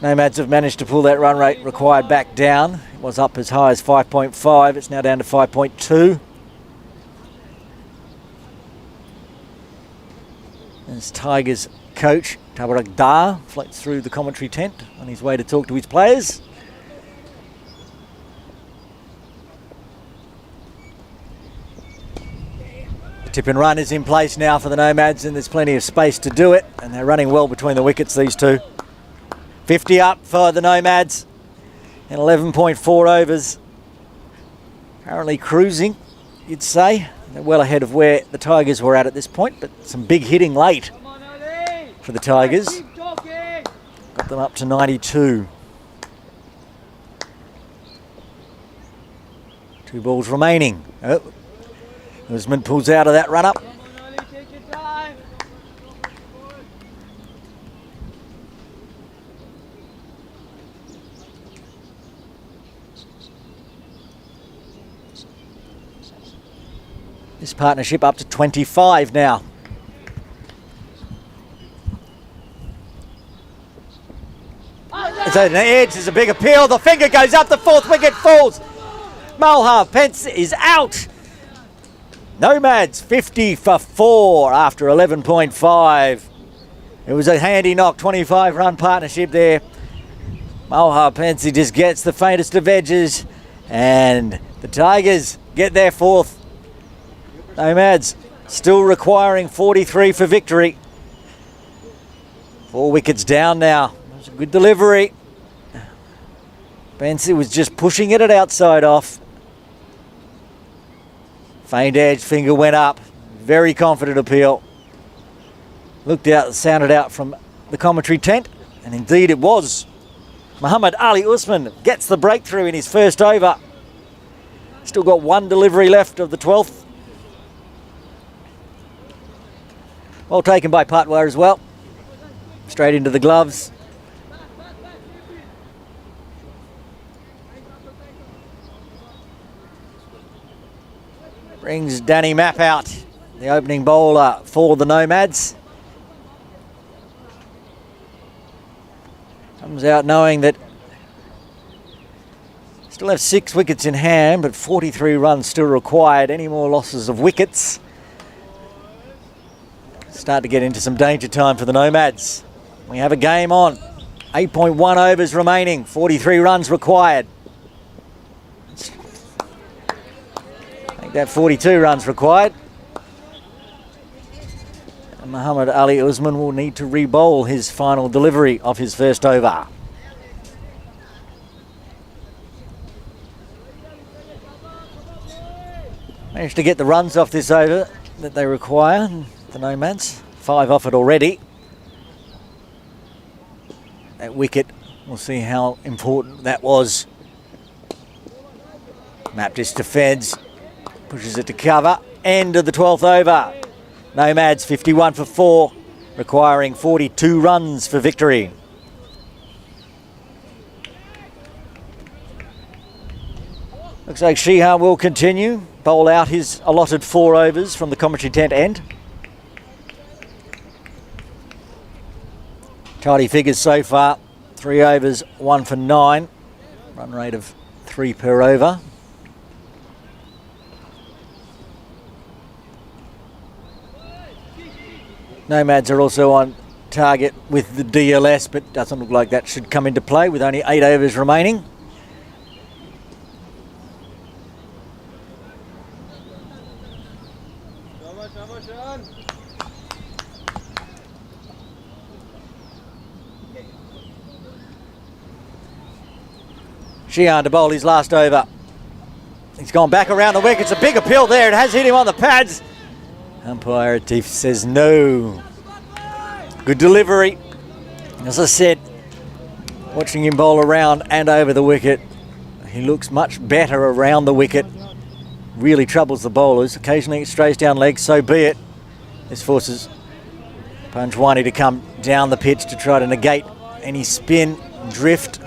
Nomads have managed to pull that run rate required back down. It was up as high as 5.5. It's now down to 5.2. As Tigers coach TKRRG Dar floats through the commentary tent on his way to talk to his players. Tip and run is in place now for the Nomads, and there's plenty of space to do it, and they're running well between the wickets, these two. 50 up for the Nomads in 11.4 overs. Currently cruising, you'd say. They're well ahead of where the Tigers were at this point, but some big hitting late for the Tigers. Got them up to 92. 2 balls remaining. Oh. Usman pulls out of that run-up. This partnership up to 25 now. It's an edge, there's a big appeal. The finger goes up, the 4th wicket falls. Malha Pence is out. Nomads 50 for 4 after 11.5. It was a handy knock, 25-run partnership there. Malha Pensy just gets the faintest of edges, and the Tigers get their 4th. Nomads still requiring 43 for victory. 4 wickets down now. It was a good delivery. Pensy was just pushing it at outside off. Faint edge, finger went up. Very confident appeal. Looked out, sounded out from the commentary tent, and indeed it was. Muhammad Ali Usman gets the breakthrough in his first over. Still got 1 delivery left of the 12th. Well taken by Patwa as well. Straight into the gloves. Brings Danny Mapp out, the opening bowler for the Nomads. Comes out knowing that still have 6 wickets in hand, but 43 runs still required. Any more losses of wickets start to get into some danger time for the Nomads. We have a game on. 8.1 overs remaining, 43 runs required. That 42 runs required. And Muhammad Ali Usman will need to re-bowl his final delivery of his first over. Managed to get the runs off this over that they require, the Nomads. 5 off it already. That wicket, we'll see how important that was. Mapp just defends. Pushes it to cover. End of the 12th over. Nomads 51 for 4, requiring 42 runs for victory. Looks like Shihan will continue. Bowl out his allotted 4 overs from the commentary tent end. Tidy figures so far. 3 overs, 1 for 9. Run rate of 3 per over. Nomads are also on target with the DLS, but doesn't look like that should come into play with only 8 overs remaining. Xian to bowl his last over. He's gone back around the wicket. It's a big appeal there. It has hit him on the pads. Umpire Atif says no. Good delivery. As I said, watching him bowl around and over the wicket, he looks much better around the wicket. Really troubles the bowlers. Occasionally it strays down legs, so be it. This forces Panjwani to come down the pitch to try to negate any spin, drift.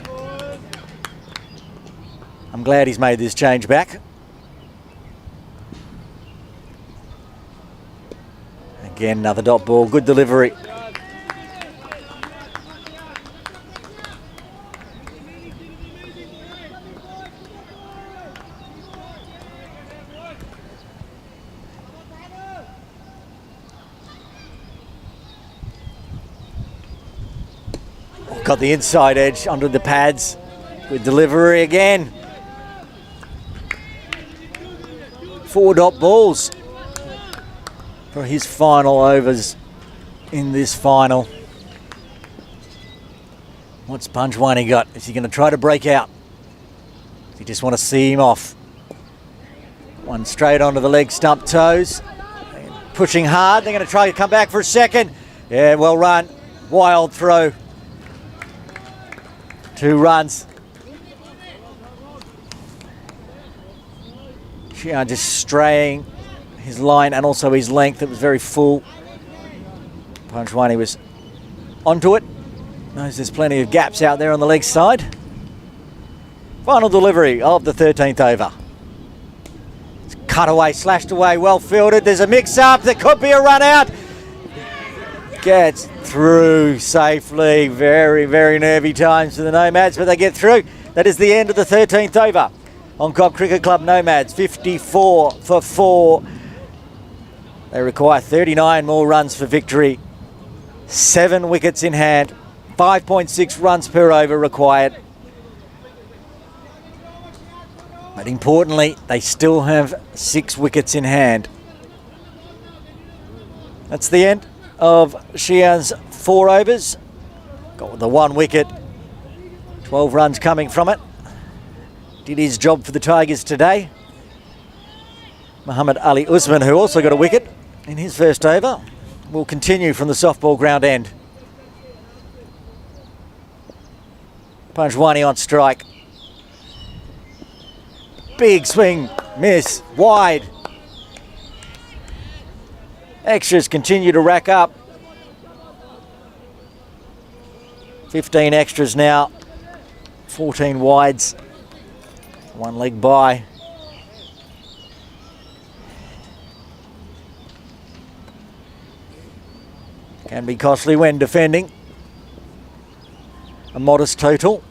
I'm glad he's made this change back. Again, another dot ball, good delivery. Got the inside edge under the pads. Good delivery again. 4 dot balls for his final overs in this final. What's Panjwani got? Is he going to try to break out? Does he just want to see him off? One straight onto the leg stump toes. Pushing hard. They're going to try to come back for a second. Yeah, well run. Wild throw. 2 runs. Xian just straying his line and also his length. It was very full. Panjwani was onto it. Knows there's plenty of gaps out there on the leg side. Final delivery of the 13th over. It's cut away, slashed away, well fielded. There's a mix-up. There could be a run out. Gets through safely. Very, very nervy times for the Nomads, but they get through. That is the end of the 13th over. Hong Kong Cricket Club Nomads, 54 for 4. They require 39 more runs for victory. 7 wickets in hand. 5.6 runs per over required. But importantly, they still have 6 wickets in hand. That's the end of Xian's 4 overs. Got the 1 wicket. 12 runs coming from it. Did his job for the Tigers today. Muhammad Ali Usman, who also got a wicket in his first over, will continue from the softball ground end. Panjwani on strike. Big swing, miss, wide. Extras continue to rack up. 15 extras now. 14 wides. 1 leg by. Can be costly when defending. A modest total.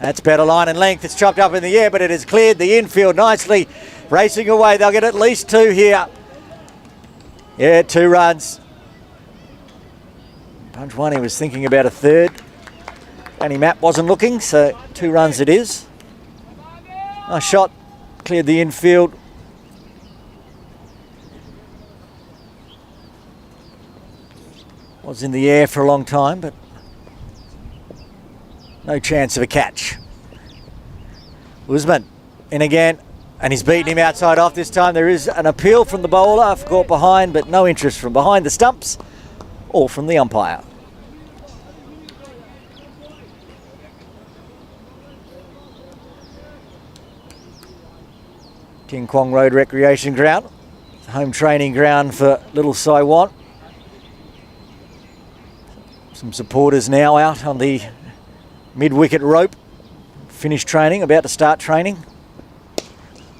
That's better line and length. It's chopped up in the air, but it has cleared the infield nicely. Racing away. They'll get at least 2 here. Yeah, 2 runs. Panjwani was thinking about a 3rd. Danny Mapp wasn't looking, so 2 runs it is. Nice shot, cleared the infield. Was in the air for a long time, but no chance of a catch. Usman in again, and he's beaten him outside off this time. There is an appeal from the bowler, caught behind, but no interest from behind the stumps or from the umpire. Ting Kwong Road Recreation Ground, home training ground for little Saiwan. Some supporters now out on the mid-wicket rope. Finished training, about to start training.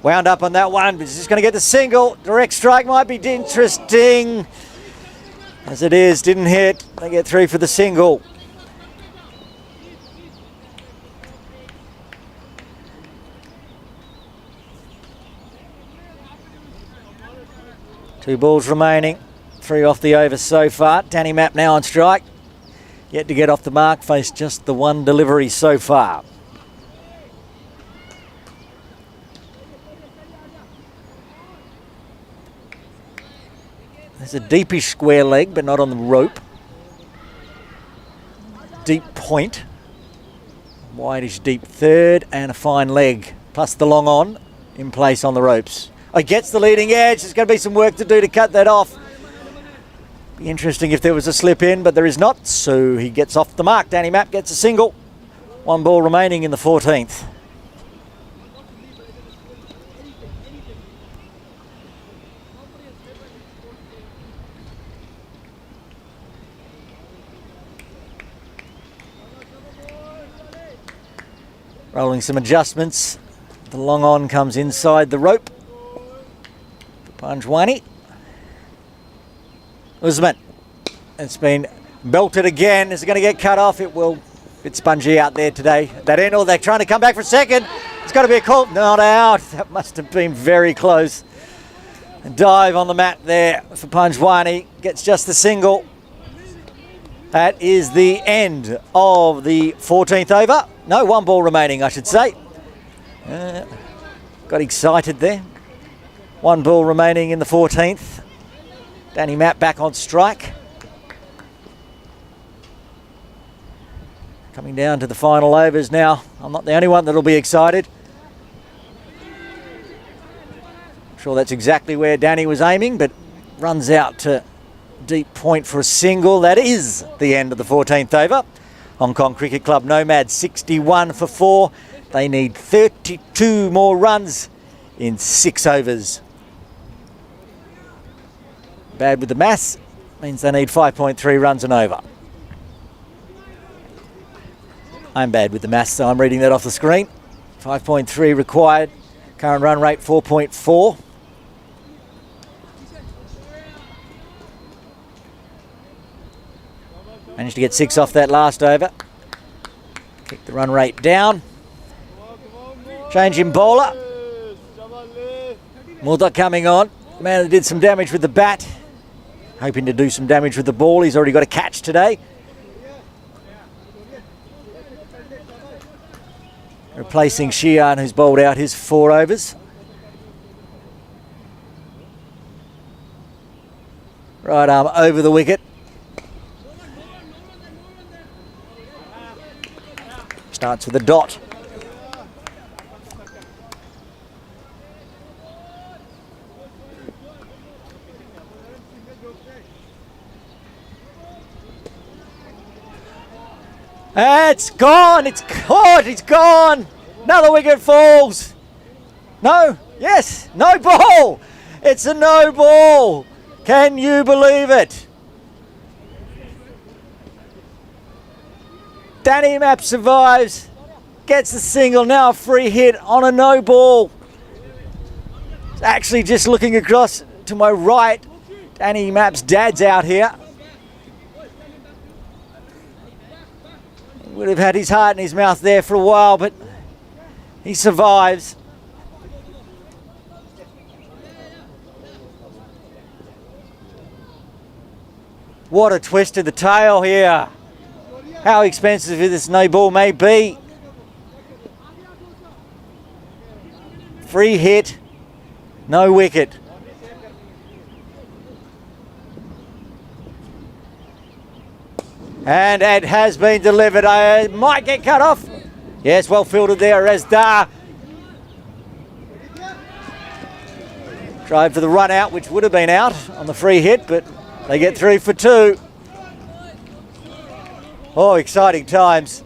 Wound up on that one, but he's just going to get the single. Direct strike might be interesting. As it is, didn't hit. They get through for the single. Two balls remaining. 3 off the over so far. Danny Mapp now on strike. Yet to get off the mark, faced just the one delivery so far. There's a deepish square leg, but not on the rope. Deep point. Wideish deep third, and a fine leg. Plus the long on in place on the ropes. Oh, he gets the leading edge. There's going to be some work to do to cut that off. Be interesting if there was a slip in, but there is not. So he gets off the mark. Danny Mapp gets a single. One ball remaining in the 14th. Rolling some adjustments. The long on comes inside the rope. Panjwani. Usman. It's been belted again. Is it going to get cut off? It will. It's spongy out there today. That end, or they're trying to come back for a second. It's got to be a call. Not out. That must have been very close. A dive on the mat there for Panjwani. Gets just the single. That is the end of the 14th over. No, one ball remaining, I should say. Got excited there. One ball remaining in the 14th. Danny Mapp back on strike. Coming down to the final overs now. I'm not the only one that'll be excited. I'm sure that's exactly where Danny was aiming, but runs out to deep point for a single. That is the end of the 14th over. Hong Kong Cricket Club Nomads 61 for 4. They need 32 more runs in 6 overs. Bad with the maths means they need 5.3 runs and over. I'm bad with the maths, so I'm reading that off the screen. 5.3 required. Current run rate 4.4. Managed to get 6 off that last over. Kick the run rate down. Change in bowler. Mulder coming on. Man that did some damage with the bat. Hoping to do some damage with the ball. He's already got a catch today. Replacing Xian, who's bowled out his 4 overs. Right arm over the wicket. Starts with a dot. It's gone, it's caught, it's gone. Another wicket falls. No, yes, no ball. It's a no ball. Can you believe it? Danny Mapp survives, gets the single, now a free hit on a no ball. It's actually just looking across to my right. Danny Mapp's dad's out here. He would have had his heart in his mouth there for a while, but he survives. What a twist of the tail here. How expensive this no ball may be. Free hit, no wicket. And it has been delivered. It might get cut off. Yes, well fielded there, Resdar. Tried for the run out, which would have been out on the free hit, but they get through for 2. Oh, exciting times.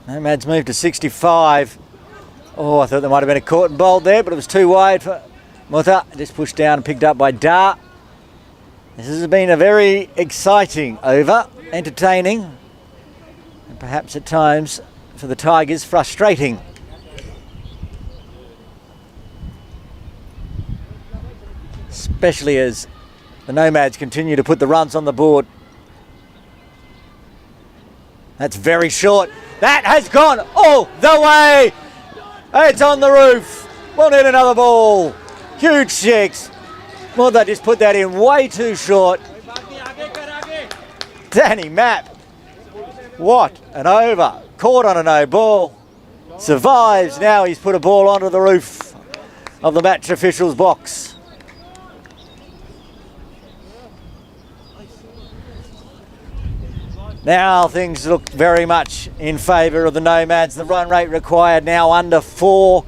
Nomads moved to 65. Oh, I thought there might have been a caught and bowled there, but it was too wide for Mutta. Just pushed down and picked up by Dar. This has been a very exciting over, entertaining, and perhaps at times for the Tigers frustrating. Especially as the Nomads continue to put the runs on the board. That's very short. That has gone all the way. It's on the roof. We'll need another ball. Huge six. Well, they just put that in way too short. Danny Mapp. What an over. Caught on a no ball. Survives. Now he's put a ball onto the roof of the match official's box. Now things look very much in favour of the Nomads. The run rate required now under 4.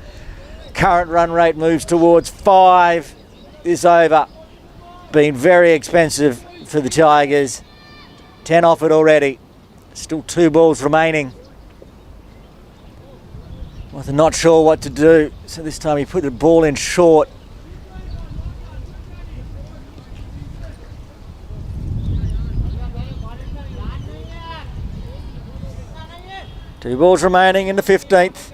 Current run rate moves towards 5. This over been very expensive for the Tigers. 10 off it already. Still 2 balls remaining. Well, they're not sure what to do, so this time he put the ball in short. Two balls remaining in the 15th.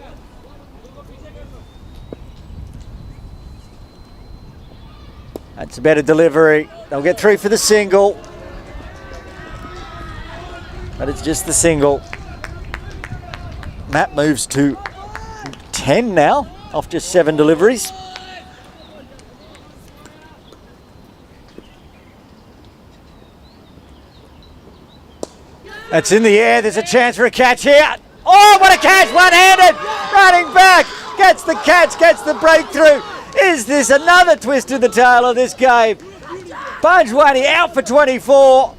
That's a better delivery. They'll get through for the single. But it's just the single. Matt moves to 10 now, off just 7 deliveries. That's in the air. There's a chance for a catch here. Oh, what a catch! One-handed, running back, gets the catch, gets the breakthrough. Is this another twist in the tail of this game? Panjwani out for 24.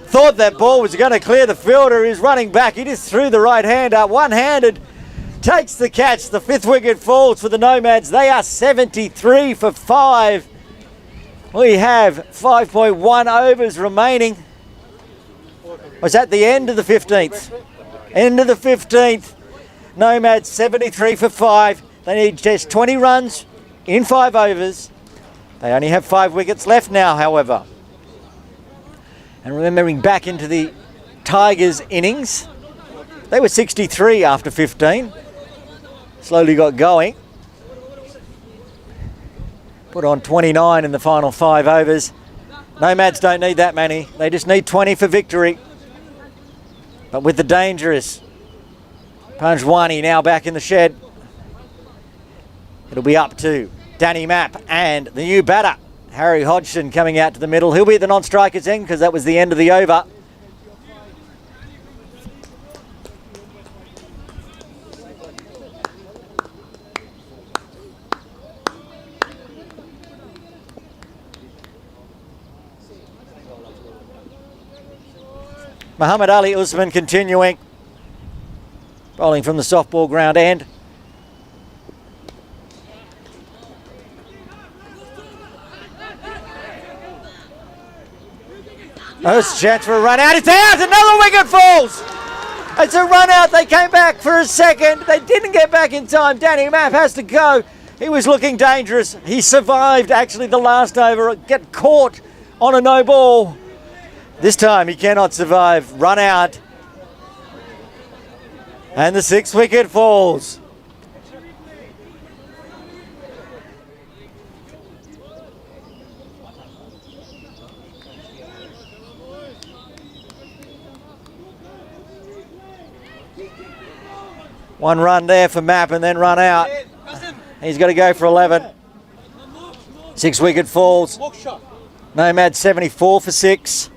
Thought that ball was going to clear the fielder. He's running back. He just threw the right hand up. One-handed, takes the catch. The 5th wicket falls for the Nomads. They are 73 for 5. We have 5.1 overs remaining. Was that the end of the 15th? End of the 15th. Nomads 73 for 5. They need just 20 runs in 5 overs. They only have 5 wickets left now, however. And remembering back into the Tigers innings, they were 63 after 15. Slowly got going. Put on 29 in the final 5 overs. Nomads don't need that many. They just need 20 for victory. But with the dangerous Panjwani now back in the shed, it'll be up to Danny Mapp and the new batter, Harry Hodgson, coming out to the middle. He'll be at the non-strikers end because that was the end of the over. Muhammad Ali Usman continuing. Bowling from the softball ground end. There's a chance for a run out. It's out! Another wicket falls! It's a run out. They came back for a second. They didn't get back in time. Danny Mapp has to go. He was looking dangerous. He survived actually the last over. Get caught on a no ball. This time he cannot survive. Run out. And the 6th wicket falls. One run there for Mapp and then run out. He's got to go for 11. 6 wicket falls. Nomad 74 for 6.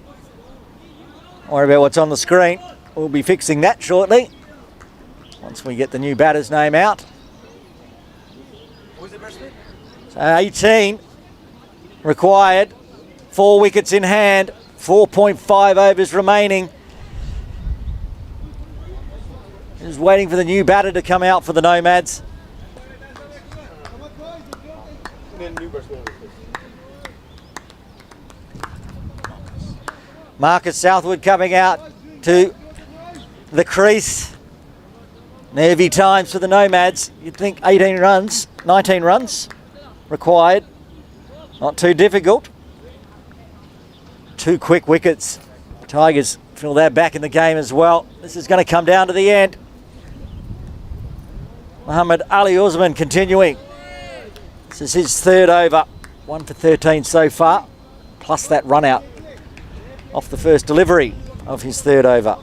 Don't worry about what's on the screen. We'll be fixing that shortly once we get the new batter's name out. So 18 required. 4 wickets in hand. 4.5 overs remaining. Just waiting for the new batter to come out for the Nomads. Marcus Southwood coming out to the crease. Nervy times for the Nomads. You'd think 18 runs, 19 runs required. Not too difficult. 2 quick wickets. Tigers feel they're back in the game as well. This is going to come down to the end. Muhammad Ali Usman continuing. This is his 3rd over. 1 for 13 so far, plus that run out off the first delivery of his 3rd over.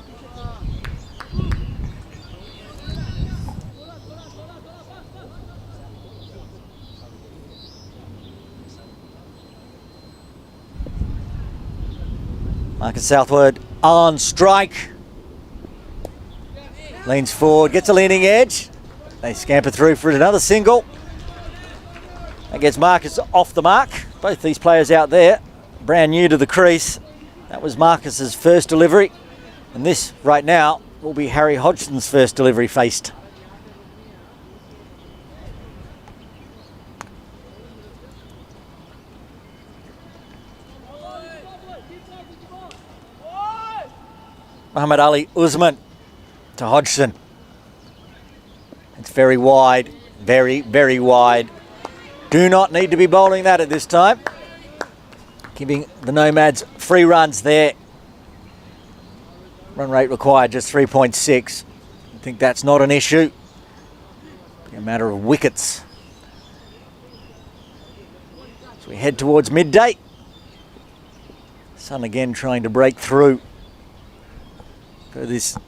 Marcus Southward on strike. Leans forward, gets a leaning edge. They scamper through for another single. That gets Marcus off the mark. Both these players out there, brand new to the crease. That was Marcus's first delivery. And this, right now, will be Harry Hodgson's first delivery faced. Muhammad Ali Usman to Hodgson. It's very wide, very, very wide. Do not need to be bowling that at this time. Giving the Nomads free runs there. Run rate required just 3.6. I think that's not an issue. Be a matter of wickets. As we head towards midday. Sun again trying to break through for this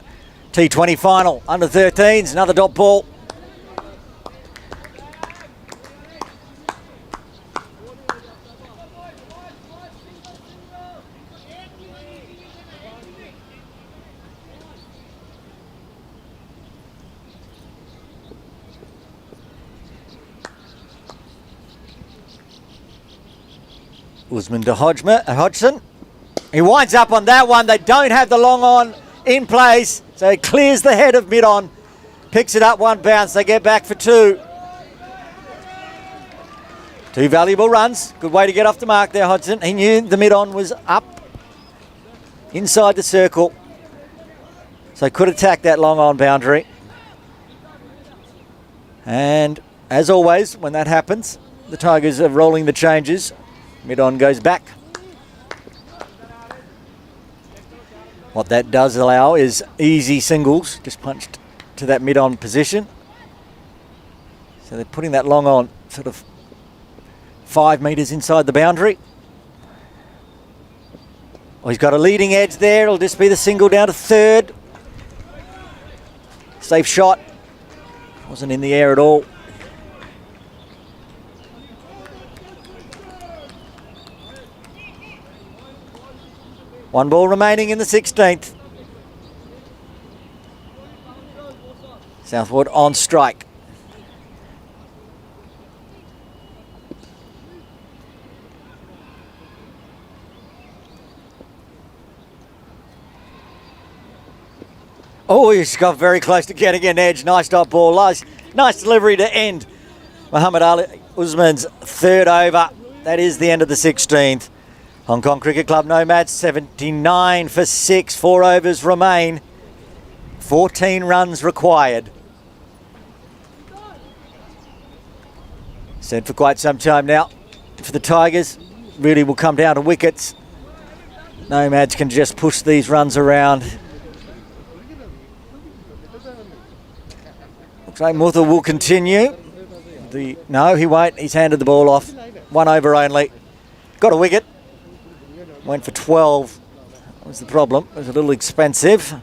T20 final. Under 13s, another dot ball. Usman to Hodgson. He winds up on that one. They don't have the long on in place, so he clears the head of mid-on. Picks it up, one bounce. They get back for two. Two valuable runs. Good way to get off the mark there, Hodgson. He knew the mid-on was up inside the circle, so could attack that long on boundary. And as always, when that happens, the Tigers are rolling the changes. Mid-on goes back. What that does allow is easy singles, just punched to that mid-on position. So they're putting that long on sort of 5 metres inside the boundary. Oh, he's got a leading edge there. It'll just be the single down to third. Safe shot. Wasn't in the air at all. One ball remaining in the 16th. Southwood on strike. Oh, he's got very close to getting an edge. Nice dot ball. Nice delivery to end Muhammad Ali Usman's third over. That is the end of the 16th. Hong Kong Cricket Club Nomads 79 for 6. 4 overs remain. 14 runs required. Said for quite some time now, for the Tigers, really will come down to wickets. Nomads can just push these runs around. Looks like Mutha will continue. No, he won't. He's handed the ball off. 1 over only. Got a wicket. Went for 12. That was the problem. It was a little expensive.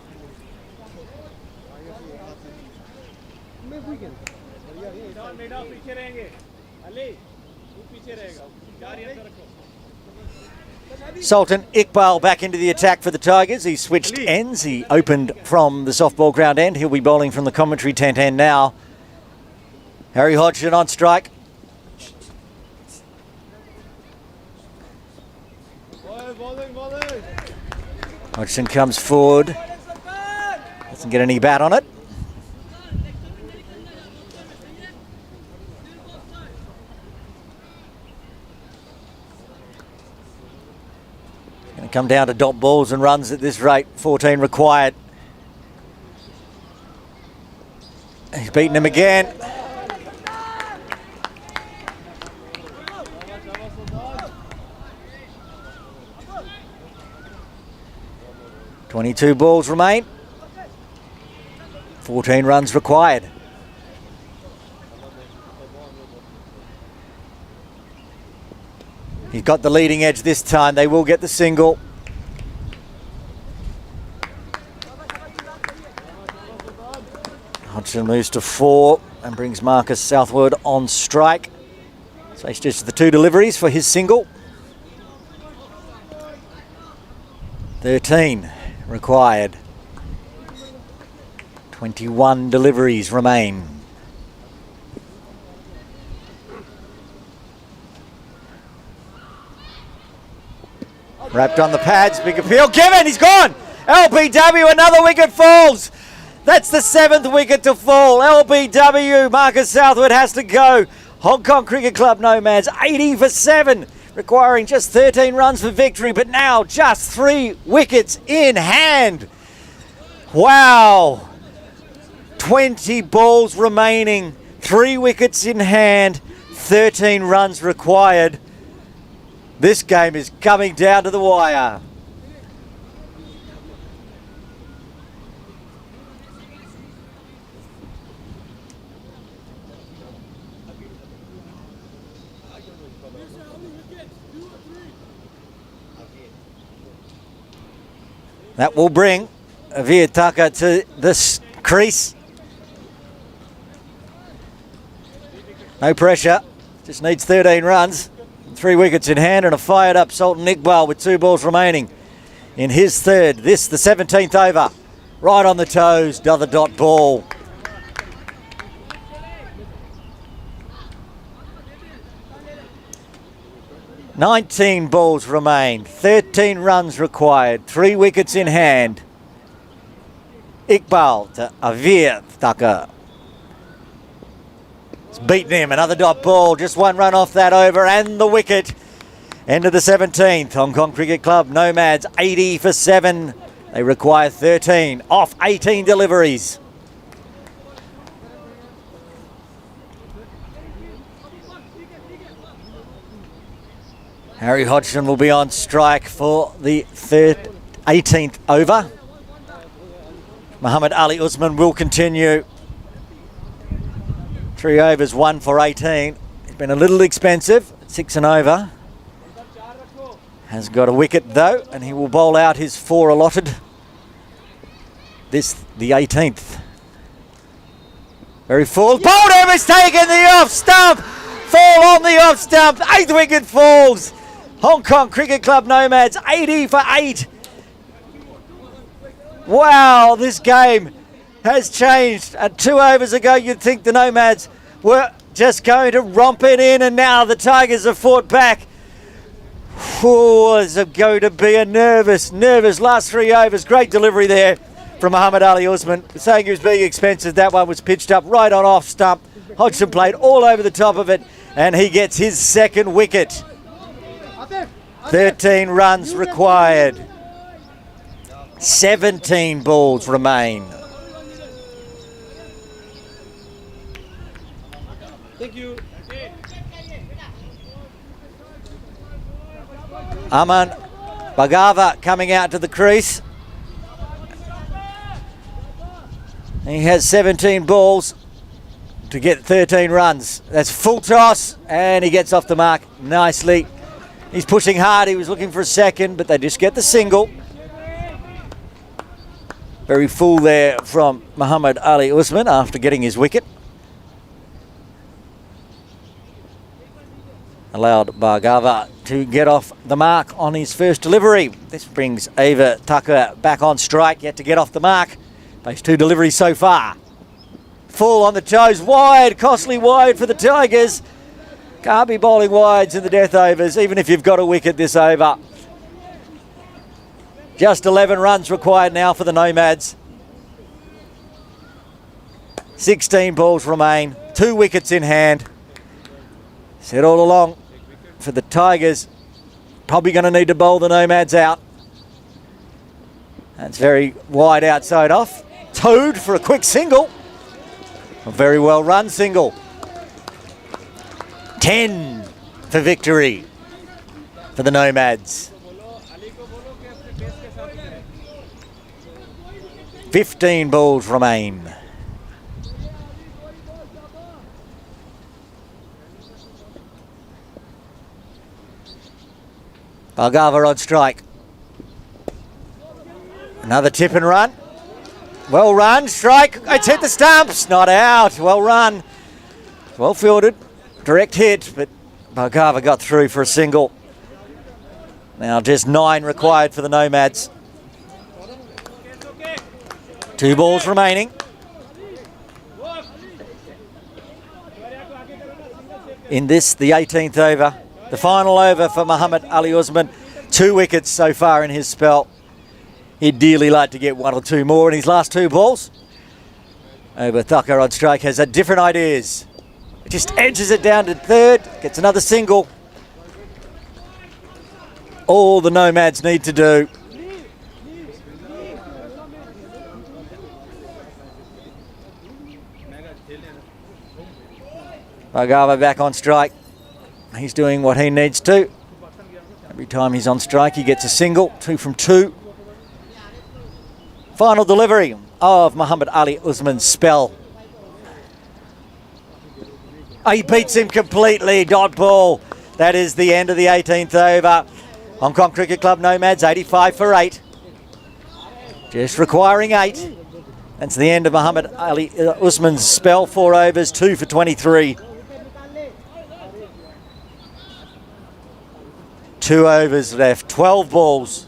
Sultan Iqbal back into the attack for the Tigers. He switched ends. He opened from the softball ground end. He'll be bowling from the commentary tent end now. Harry Hodgson on strike. Hodgson comes forward. Doesn't get any bat on it. Going to come down to dot balls and runs at this rate. 14 required. He's beaten him again. .22 balls remain. 14 runs required. He's got the leading edge this time. They will get the single. Hodgson moves to 4 and brings Marcus Southward on strike. So he's just the 2 deliveries for his single. 13 required. 21 deliveries remain. Wrapped on the pads, big appeal, given, he's gone! LBW, another wicket falls! That's the 7th wicket to fall. LBW, Marcus Southwood has to go. Hong Kong Cricket Club Nomads, 80 for 7, requiring just 13 runs for victory, but now just 3 wickets in hand. Wow! 20 balls remaining, 3 wickets in hand, 13 runs required. This game is coming down to the wire. That will bring Avir Tucker to this crease. No pressure, just needs 13 runs. 3 wickets in hand and a fired up Sultan Iqbal with 2 balls remaining in his third. This, the 17th over. Right on the toes, another dot ball. "19 balls remain, 13 runs required, 3 wickets in hand. Iqbal to Avir Tucker. It's beaten him, another dot ball, just 1 run off that over and the wicket. End of the 17th, Hong Kong Cricket Club Nomads 80 for 7. They require 13 off 18 deliveries. Harry Hodgson will be on strike for the 18th over. Muhammad Ali Usman will continue. 3 overs, 1 for 18. It's been a little expensive, 6 and over. Has got a wicket though, and he will bowl out his 4 allotted. This, the 18th. Very full. Bowled him, has taken the off stump. Fall on the off stump. 8th wicket falls. Hong Kong Cricket Club Nomads 80 for 8. Wow, this game has changed. 2 overs ago, you'd think the Nomads were just going to romp it in, and now the Tigers have fought back. Oh, it's going to be a nervous last 3 overs. Great delivery there from Muhammad Ali Usman. Saying he was being expensive, that one was pitched up right on off stump. Hodgson played all over the top of it, and he gets his 2nd wicket. 13 runs required. 17 balls remain. Thank you. Aman Bhargava coming out to the crease. He has 17 balls to get 13 runs. That's full toss, and he gets off the mark nicely. He's pushing hard. He was looking for a 2nd, but they just get the single. Very full there from Muhammad Ali Usman after getting his wicket. Allowed Bhargava to get off the mark on his first delivery. This brings Avir Tucker back on strike, yet to get off the mark. Makes 2 deliveries so far. Full on the toes, wide, costly wide for the Tigers. Can't be bowling wides in the death overs, even if you've got a wicket this over. Just 11 runs required now for the Nomads. 16 balls remain, 2 wickets in hand. Said all along, for the Tigers, probably going to need to bowl the Nomads out. That's very wide outside off. Towed for a quick single. A very well run single. 10 for victory for the Nomads. 15 balls remain. Bhargava on strike. Another tip and run. Well run, strike. It's hit the stumps. Not out. Well run. Well fielded. Direct hit, but Bhargava got through for a single. Now just 9 required for the Nomads. 2 balls remaining. In this, the 18th over, the final over for Muhammad Ali Usman. 2 wickets so far in his spell. He'd dearly like to get 1 or 2 more in his last 2 balls. Over Thacker on strike has had different ideas. Just edges it down to third, gets another single. All the Nomads need to do. Bhargava back on strike. He's doing what he needs to. Every time he's on strike, he gets a single. 2 from 2. Final delivery of Muhammad Ali Usman's spell. Oh, he beats him completely. Dot ball. That is the end of the 18th over. Hong Kong Cricket Club Nomads 85 for 8. Just requiring 8. That's the end of Muhammad Ali Usman's spell. 4 overs, 2 for 23. 2 overs left, 12 balls.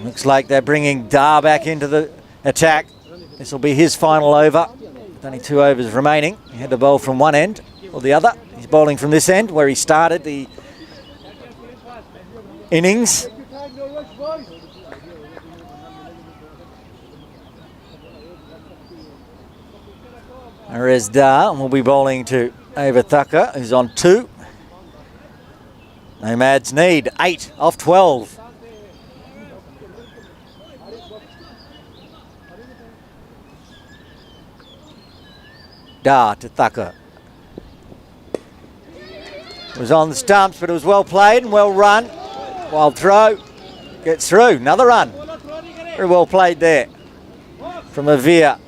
Looks like they're bringing Dar back into the attack. This will be his final over. With only 2 overs remaining. He had to bowl from one end or the other. He's bowling from this end where he started the innings. There's Dar, and we'll be bowling to over Thacker, who's on 2. Nomads need 8 off 12. Dar to Thacker. It was on the stumps, but it was well played and well run. Wild throw, gets through, another run. Very well played there from Avia.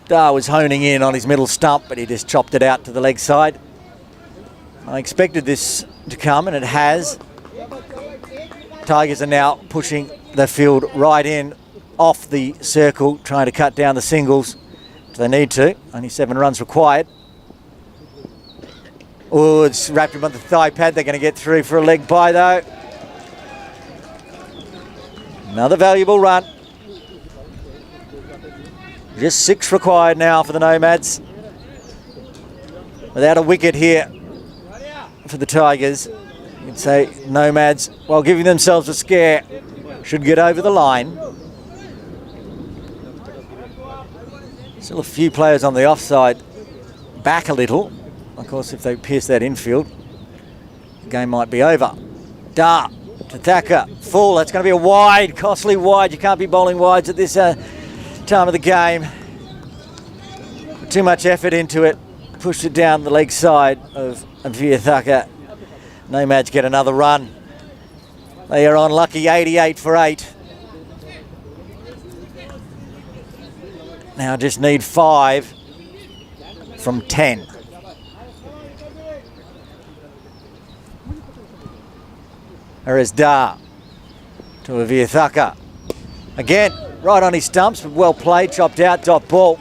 Dar was honing in on his middle stump, but he just chopped it out to the leg side. I expected this to come, and it has. Tigers are now pushing the field right in off the circle, trying to cut down the singles. They need to. Only 7 runs required. Oh, it's wrapped him on the thigh pad. They're going to get through for a leg bye, though. Another valuable run. Just 6 required now for the Nomads. Without a wicket here for the Tigers. You can say Nomads, while giving themselves a scare, should get over the line. Still a few players on the offside, back a little. Of course, if they pierce that infield, the game might be over. Dar to Thacker, full. That's going to be a wide, costly wide. You can't be bowling wides at this time of the game. Put too much effort into it. Pushed it down the leg side of Veer Thacker. Nomads get another run. They are on lucky 88 for 8. Now just need 5 from 10. There is Dar to Avir Thacker. Again, right on his stumps, but well played, chopped out, dot ball.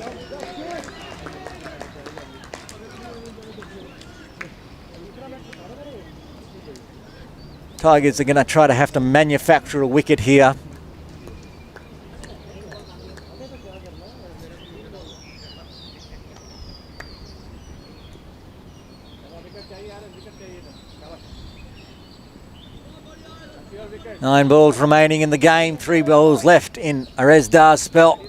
Tigers are going to try to have to manufacture a wicket here. Nine balls remaining in the game, 3 balls left in Arezdar's spell.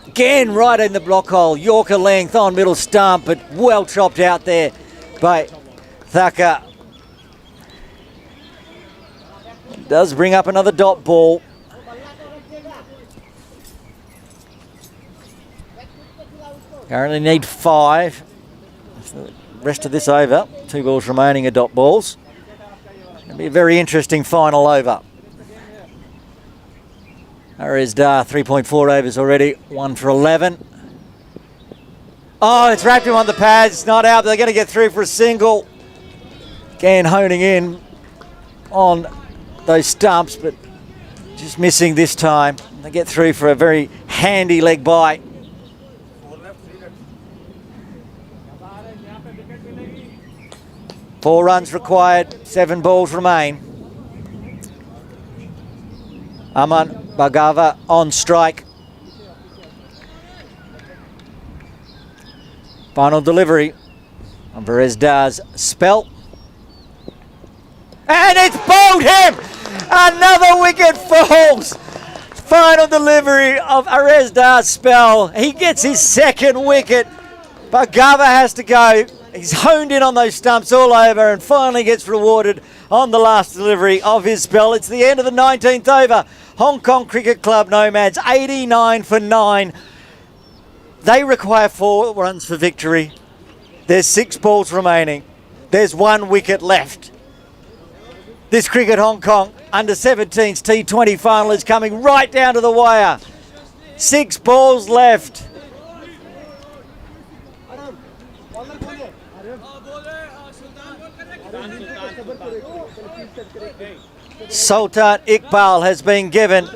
Again, right in the block hole, Yorker length on middle stump, but well chopped out there by Thacker. Does bring up another dot ball. Currently need 5. Rest of this over, 2 balls remaining are dot balls. It'll be a very interesting final over. Arezdar 3.4 overs already, 1 for 11. Oh, it's wrapped him on the pads, it's not out, but they're going to get through for a single. Again, honing in on those stumps, but just missing this time. They get through for a very handy leg bye. 4 runs required, 7 balls remain. Aman Bhagava on strike. Final delivery on Veresda's spell. And it's bowled him! Another wicket falls. Final delivery of Veresda's spell. He gets his 2nd wicket. Bhagava has to go. He's honed in on those stumps all over and finally gets rewarded on the last delivery of his spell. It's the end of the 19th over. Hong Kong Cricket Club Nomads 89 for 9. They require 4 runs for victory. There's 6 balls remaining. There's 1 wicket left. This Cricket Hong Kong under-17s T20 final is coming right down to the wire. 6 balls left. Sultan Iqbal has been given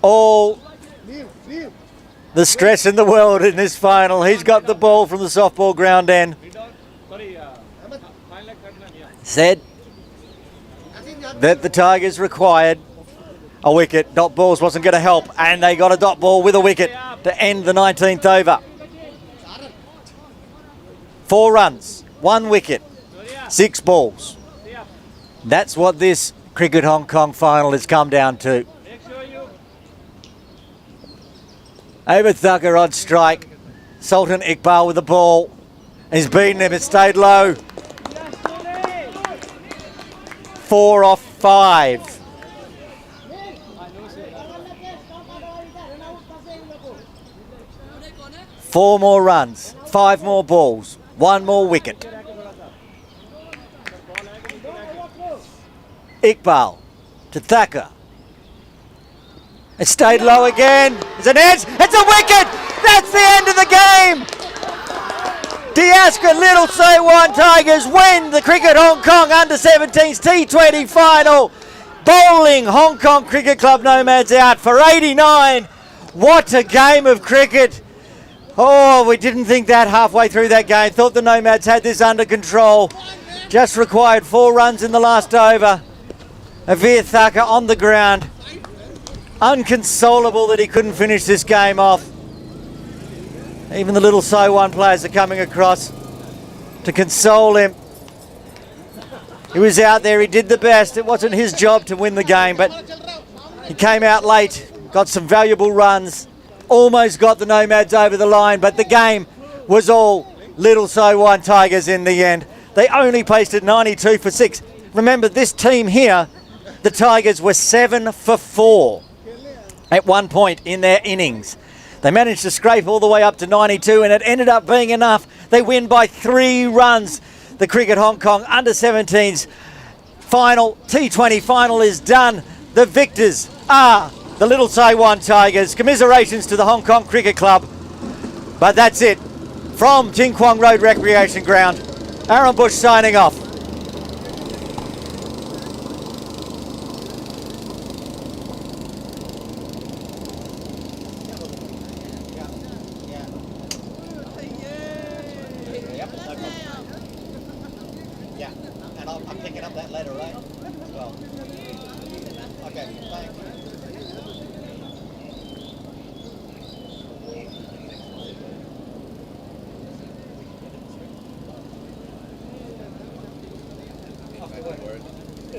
all the stress in the world in this final. He's got the ball from the softball ground end. Said that the Tigers required a wicket. Dot balls wasn't going to help, and they got a dot ball with a wicket to end the 19th over. 4 runs, 1 wicket, 6 balls. That's what this Cricket Hong Kong final has come down to. Over Thacker on strike. Sultan Iqbal with the ball. He's beaten him, it stayed low. 4 off 5. Four more runs, 5 more balls, 1 more wicket. Iqbal to Thacker. It stayed low again. It's an edge. It's a wicket. That's the end of the game. Diaska Little Saiwan Tigers win the Cricket Hong Kong under-17s T20 final. Bowling Hong Kong Cricket Club Nomads out for 89. What a game of cricket. Oh, we didn't think that halfway through that game. Thought the Nomads had this under control. Just required 4 runs in the last over. Avir Thacker on the ground. Unconsolable that he couldn't finish this game off. Even the Little Saiwan players are coming across to console him. He was out there, he did the best. It wasn't his job to win the game, but he came out late, got some valuable runs, almost got the Nomads over the line, but the game was all Little Saiwan Tigers in the end. They only placed at 92 for 6. Remember, this team here, the Tigers were 7 for 4 at one point in their innings. They managed to scrape all the way up to 92, and it ended up being enough. They win by 3 runs. The Cricket Hong Kong under-17s final, T20 final is done. The victors are the Little Saiwan Tigers. Commiserations to the Hong Kong Cricket Club. But that's it. From Ting Kwong Road Recreation Ground, Aaron Bush signing off. Yeah, and I'm picking up that letter, right? As well. Okay, thanks. Okay,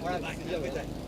all right, thanks.